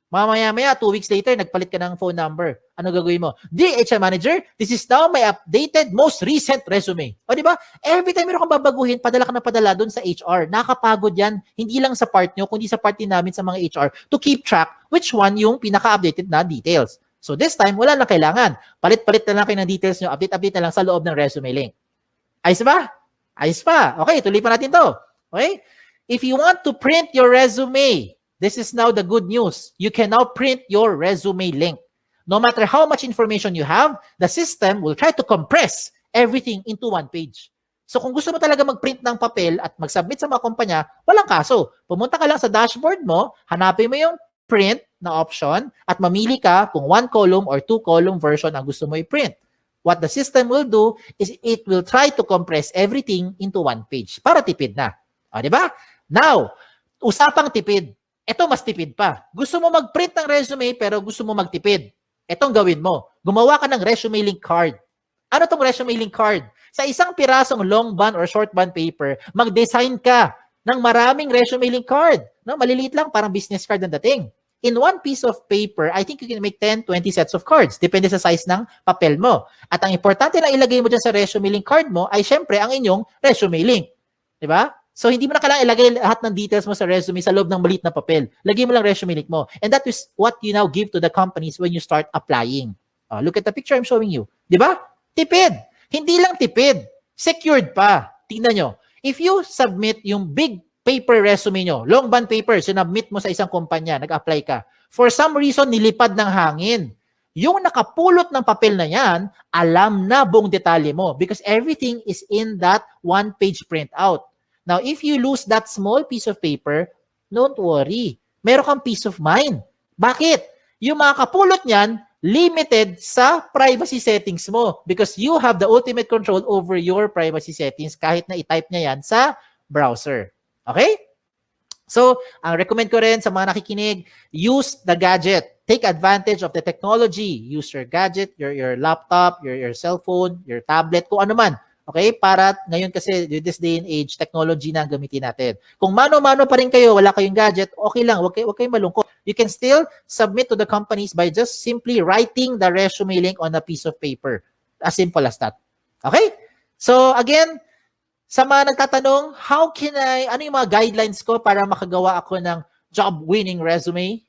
Mamaya-maya, 2 weeks later, nagpalit ka ng phone number. Ano gagawin mo? Dear HR Manager, this is now my updated, most recent resume. O di ba? Every time meron kang babaguhin, padala ka na padala doon sa HR. Nakapagod yan. Hindi lang sa part nyo, kundi sa part din namin sa mga HR to keep track which one yung pinaka-updated na details. So this time, wala na kailangan. Palit-palit na lang kayo ng details nyo. Update-update na lang sa loob ng resume link. Ayos ba? Ayos pa. Okay, tuloy pa natin to. Okay? If you want to print your resume, this is now the good news. You can now print your resume link. No matter how much information you have, the system will try to compress everything into one page. So kung gusto mo talaga mag-print ng papel at mag-submit sa mga kumpanya, walang kaso. Pumunta ka lang sa dashboard mo, hanapin mo yung print na option at mamili ka kung 1 column or 2 column version ang gusto mo i-print. What the system will do is it will try to compress everything into one page para tipid na. O, di ba? Now, usapang tipid. Ito mas tipid pa. Gusto mo mag-print ng resume pero gusto mo magtipid. Itong gawin mo. Gumawa ka ng resume link card. Ano tong resume link card? Sa isang pirasong long bond or short bond paper, mag-design ka ng maraming resume link card. No, maliliit lang, parang business card ang dating. In one piece of paper, I think you can make 10, 20 sets of cards. Depende sa size ng papel mo. At ang importante na ilagay mo dyan sa resume link card mo ay syempre ang inyong resume link. Diba? So, hindi mo na kailangan ilagay lahat ng details mo sa resume sa loob ng maliit na papel. Lagay mo lang resume link mo. And that is what you now give to the companies when you start applying. Look at the picture I'm showing you. Diba? Tipid. Hindi lang tipid. Secured pa. Tingnan nyo. If you submit yung big paper resume nyo, long bond paper, sinubmit mo sa isang kumpanya, nag-apply ka. For some reason, nilipad ng hangin. Yung nakapulot ng papel na yan, alam na buong detalye mo because everything is in that one-page printout. Now, if you lose that small piece of paper, don't worry. Meron kang peace of mind. Bakit? Yung mga kapulot niyan, limited sa privacy settings mo because you have the ultimate control over your privacy settings kahit na i-type niya yan sa browser. Okay? So, ang recommend ko rin sa mga nakikinig, use the gadget. Take advantage of the technology. Use your gadget, your laptop, your cell phone, your tablet, kung ano man. Okay? Para ngayon kasi, this day and age, technology na ang gamitin natin. Kung mano-mano pa rin kayo, wala kayong gadget, okay lang. Huwag kayong malungkot. You can still submit to the companies by just simply writing the resume link on a piece of paper. As simple as that. Okay? So, again, sa mga nagtatanong, ano yung mga guidelines ko para makagawa ako ng job-winning resume?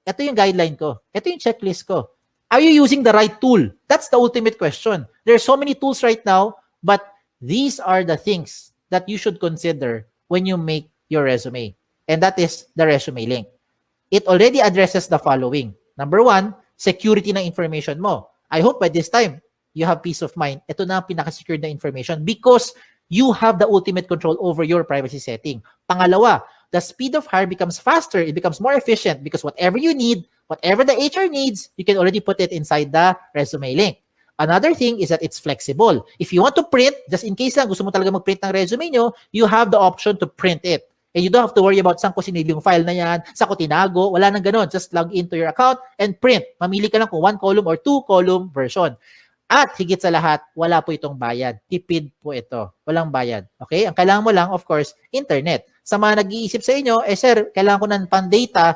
Ito yung guideline ko. Ito yung checklist ko. Are you using the right tool? That's the ultimate question. There are so many tools right now, but these are the things that you should consider when you make your resume. And that is the resume link. It already addresses the following. Number one, security ng information mo. I hope by this time, you have peace of mind. Ito na ang pinaka-secure na information because you have the ultimate control over your privacy setting. Pangalawa, the speed of hire becomes faster. It becomes more efficient because whatever you need, whatever the HR needs, you can already put it inside the resume link. Another thing is that it's flexible. If you want to print, just in case lang gusto mo talaga mag-print ng resume nyo, you have the option to print it. And you don't have to worry about saan ko sinave yung file na yan, saan ko tinago, wala nang ganon. Just log into your account and print. Mamili ka lang kung 1 column or 2 column version. At higit sa lahat, wala po itong bayad. Tipid po ito. Walang bayad. Okay? Ang kailangan mo lang, of course, internet. Sa mga nag-iisip sa inyo, sir, kailangan ko ng pan-data,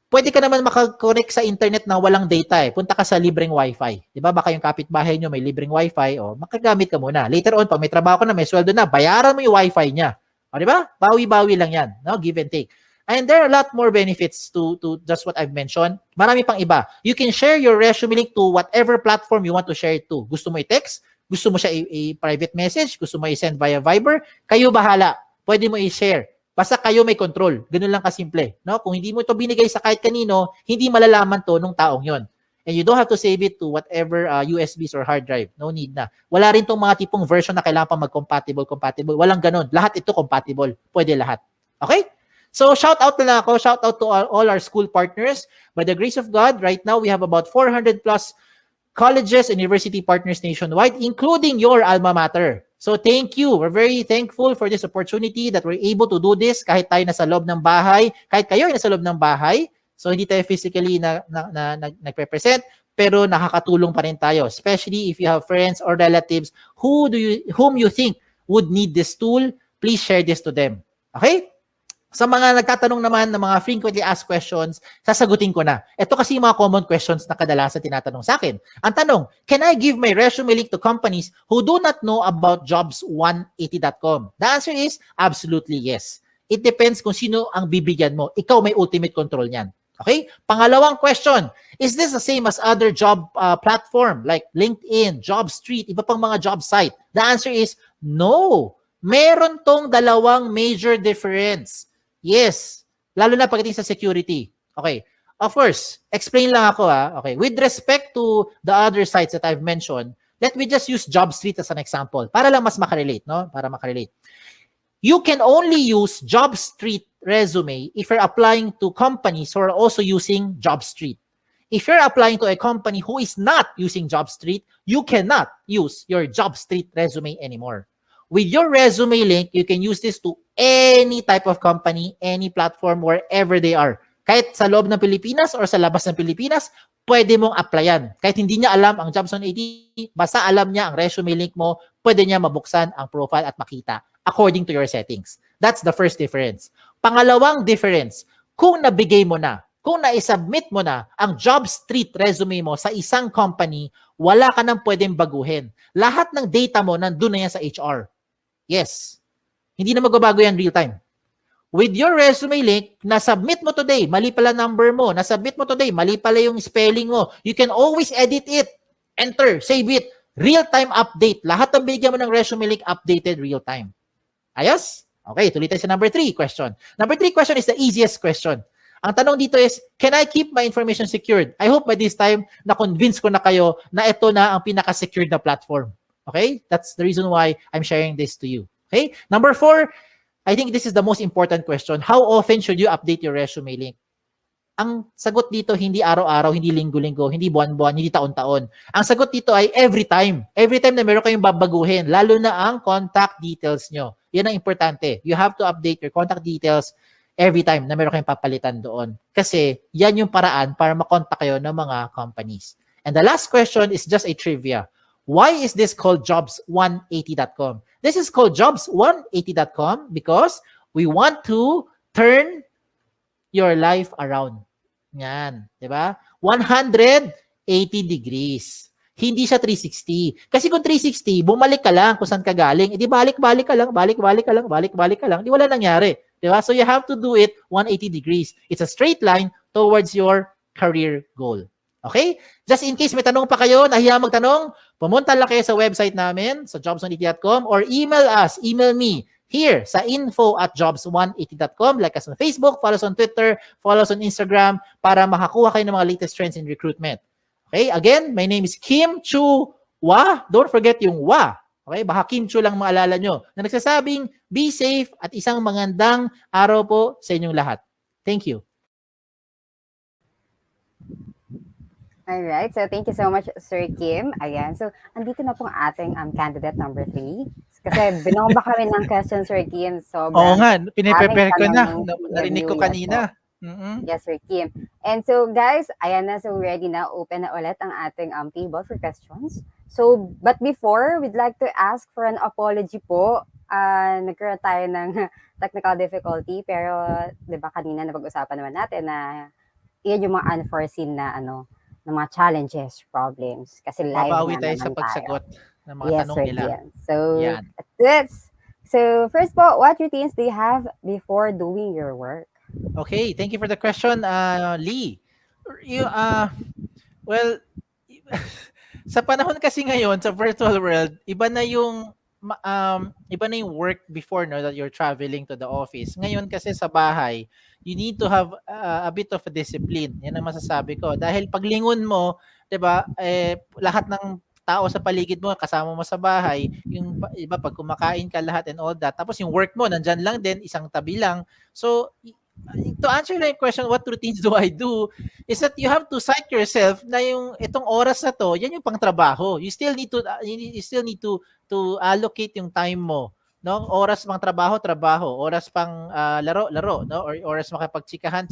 pwede ka naman makakonect sa internet na walang data eh. Punta ka sa libreng wifi. Di ba? Baka yung kapitbahay nyo may libreng wifi, o makagamit ka muna. Later on, pag may trabaho ka na, may sweldo na, bayaran mo yung wifi niya. O, di ba? Bawi-bawi lang yan. No? Give and take. And there are a lot more benefits to just what I've mentioned. Marami pang iba. You can share your resume link to whatever platform you want to share it to. Gusto mo i-text? Gusto mo siya i-private message? Gusto mo i-send via Viber? Kayo bahala. Pwede mo i-share. Basta kayo may control. Ganun lang kasimple. No? Kung hindi mo ito binigay sa kahit kanino, hindi malalaman to nung taong yon. And you don't have to save it to whatever USBs or hard drive. No need na. Wala rin tong mga tipong version na kailangan pa mag-compatible. Walang ganun. Lahat ito compatible. Pwede lahat. Okay? So, shout out na lang ako. Shout out to all our school partners. By the grace of God, right now, we have about 400 plus colleges and university partners nationwide, including your alma mater. So, thank you. We're very thankful for this opportunity that we're able to do this kahit tayo nasa loob ng bahay, kahit kayo ay nasa loob ng bahay. So, hindi tayo physically nagpe-present, pero nakakatulong pa rin tayo, especially if you have friends or relatives whom you think would need this tool. Please share this to them. Okay? Sa mga nagtatanong naman ng mga frequently asked questions, sasagutin ko na. Ito kasi yung mga common questions na kadalasan tinatanong sa akin. Ang tanong, can I give my resume link to companies who do not know about jobs180.com? The answer is absolutely yes. It depends kung sino ang bibigyan mo. Ikaw may ultimate control niyan. Okay? Pangalawang question, is this the same as other job platform like LinkedIn, JobStreet, iba pang mga job site? The answer is no. Meron tong dalawang major difference. Yes. Lalo na pagdating sa security. Okay. Of course, explain lang ako Okay. With respect to the other sites that I've mentioned, let me just use JobStreet as an example para lang mas makarelate, no? Para makarelate. You can only use JobStreet resume if you're applying to companies who are also using JobStreet. If you're applying to a company who is not using JobStreet, you cannot use your JobStreet resume anymore. With your resume link, you can use this to any type of company, any platform, wherever they are. Kahit sa loob ng Pilipinas or sa labas ng Pilipinas, pwede mong applyan. Kahit hindi niya alam ang Jobs 180, basta alam niya ang resume link mo, pwede niya mabuksan ang profile at makita according to your settings. That's the first difference. Pangalawang difference, kung nabigay mo na, kung na-submit mo na ang JobStreet resume mo sa isang company, wala ka nang pwedeng baguhin. Lahat ng data mo nandun na yan sa HR. Yes. Hindi na magbabago yan real time. With your resume link, na-submit mo today, mali pala number mo, na-submit mo today, mali pala yung spelling mo, you can always edit it, enter, save it, real-time update. Lahat ng bigyan mo ng resume link, updated real-time. Ayos? Okay, tuloy tayo sa number 3 question. Number 3 question is the easiest question. Ang tanong dito is, can I keep my information secured? I hope by this time, na-convince ko na kayo na ito na ang pinaka-secured na platform. Okay? That's the reason why I'm sharing this to you. Okay? Number 4, I think this is the most important question. How often should you update your resume link? Ang sagot dito, hindi araw-araw, hindi linggo-linggo, hindi buwan-buwan, hindi taon-taon. Ang sagot dito ay every time. Every time na meron kayong babaguhin, lalo na ang contact details nyo. Yan ang importante. You have to update your contact details every time na meron kayong papalitan doon. Kasi yan yung paraan para makontak kayo ng mga companies. And the last question is just a trivia. Why is this called jobs180.com? This is called jobs180.com because we want to turn your life around. Yan, 'di ba? 180 degrees. Hindi siya 360. Kasi kung 360, bumalik ka lang kung saan ka galing. Edi balik-balik ka lang, balik-balik ka lang, balik-balik ka lang. Di wala nangyari. 'Di ba? So you have to do it 180 degrees. It's a straight line towards your career goal. Okay? Just in case may tanong pa kayo, nahiya magtanong, pumunta lang kayo sa website namin, sa jobs180.com, or email me here sa info@jobs180.com. Like us on Facebook, follow us on Twitter, follow us on Instagram para makakuha kayo ng mga latest trends in recruitment. Okay? Again, my name is Kim Chua. Don't forget yung wa. Okay? Baka Kim Chua lang maalala nyo. Na nagsasabing, be safe at isang magandang araw po sa inyong lahat. Thank you. Alright, so thank you so much, Sir Kim. Ayan, so andito na pong ating candidate number 3. Kasi binomba kami ng questions, Sir Kim. So, Oo nga, piniprepare ko na. ng Narinig ko CMU, kanina. Yes, Sir Kim. And so, guys, ayan na. So, ready na. Open na ulit ang ating table for questions. So, but before, we'd like to ask for an apology po. Nagkaroon tayo ng technical difficulty. Pero, di ba, kanina napag-usapan naman natin na yan yung mga unforeseen na ng mga challenges, problems. Kasi live Mabawi na tayo naman sa pagsagot ng mga yes, tanong Sir nila. Kim. So, Yan. that's so first po, what routines do you have before doing your work? Okay, thank you for the question, Lee. You, well, sa panahon kasi ngayon sa virtual world, iba na yung work before, no, that you're traveling to the office. Ngayon kasi sa bahay, you need to have a bit of a discipline. Yan ang masasabi ko. Dahil paglingon mo, 'di ba? Lahat ng tao sa paligid mo kasama mo sa bahay, yung iba pag kumakain ka lahat and all that. Tapos yung work mo nandyan lang din, isang tabi lang. So to answer your question, what routines do I do? Is that you have to psych yourself na yung itong oras na to, yan yung pangtrabaho. You still need to allocate yung time mo, no? Oras pang trabaho, oras pang laro, no? Or oras makipagtsikahan.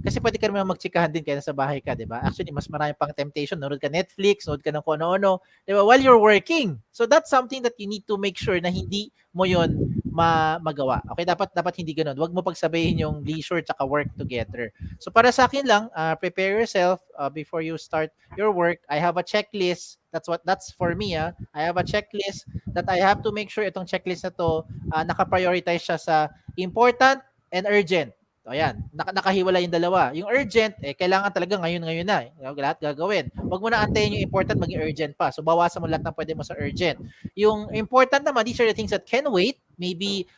Kasi pwede ka naman magtsikahan din kaya sa bahay ka, 'di ba? Actually, mas marami pang temptation, nood ka Netflix, nood ka ng kung ano-ano, 'di ba? While you're working. So that's something that you need to make sure na hindi mo 'yon magawa. Okay, dapat hindi ganoon. Huwag mo pagsabayin yung leisure at work together. So para sa akin lang, prepare yourself before you start your work. I have a checklist. That's for me. I have a checklist that I have to make sure itong checklist na to naka-prioritize siya sa important and urgent. So ayan, nakahiwala yung dalawa. Yung urgent, kailangan talaga ngayon na. Lahat gagawin. Huwag mo na antayin yung important, maging urgent pa. So bawasan mo lahat ng pwede mo sa urgent. Yung important naman, these are the things that can wait. Maybe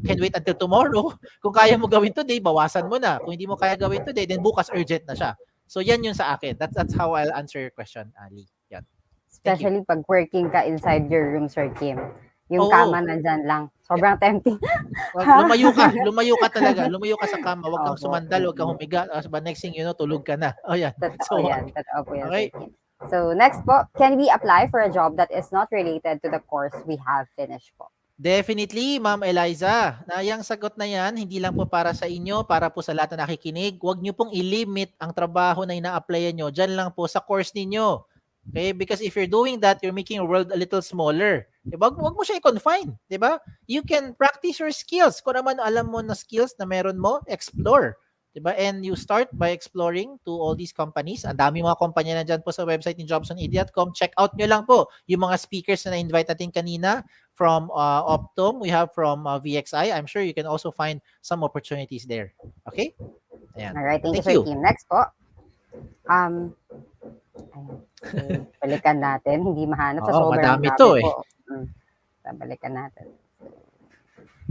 can wait until tomorrow. Kung kaya mo gawin today, bawasan mo na. Kung hindi mo kaya gawin today, then bukas urgent na siya. So yan yung sa akin. That's how I'll answer your question, Ali. Yan. Especially pag working ka inside your room, Sir Kim. Yung kama nandyan lang. Sobrang tempting. Lumayo ka talaga. Lumayo ka sa kama. Huwag kang sumandal, huwag kang humiga. But next thing you know, tulog ka na. Oh, yan. Totoo po yan, okay. Sir Kim. So, next po, can we apply for a job that is not related to the course we have finished po? Definitely, Ma'am Eliza. Yung sagot na yan, hindi lang po para sa inyo, para po sa lahat na nakikinig. Huwag nyo pong i-limit ang trabaho na ina-applyan nyo. Diyan lang po sa course ninyo. Okay? Because if you're doing that, you're making your world a little smaller. Diba? Huwag mo siya i-confine. Diba? You can practice your skills. Kung naman alam mo na skills na meron mo, explore. Diba? And you start by exploring to all these companies. Ang dami mga kumpanya na dyan po sa website ni jobs180.com. Check out nyo lang po yung mga speakers na na-invite natin kanina from Optum. We have from VXI. I'm sure you can also find some opportunities there. Okay? Ayan. Alright, thank you, Sir Kim. Next po. Balikan natin. Hindi mahanap sa sobrang madami to po. Balikan natin.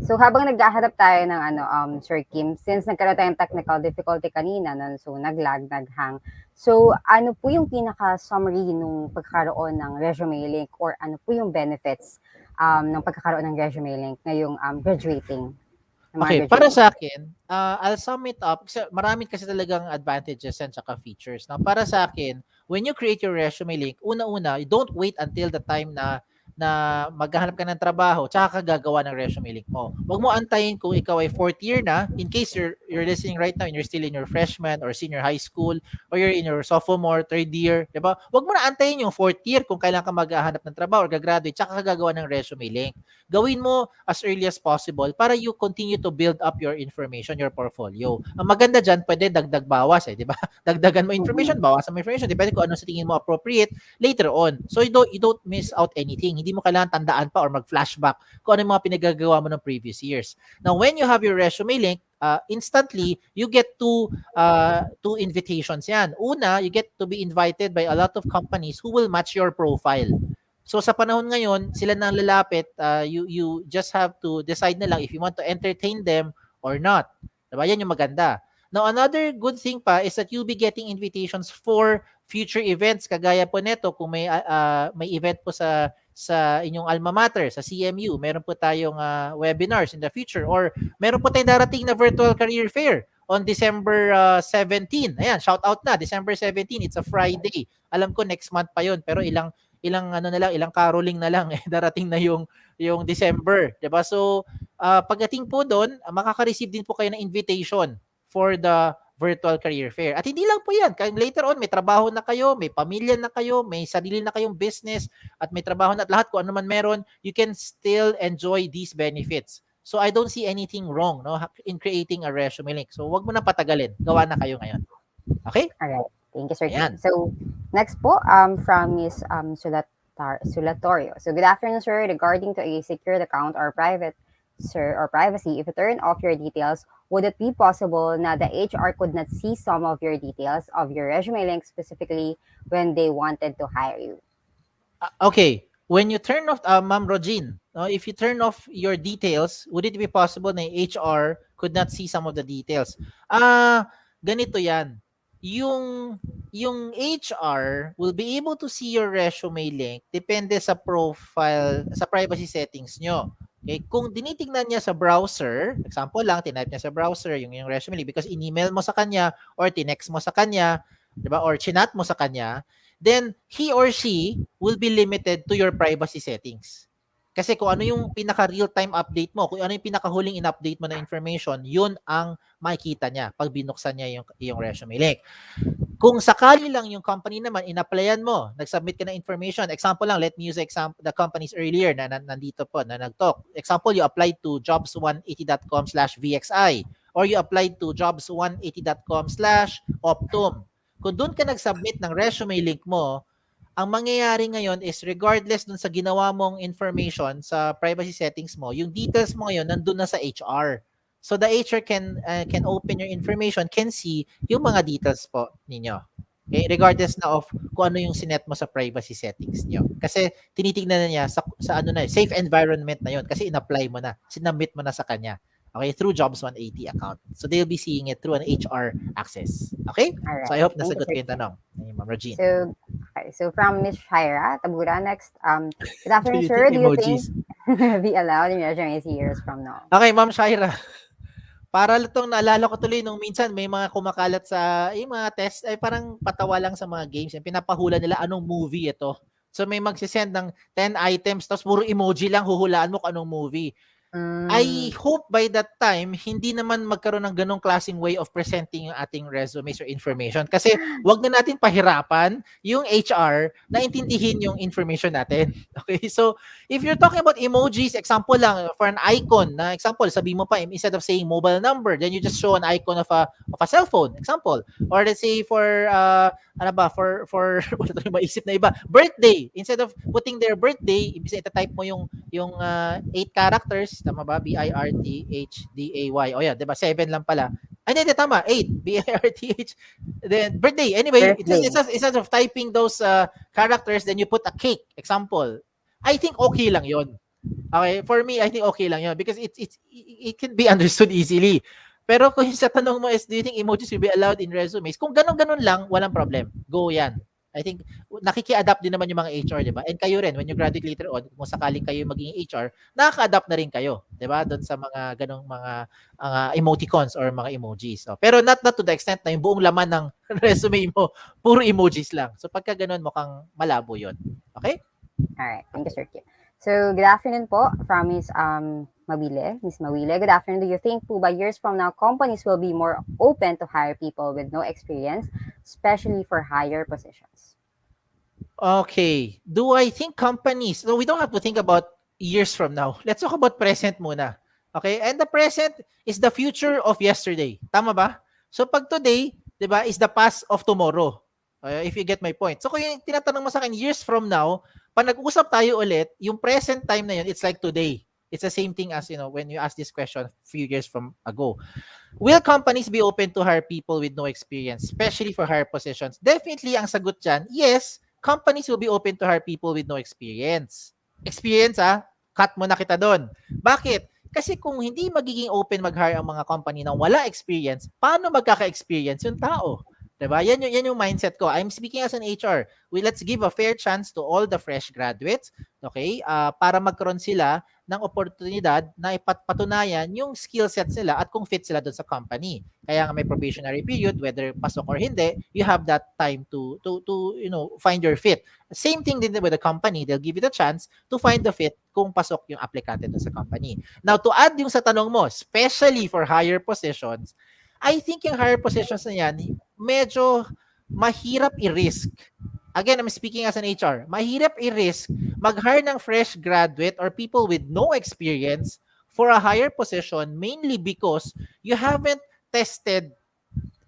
So habang naghahanap tayo ng Sir Kim, since nagkaroon tayong technical difficulty kanina, so nag-lag, nag-hang. So ano po yung pinaka-summary nung pagkakaroon ng resume link or ano po yung benefits ng pagkakaroon ng resume link ngayong graduating? Okay, para sa akin, I'll sum it up. Marami kasi talagang advantages and saka features. Now, para sa akin, when you create your resume link, una-una, you don't wait until the time na maghahanap ka ng trabaho tsaka ka gagawa ng resume link mo. Huwag mo antayin kung ikaw ay 4th year na, in case you're listening right now and you're still in your freshman or senior high school or you're in your sophomore, 3rd year, di ba? Huwag mo na antayin yung 4th year kung kailan ka maghahanap ng trabaho or gagraduate tsaka ka gagawa ng resume link. Gawin mo as early as possible para you continue to build up your information, your portfolio. Ang maganda dyan, pwede dagdag bawas di ba? Dagdagan mo information, bawasan mo information, depende kung ano sa tingin mo appropriate later on. So you don't miss out anything. Hindi mo kailangan tandaan pa or mag-flashback kung ano yung mga pinagagawa mo ng previous years. Now, when you have your resume link, instantly, you get two invitations yan. Una, you get to be invited by a lot of companies who will match your profile. So sa panahon ngayon, sila nang lalapit, you just have to decide na lang if you want to entertain them or not. Diba? Yan yung maganda. Now, another good thing pa is that you'll be getting invitations for future events. Kagaya po neto, kung may event po sa inyong alma mater, sa CMU, meron po tayong webinars in the future, or meron po tayong darating na virtual career fair on December 17. Ayan, shout out na, December 17, it's a Friday. Alam ko next month pa yon, pero ilang caroling na lang darating na yung December, 'di ba? So, pagdating po doon, makaka-receive din po kayo ng invitation for the virtual career fair. At hindi lang po 'yan, kaya later on may trabaho na kayo, may pamilya na kayo, may sarili na kayong business at may trabaho na at lahat kung ano man meron, you can still enjoy these benefits. So I don't see anything wrong, no, in creating a resume link. So wag mo na patagalin. Gawa na kayo ngayon. Okay? All right. Thank you, Sir Ayan. Kim. So, next po, from Ms. Sulatorio. So, good afternoon, sir. Regarding to a secured account or privacy, if you turn off your details, would it be possible na the HR could not see some of your details of your resume link specifically when they wanted to hire you? Okay. When you turn off, Ma'am Rogin, if you turn off your details, would it be possible na HR could not see some of the details? Ganito yan. Yung HR will be able to see your resume link depende sa profile, sa privacy settings nyo. Okay? Kung dinitingnan niya sa browser, example lang, tinype niya sa browser yung resume link because in-email mo sa kanya or tinext mo sa kanya, di ba? Or chinat mo sa kanya, then he or she will be limited to your privacy settings. Kasi kung ano yung pinaka real-time update mo, kung ano yung pinaka-huling in-update mo na information, yun ang makikita niya pag binuksan niya yung resume link. Kung sakali lang yung company naman, in-applyan mo, nag-submit ka ng information. Example lang, let me use the companies earlier na nandito po, na nag-talk. Example, you applied to jobs180.com/VXI or you applied to jobs180.com/Optum. Kung doon ka nag-submit ng resume link mo, ang mangyayari ngayon is regardless dun sa ginawa mong information sa privacy settings mo, yung details mo ngayon nandun na sa HR. So the HR can open your information, can see yung mga details po ninyo. Okay? Regardless na of kung ano yung sinet mo sa privacy settings niyo. Kasi tinitingnan na niya sa ano na, safe environment na yun kasi in-apply mo na, sinabit mo na sa kanya. Okay, through Jobs 180 account. So they'll be seeing it through an HR access. Okay? Alright. So I hope nasagot ko yung tanong ni Ma'am Regine. So from Ms. Shaira Tabura next. Good afternoon, Do you sir. think Do you emojis? think be allowed in resumes years from now? Okay, Ma'am Shaira. Para itong naalala ko tuloy nung minsan may mga kumakalat sa mga test ay parang patawa lang sa mga games. Yung pinapahula nila anong movie ito. So may magsisend ng 10 items tapos puro emoji lang huhulaan mo kung anong movie. I hope by that time, hindi naman magkaroon ng ganong klaseng way of presenting yung ating resumes or information. Kasi wag na natin pahirapan yung HR na intindihin yung information natin. Okay? So, if you're talking about emojis, example lang, for an icon, na example, sabi mo pa, instead of saying mobile number, then you just show an icon of a cell phone, example. Or let's say for, for wala tayong maisip na iba, birthday. Instead of putting their birthday, ibig sabihin, ita-type mo yung 8 characters, tama ba? B-I-R-T-H-D-A-Y. O yan, diba? 7 lang pala. Ay, hindi, tama. 8. B-I-R-T-H. Then, birthday. Anyway, instead of typing those characters, then you put a cake. Example. I think okay lang yon. Okay? For me, I think okay lang yon because it can be understood easily. Pero kung sa tanong mo is, do you think emojis will be allowed in resumes? Kung ganun-ganun lang, walang problem. Go yan. I think nakiki-adapt din naman yung mga HR, di ba? And kayo rin, when you graduate later on, kung sakaling kayo maging HR, nakaka-adapt na rin kayo, di ba? Doon sa mga ganong mga emoticons or mga emojis. So, pero not to the extent na yung buong laman ng resume mo, puro emojis lang. So pagka ganon, mukhang malabo yun. Okay? Alright, thank you, Sir Kim. So, good afternoon po from Ms. Mawile. Ms. Mawile, good afternoon. Do you think po by years from now, companies will be more open to hire people with no experience, especially for higher positions? Okay. Do I think companies, no, we don't have to think about years from now. Let's talk about present muna. Okay? And the present is the future of yesterday. Tama ba? So pag today, di ba, is the past of tomorrow. If you get my point. So kung yung tinatanong mo sa akin, years from now, pag nag-usap tayo ulit, yung present time na yun, it's like today. It's the same thing as, when you asked this question a few years from ago. Will companies be open to hire people with no experience, especially for higher positions? Definitely, ang sagot dyan, yes, companies will be open to hire people with no experience. Experience, cut mo na kita doon. Bakit? Kasi kung hindi magiging open mag-hire ang mga company na wala experience, paano magkaka-experience yung tao? Diba? Yan yung mindset ko. I'm speaking as an HR. Let's give a fair chance to all the fresh graduates, okay? Para magkaroon sila ng oportunidad na ipatunayan yung skill sets nila at kung fit sila doon sa company. Kaya nga may probationary period, whether pasok or hindi, you have that time to find your fit. Same thing din with the company. They'll give you the chance to find the fit kung pasok yung aplikante doon sa company. Now, to add yung sa tanong mo, especially for higher positions, I think yung higher positions na yan, medyo mahirap i-risk. Again, I'm speaking as an HR. Mahirap i-risk mag-hire ng fresh graduate or people with no experience for a higher position mainly because you haven't tested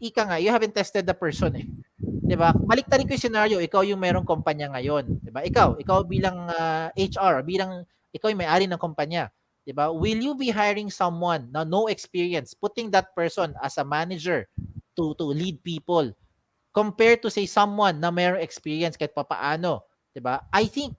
the person eh. 'Di ba? Baliktarin ko yung scenario, ikaw yung merong kumpanya ngayon, 'di ba? Ikaw bilang HR, ikaw yung may-ari ng kumpanya, 'di ba? Will you be hiring someone na no experience, putting that person as a manager to lead people compared to say someone na mayroong experience kahit papaano, 'di ba? I think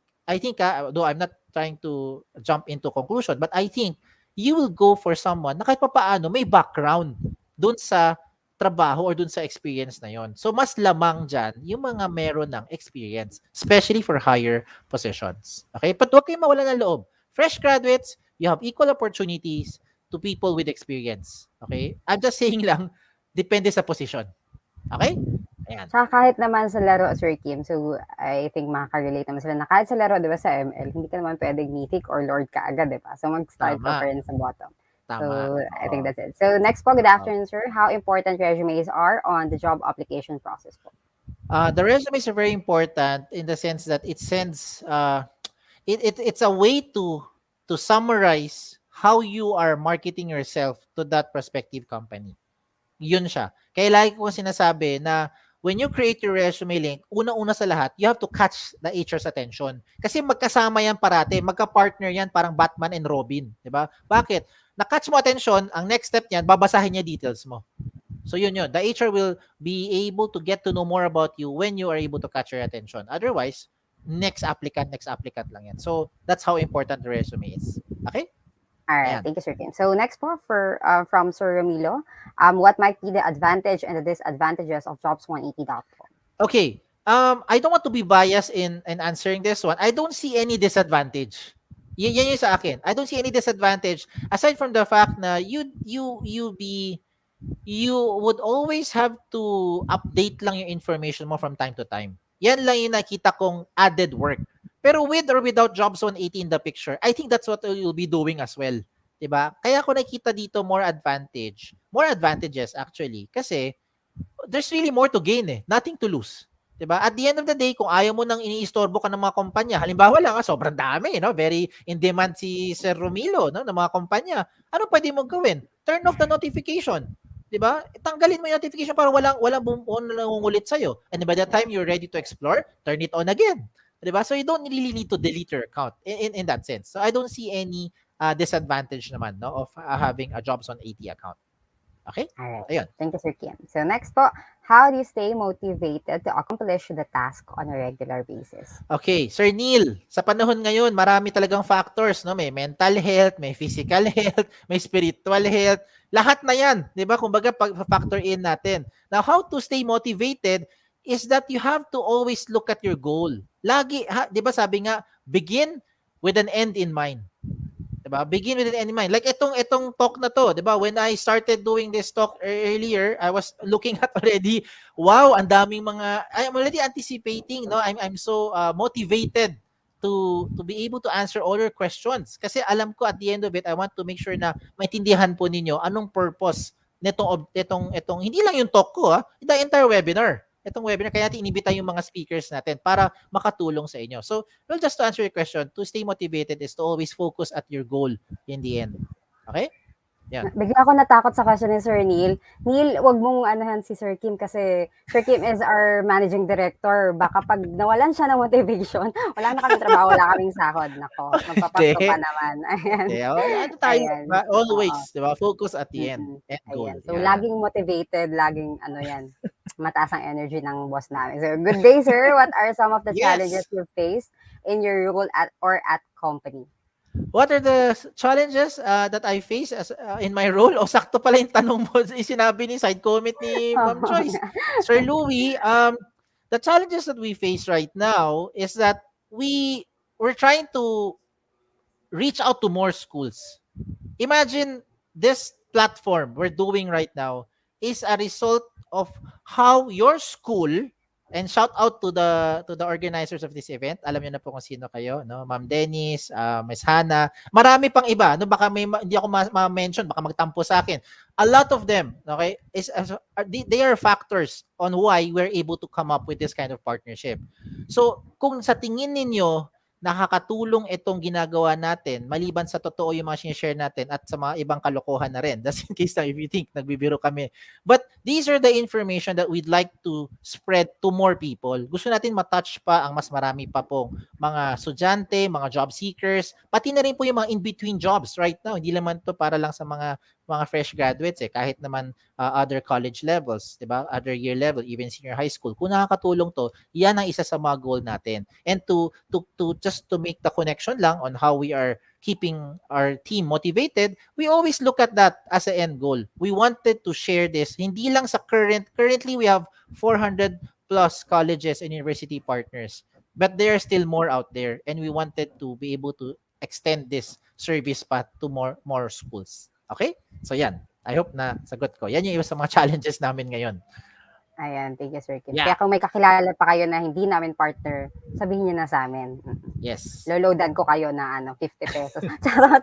though I'm not trying to jump into conclusion, but I think you will go for someone na kahit papaano may background doon sa trabaho or dun sa experience na yon. So mas lamang dyan yung mga meron ng experience, especially for higher positions. Okay? But huwag kayong mawala ng loob. Fresh graduates, you have equal opportunities to people with experience. Okay? I'm just saying lang, depende sa position. Okay? Ayan. Tsaka kahit naman sa laro, Sir Kim, so I think makaka-relate naman sila na kahit sa laro, di ba, sa ML, hindi ka naman pwedeng mythic or lord ka agad, di ba? So mag-start ka pa rin sa bottom. Tama. So I think that's it. So next po, good afternoon, sir. How important resumes are on the job application process po? The resumes are very important in the sense that it sends, it's a way to summarize how you are marketing yourself to that prospective company. Yun siya. Kaya lagi ko sinasabi na when you create your resume link, una-una sa lahat, you have to catch the HR's attention. Kasi magkasama yan parate, magka-partner yan, parang Batman and Robin. Diba? Bakit? Na-catch mo attention, ang next step niyan, babasahin niya details mo. So yun. The HR will be able to get to know more about you when you are able to catch your attention. Otherwise, next applicant lang yan. So that's how important the resume is. Okay? All right, thank you, Sir Kim. So next po from Sir Ramilo, what might be the advantage and the disadvantages of jobs180.com? Okay. I don't want to be biased in answering this one. I don't see any disadvantage. Yan yung sa akin. I don't see any disadvantage aside from the fact na you would always have to update lang yung information mo from time to time. Yan lang yung nakita kong added work. Pero with or without Jobs 180 in the picture, I think that's what you'll be doing as well. Diba? Kaya ako nakita dito more advantages actually. Kasi there's really more to gain eh. Nothing to lose. Diba? At the end of the day, kung ayaw mo nang iniistorbo ka ng mga kumpanya, halimbawa lang, sobrang dami, no? Very in demand si Sir Romilo, no? Ng mga kumpanya. Ano pwede mong gawin? Turn off the notification. Diba? Tanggalin mo yung notification para walang nangungulit sa'yo. And by the time you're ready to explore, turn it on again. Diba? So you don't really need to delete your account in that sense. So I don't see any disadvantage naman of having a Jobs 180 account. Okay? All right. Ayun. Thank you, Sir Kim. So next po, how do you stay motivated to accomplish the task on a regular basis? Okay, Sir Neil, sa panahon ngayon, marami talagang factors, no? May mental health, may physical health, may spiritual health. Lahat na 'yan, 'di ba? Kumbaga factor in natin. Now, how to stay motivated is that you have to always look at your goal. Lagi, 'di ba sabi nga, begin with an end in mind. 'Di ba? Begin with an end in mind. Like itong talk na to, 'di ba? When I started doing this talk earlier, I was looking at already, wow, ang daming mga I'm already anticipating, no? I'm so motivated to be able to answer all your questions. Kasi alam ko at the end of it, I want to make sure na maintindihan po ninyo anong purpose nitong hindi lang yung talk ko, the entire webinar. Itong webinar, kaya natin inibita yung mga speakers natin para makatulong sa inyo. So, well, just to answer your question, to stay motivated is to always focus at your goal in the end. Okay? Yan. Bigla ako natakot sa question ni Sir Neil. Neil, wag mong anuhan si Sir Kim kasi Sir Kim is our managing director. Baka pag nawalan siya ng motivation, wala na kaming trabaho, wala kaming sahod. Nako, magpapasko pa Hindi. naman. Ayan. Hindi. Ano tayo, Ayan. Oo. always, di ba? Focus at the end. Mm. End goal. Ayan. So, Yan. laging motivated, laging ano yan, mataas ang energy ng boss namin. So, good day, sir. What are some of the challenges Yes. you faced in your role at or at company? What are the challenges that I face as in my role? O sakto pala yung tanong mo, sinabi ni side comment ni Ma'am Joyce. Sir Louie, the challenges that we face right now is that we're trying to reach out to more schools. Imagine this platform we're doing right now is a result of how your school, and shout out to the organizers of this event. Alam niyo na po kung sino kayo, no? Ma'am Dennis, Miss Hannah, marami pang iba, no? Baka may hindi ako ma-mention, baka magtampo sa akin. A lot of them, okay, they are factors on why we're able to come up with this kind of partnership. So, kung sa tingin ninyo nakakatulong itong ginagawa natin, maliban sa totoo yung mga share natin at sa mga ibang kalokohan na rin. Just in case na if you think nagbibiro kami. But these are the information that we'd like to spread to more people. Gusto natin matouch pa ang mas marami pa pong mga estudyante, mga job seekers, pati na rin po yung mga in-between jobs right now. Hindi naman to para lang sa mga fresh graduates kahit naman other college levels, 'di ba? Other year level, even senior high school. Kung nakakatulong to, 'yan ang isa sa mga goal natin. And to just to make the connection lang on how we are keeping our team motivated, we always look at that as an end goal. We wanted to share this hindi lang sa currently we have 400 plus colleges and university partners, but there are still more out there, and we wanted to be able to extend this service path to more schools. Okay? So yan. I hope na sagot ko. Yan yung iba sa mga challenges namin ngayon. Ayan, thank you, Sir Kim. Yeah. Kaya kung may kakilala pa kayo na hindi namin partner, sabihin niyo na sa amin. Yes. Loloadan ko kayo na 50 pesos. Charot.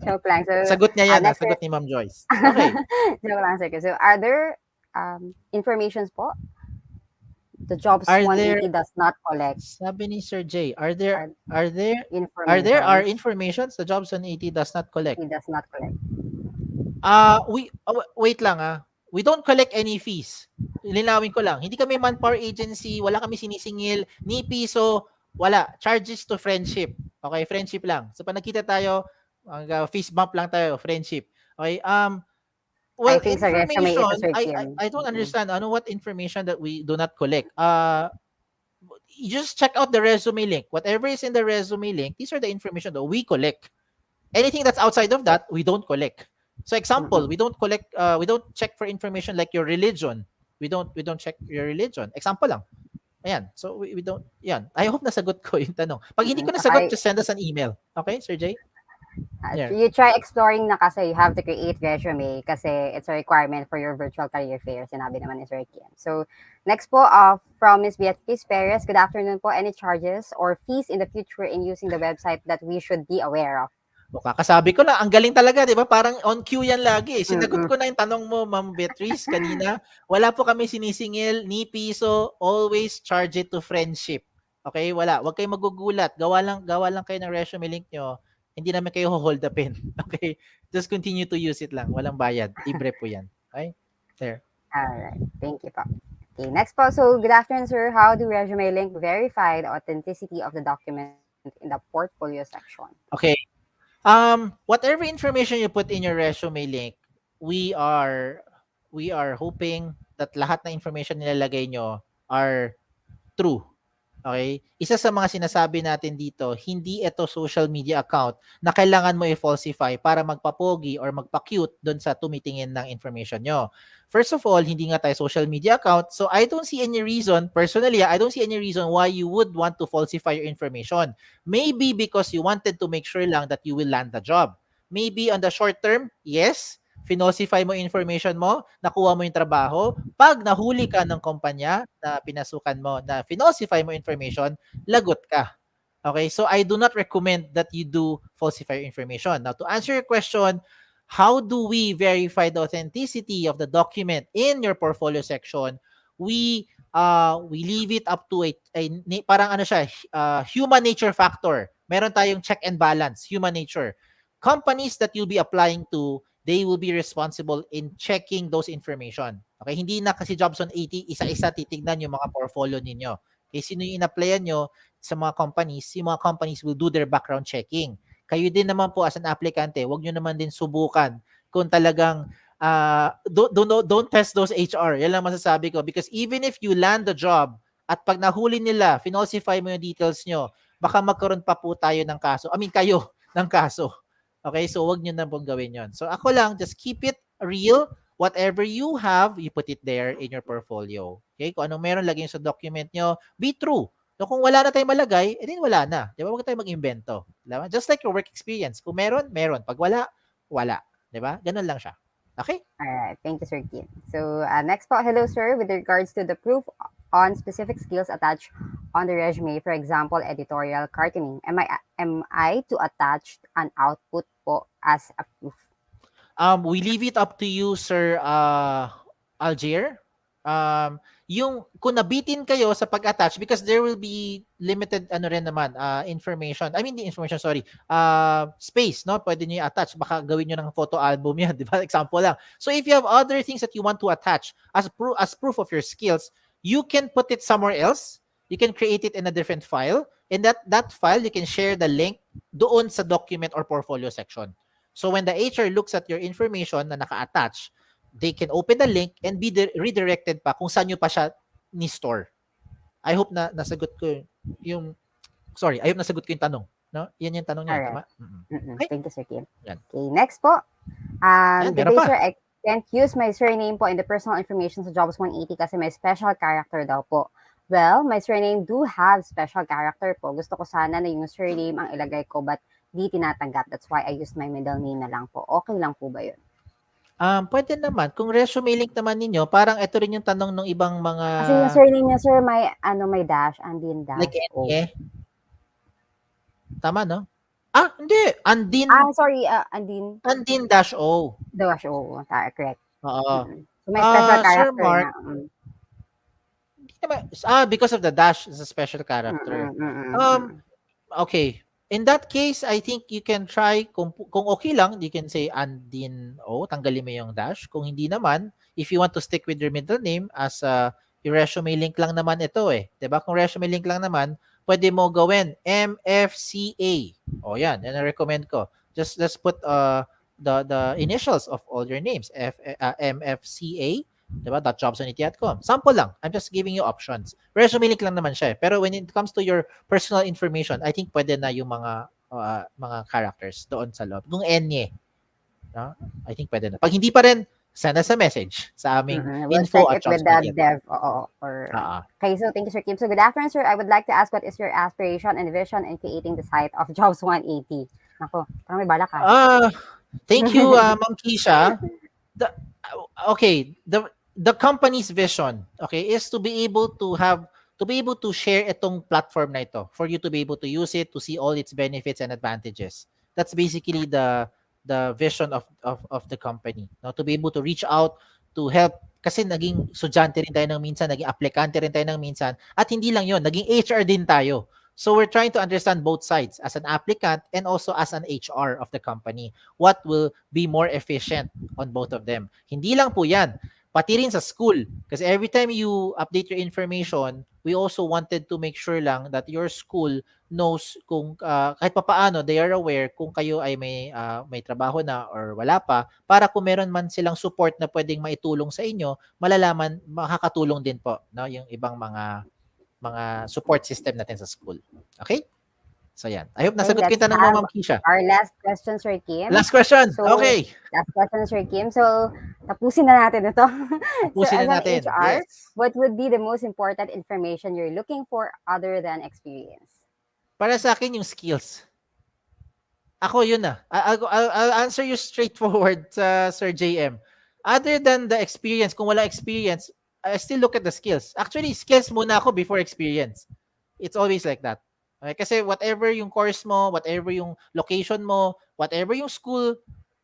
Joke lang. So, Sagot niya yan. next Sagot ni Ma'am Joyce. Okay. joke lang, Sir Kim. So, are there informations po? The Jobs Are 180 there- does not collect Sabi ni Sir J, are there information. informations the Jobs 180 does not collect? It does not collect. Wait lang We don't collect any fees. Linawin ko lang. Hindi kami manpower agency, wala kami sinisingil, ni piso, wala. Charges to friendship. Okay, friendship lang. So pag nakita tayo, fist bump lang tayo, friendship. Okay, well, I think sa resume ito, Sir Kim. I don't understand what information that we do not collect. You just check out the resume link. Whatever is in the resume link, these are the information that we collect. Anything that's outside of that, we don't collect. So example, we don't collect we don't check for information like your religion. We don't check your religion. Example lang. Ayan. So we don't yan. I hope nasagot ko yung tanong. Pag hindi ko nasagot, just send us an email. Okay, Sir Jay? Yeah. You try exploring na kasi you have to create resume kasi it's a requirement for your virtual career fair. Sinabi naman ni Sir Kim. So, next po from Ms. Beatriz Perez. Good afternoon po. Any charges or fees in the future in using the website that we should be aware of? O kakasabi ko na, ang galing talaga, di ba? Parang on cue yan lagi. Sinagot ko na yung tanong mo, Ma'am Beatrice, kanina. Wala po kami sinisingil, ni piso, always charge it to friendship. Okay? Wala. Huwag kayong magugulat. Gawa lang kayo ng resume link nyo. Hindi namin kayo hold the pen. Okay? Just continue to use it lang. Walang bayad. Libre po yan. Okay? There. Alright. Thank you po. Okay, next po. So, good afternoon, sir. How do ResumeLink verify the authenticity of the document in the portfolio section? Okay. Whatever information you put in your resume link, we are hoping that lahat ng information nilalagay nyo are true. Okay? Isa sa mga sinasabi natin dito, hindi ito social media account na kailangan mo i-falsify para magpapogi or magpa-cute doon sa tumitingin ng information nyo. First of all, hindi nga tayo social media account, so I don't see any reason, personally, I don't see any reason why you would want to falsify your information. Maybe because you wanted to make sure lang that you will land the job. Maybe on the short term, yes, finosify mo information mo, nakuha mo yung trabaho. Pag nahuli ka ng kumpanya na pinasukan mo, na finosify mo information, lagot ka. Okay, so I do not recommend that you do falsify your information. Now, to answer your question, how do we verify the authenticity of the document in your portfolio section? We leave it up to a parang ano siya, human nature factor. Meron tayong check and balance, human nature. companies that you'll be applying to, they will be responsible in checking those information. Okay, hindi na kasi Jobs 180 isa-isa titignan yung mga portfolio ninyo. Okay, sino yung in-applyan nyo sa mga companies, yung mga companies will do their background checking. Kayo din naman po as an applicante, wag nyo naman din subukan kung talagang don't test those HR. Yan lang masasabi ko, because even if you land the job at pag nahuli nila, finalsify mo yung details nyo, baka magkaroon pa po tayo ng kaso. I mean, kayo ng kaso. Okay, so wag nyo na pong gawin yon. So ako lang, just keep it real. Whatever you have, you put it there in your portfolio. Okay, kung anong meron, lagay sa document nyo. Be true. So kung wala na tayong malagay, edi wala na. Di ba? Huwag tayong mag-invento. Diba? Just like your work experience. Kung meron, meron. Pag wala, wala. Di ba? Ganun lang siya. Okay? All right. Thank you, Sir Kim. So, next po, hello, sir. With regards to the proof on specific skills attached on the resume, for example, editorial cartooning, am I to attach an output po as a proof? We leave it up to you, Sir Algier. Yung kung nabitin kayo sa pag-attach, because there will be limited information. I mean, the information, sorry. Space, no? Pwede niyo i-attach. Baka gawin niyo ng photo album yan, di ba? Example lang. So if you have other things that you want to attach as proof of your skills, you can put it somewhere else. You can create it in a different file. In that file, you can share the link doon sa document or portfolio section. So when the HR looks at your information na naka-attach, they can open the link and be redirected pa kung saan nyo pa siya ni-store. I hope na nasagot ko yung I hope nasagot ko yung tanong. No? Yan yung tanong niya, tama? Okay. Thank you, Sir Kim. Yan. Okay, next po. Meron Today, pa. sir, I can't use my surname po in the personal information sa Jobs 180 kasi may special character daw po. Well, my surname do have special character po. Gusto ko sana na yung surname ang ilagay ko but di tinatanggap. That's why I used my middle name na lang po. Okay lang po ba yun? Pwede naman. Kung ResumeLink naman ninyo, parang ito rin yung tanong ng ibang mga... Kasi yung surname niya, sir, may dash, Andin dash. Like Enye. Tama, no? Hindi. Andin. Sorry, Andin. Andin dash O. Dash O. Correct. Oo. So may special Sir character Mark, na. because of the dash is a special character. Okay. In that case, I think you can try, kung okay lang, you can say Andin O, tanggalin mo yung dash. Kung hindi naman, if you want to stick with your middle name as your ResumeLink lang naman ito eh. Diba? Kung ResumeLink lang naman, pwede mo gawin MFCA. O yan, yan ang recommend ko. Just put the initials of all your names. MFCA. Diba? .jobs180.com. Sample lang. I'm just giving you options. ResumeLink lang naman siya. Pero when it comes to your personal information, I think pwede na yung mga characters doon sa loob. Kung Enye, no? I think pwede na. Pag hindi pa rin, send us a message sa aming we'll info check at it with the jobs180. dev. Okay, so thank you, Sir Kim. So good afternoon, sir. I would like to ask what is your aspiration and vision in creating the site of Jobs 180? Nako, parang may balak ka. Thank you, Ma'am Keisha. The company's vision, is to be able to share itong platform na ito for you to be able to use it, to see all its benefits and advantages. That's basically the vision of the company. No, to be able to reach out to help, kasi naging estudyante rin tayo ng minsan, naging aplikante rin tayo ng minsan, at hindi lang yon, naging HR din tayo. So we're trying to understand both sides as an applicant and also as an HR of the company. What will be more efficient on both of them? Hindi lang po yan. Pati rin sa school. Kasi every time you update your information, we also wanted to make sure lang that your school knows kung kahit papaano they are aware kung kayo ay may trabaho na or wala pa, para kung meron man silang support na pwedeng maitulong sa inyo, malalaman, makakatulong din po, no, yung ibang mga support system natin sa school. Okay? So yan. I hope nasagot ko yung tanong mo, Ma'am Keisha. Our last question, Sir Kim. Last question. So, okay. Last question, Sir Kim. So, tapusin na natin ito. Tapusin na natin. HR, Yes. what would be the most important information you're looking for other than experience? Para sa akin, yung skills. Ako, yun na. I'll answer you straightforward, Sir JM. Other than the experience, kung wala experience, I still look at the skills. Actually, skills muna ako before experience. It's always like that. Okay? Kasi whatever yung course mo, whatever yung location mo, whatever yung school,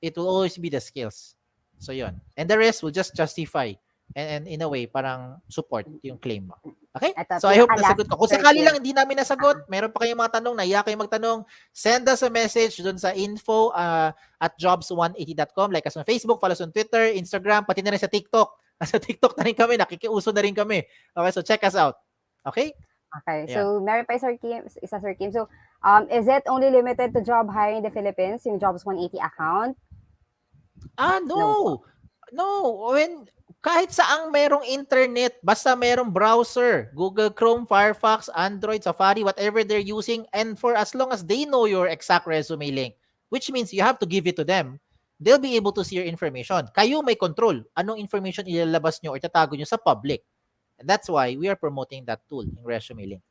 it will always be the skills. So yun. And the rest will just justify and in a way, parang support yung claim mo. Okay? Ito, So I hope pinaka-last nasagot ko. Kung Sir sakali Kim. lang hindi namin nasagot, meron pa kayong mga tanong, naiya kayong magtanong, send us a message dun sa info at jobs180.com. Like us on Facebook, follow us on Twitter, Instagram, pati na rin sa TikTok. Sa TikTok na rin kami, nakikiuso na rin kami. Okay, so check us out. Okay? Okay, Yeah. so meron pa Sir Kim, isa Sir Kim. So, is it only limited to job hiring in the Philippines, yung Jobs 180 account? No. No, kahit saang merong internet, basta merong browser, Google Chrome, Firefox, Android, Safari, whatever they're using, and for as long as they know your exact resume link, which means you have to give it to them, they'll be able to see your information. Kayo may control. Anong information ilalabas nyo or tatago nyo sa public. And that's why we are promoting that tool, yung resume link.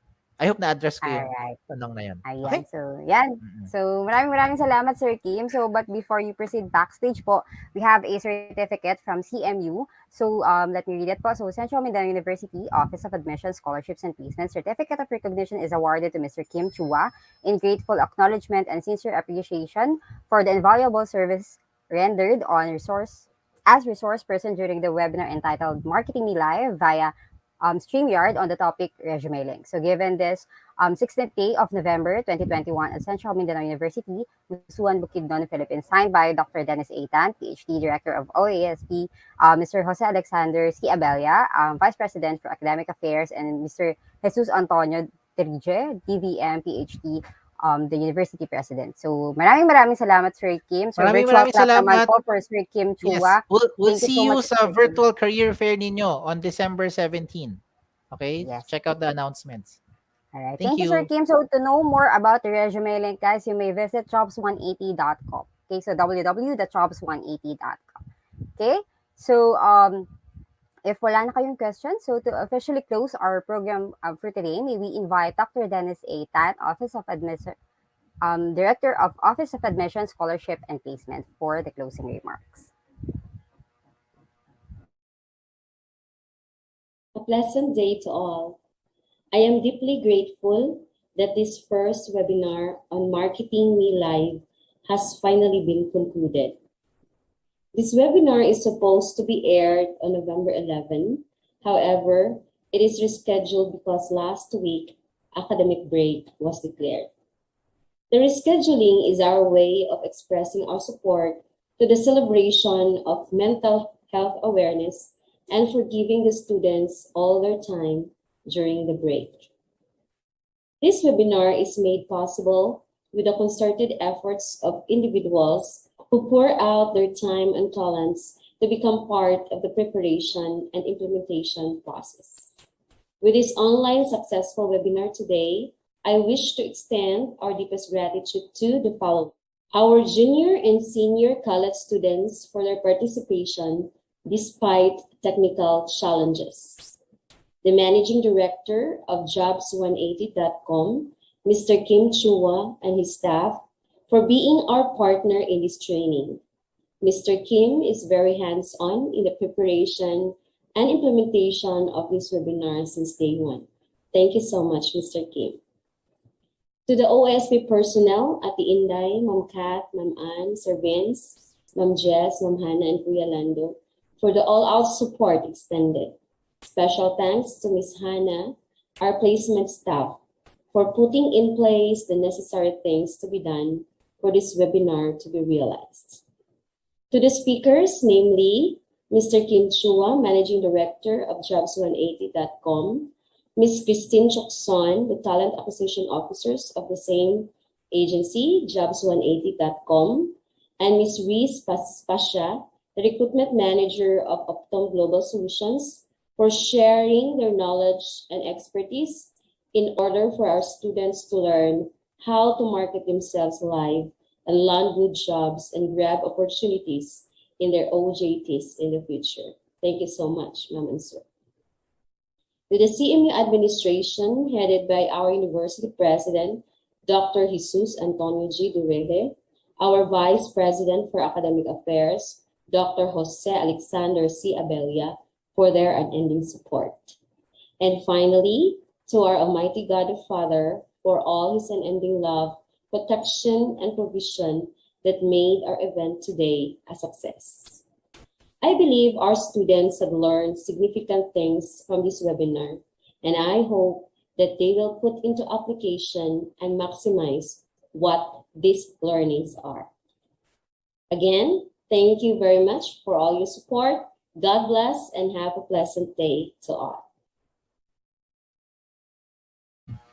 I hope na-address ko yung Alright. tanong na yan. Ayan, Okay? so yan. So maraming salamat Sir Kim. So but before you proceed backstage po, we have a certificate from CMU. So let me read it po. So Central Mindanao University Office of Admissions, Scholarships and Placements Certificate of Recognition is awarded to Mr. Kim Chua in grateful acknowledgement and sincere appreciation for the invaluable service rendered on resource person during the webinar entitled Marketing Me Live via StreamYard on the topic Resume Link. So given this 16th day of November 2021 at Central Mindanao University, Musuan Bukidnon, Philippines, signed by Dr. Dennis Aitan, PhD Director of OASP, Mr. Jose Alexander C. Abella, Vice President for Academic Affairs, and Mr. Jesus Antonio Terige, DVM, PhD, the University President. So maraming salamat Sir Kim. So Maraming virtual clap naman salamat. po for Sir Kim Yes, Chua. we'll Thank you see so you much, sa Sir Kim. virtual career fair ninyo on December 17. Okay? Yes. Check out the announcements. All right. Thank Thank you, Sir you. Kim. So to know more about the resume link, guys, you may visit jobs180.com. Okay, so www.jobs180.com. Okay, so if wala na kayong questions, so to officially close our program for today, may we invite Dr. Dennis Aitan, Director of Office of Admission, Scholarship and Placement for the closing remarks. A pleasant day to all. I am deeply grateful that this first webinar on Marketing Me Live has finally been concluded. This webinar is supposed to be aired on November 11. However, it is rescheduled because last week, academic break was declared. The rescheduling is our way of expressing our support to the celebration of mental health awareness and for giving the students all their time during the break. This webinar is made possible with the concerted efforts of individuals who pour out their time and talents to become part of the preparation and implementation process. With this online successful webinar today, I wish to extend our deepest gratitude to the following: our junior and senior college students for their participation despite technical challenges. The Managing Director of Jobs180.com, Mr. Kim Chua, and his staff for being our partner in this training. Mr. Kim is very hands-on in the preparation and implementation of this webinar since day one. Thank you so much, Mr. Kim. To the OSP personnel at the Inday, Ma'am Kat, Ma'am Ann, Sir Vince, Ma'am Jess, Ma'am Hannah, and Kuya Lando, for the all-out support extended. Special thanks to Ms. Hannah, our placement staff, for putting in place the necessary things to be done for this webinar to be realized. To the speakers, namely Mr. Kim Chua, Managing Director of Jobs180.com, Ms. Christine Teoxon, the Talent Acquisition Officers of the same agency, Jobs180.com, and Ms. Reese Pasia, the Recruitment Manager of Optum Global Solutions, for sharing their knowledge and expertise in order for our students to learn how to market themselves live and land good jobs and grab opportunities in their OJTs in the future. Thank you so much, Ma'am and Sir. To the CMU administration, headed by our University President, Dr. Jesus Antonio G. Dureje, our Vice President for Academic Affairs, Dr. Jose Alexander C. Abella, for their unending support. And finally, to our Almighty God the Father, for all his unending love, protection, and provision that made our event today a success. I believe our students have learned significant things from this webinar, and I hope that they will put into application and maximize what these learnings are. Again, thank you very much for all your support. God bless and have a pleasant day to all.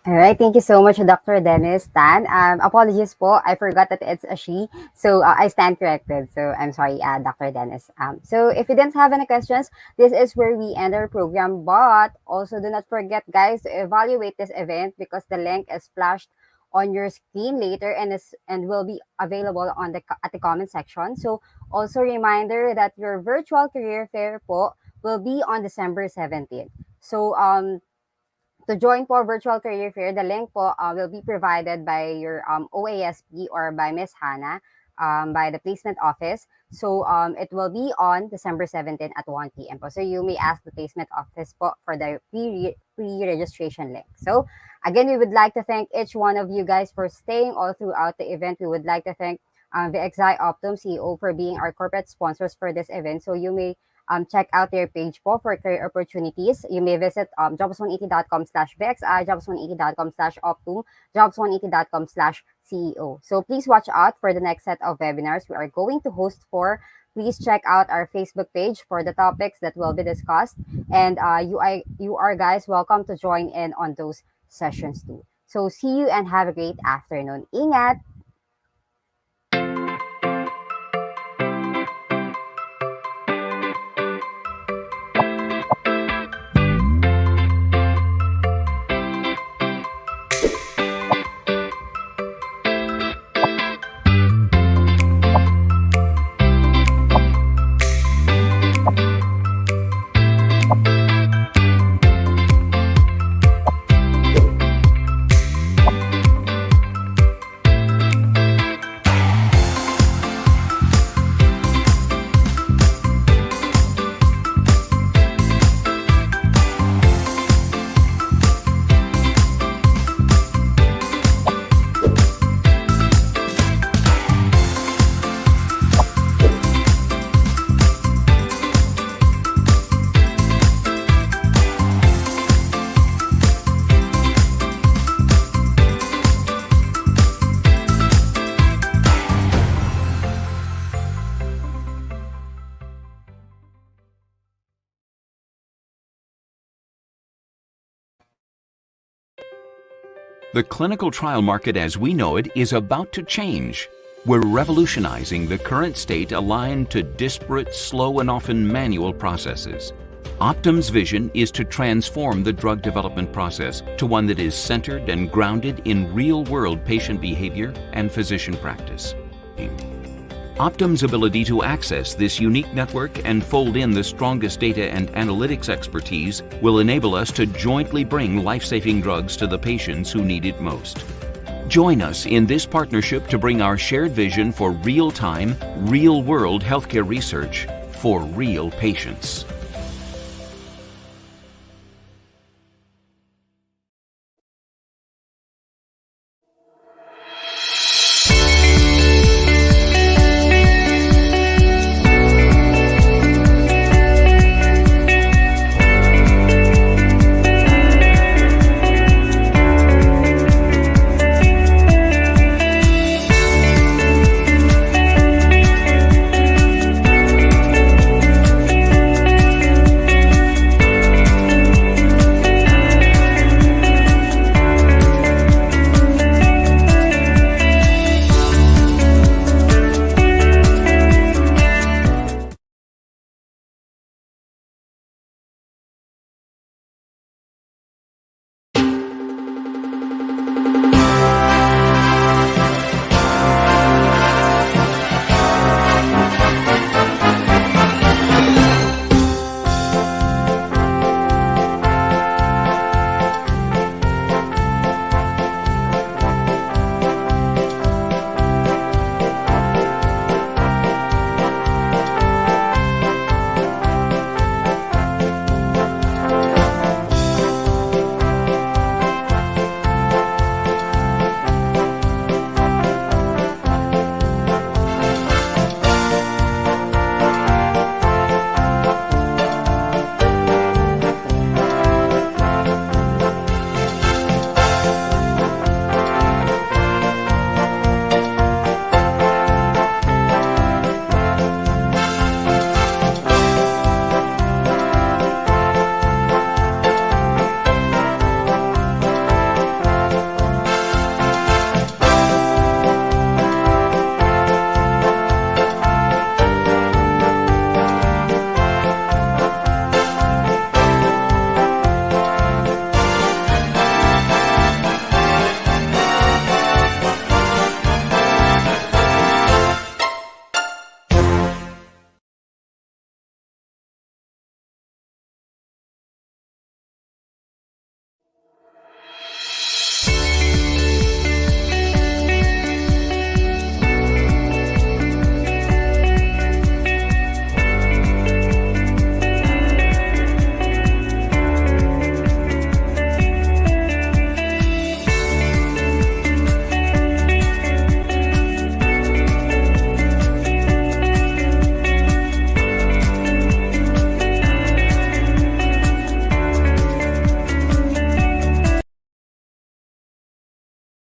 All right, thank you so much, Dr. Dennis Tan. Apologies po, I forgot that it's a she, so I stand corrected. So I'm sorry, Dr. Dennis. So if you didn't have any questions, this is where we end our program. But also do not forget, guys, to evaluate this event because the link is flashed on your screen later and will be available on at the comment section. So also reminder that your virtual career fair po will be on December 17th. So to join po virtual career fair, the link po will be provided by your OASP or by Miss Hannah by the placement office. So it will be on December 17 at 1 p.m. po. So you may ask the placement office po for the pre-registration link. So again, we would like to thank each one of you guys for staying all throughout the event. We would like to thank VXI Optum CEO for being our corporate sponsors for this event. So you may check out their page po for career opportunities. You may visit jobs180.com/VXI, jobs180.com/Optum, jobs180.com/CEO. So please watch out for the next set of webinars we are going to host for. Please check out our Facebook page for the topics that will be discussed. And you are guys welcome to join in on those sessions too. So see you and have a great afternoon. Ingat! The clinical trial market as we know it is about to change. We're revolutionizing the current state aligned to disparate, slow, and often manual processes. Optum's vision is to transform the drug development process to one that is centered and grounded in real-world patient behavior and physician practice. Optum's ability to access this unique network and fold in the strongest data and analytics expertise will enable us to jointly bring life-saving drugs to the patients who need it most. Join us in this partnership to bring our shared vision for real-time, real-world healthcare research for real patients.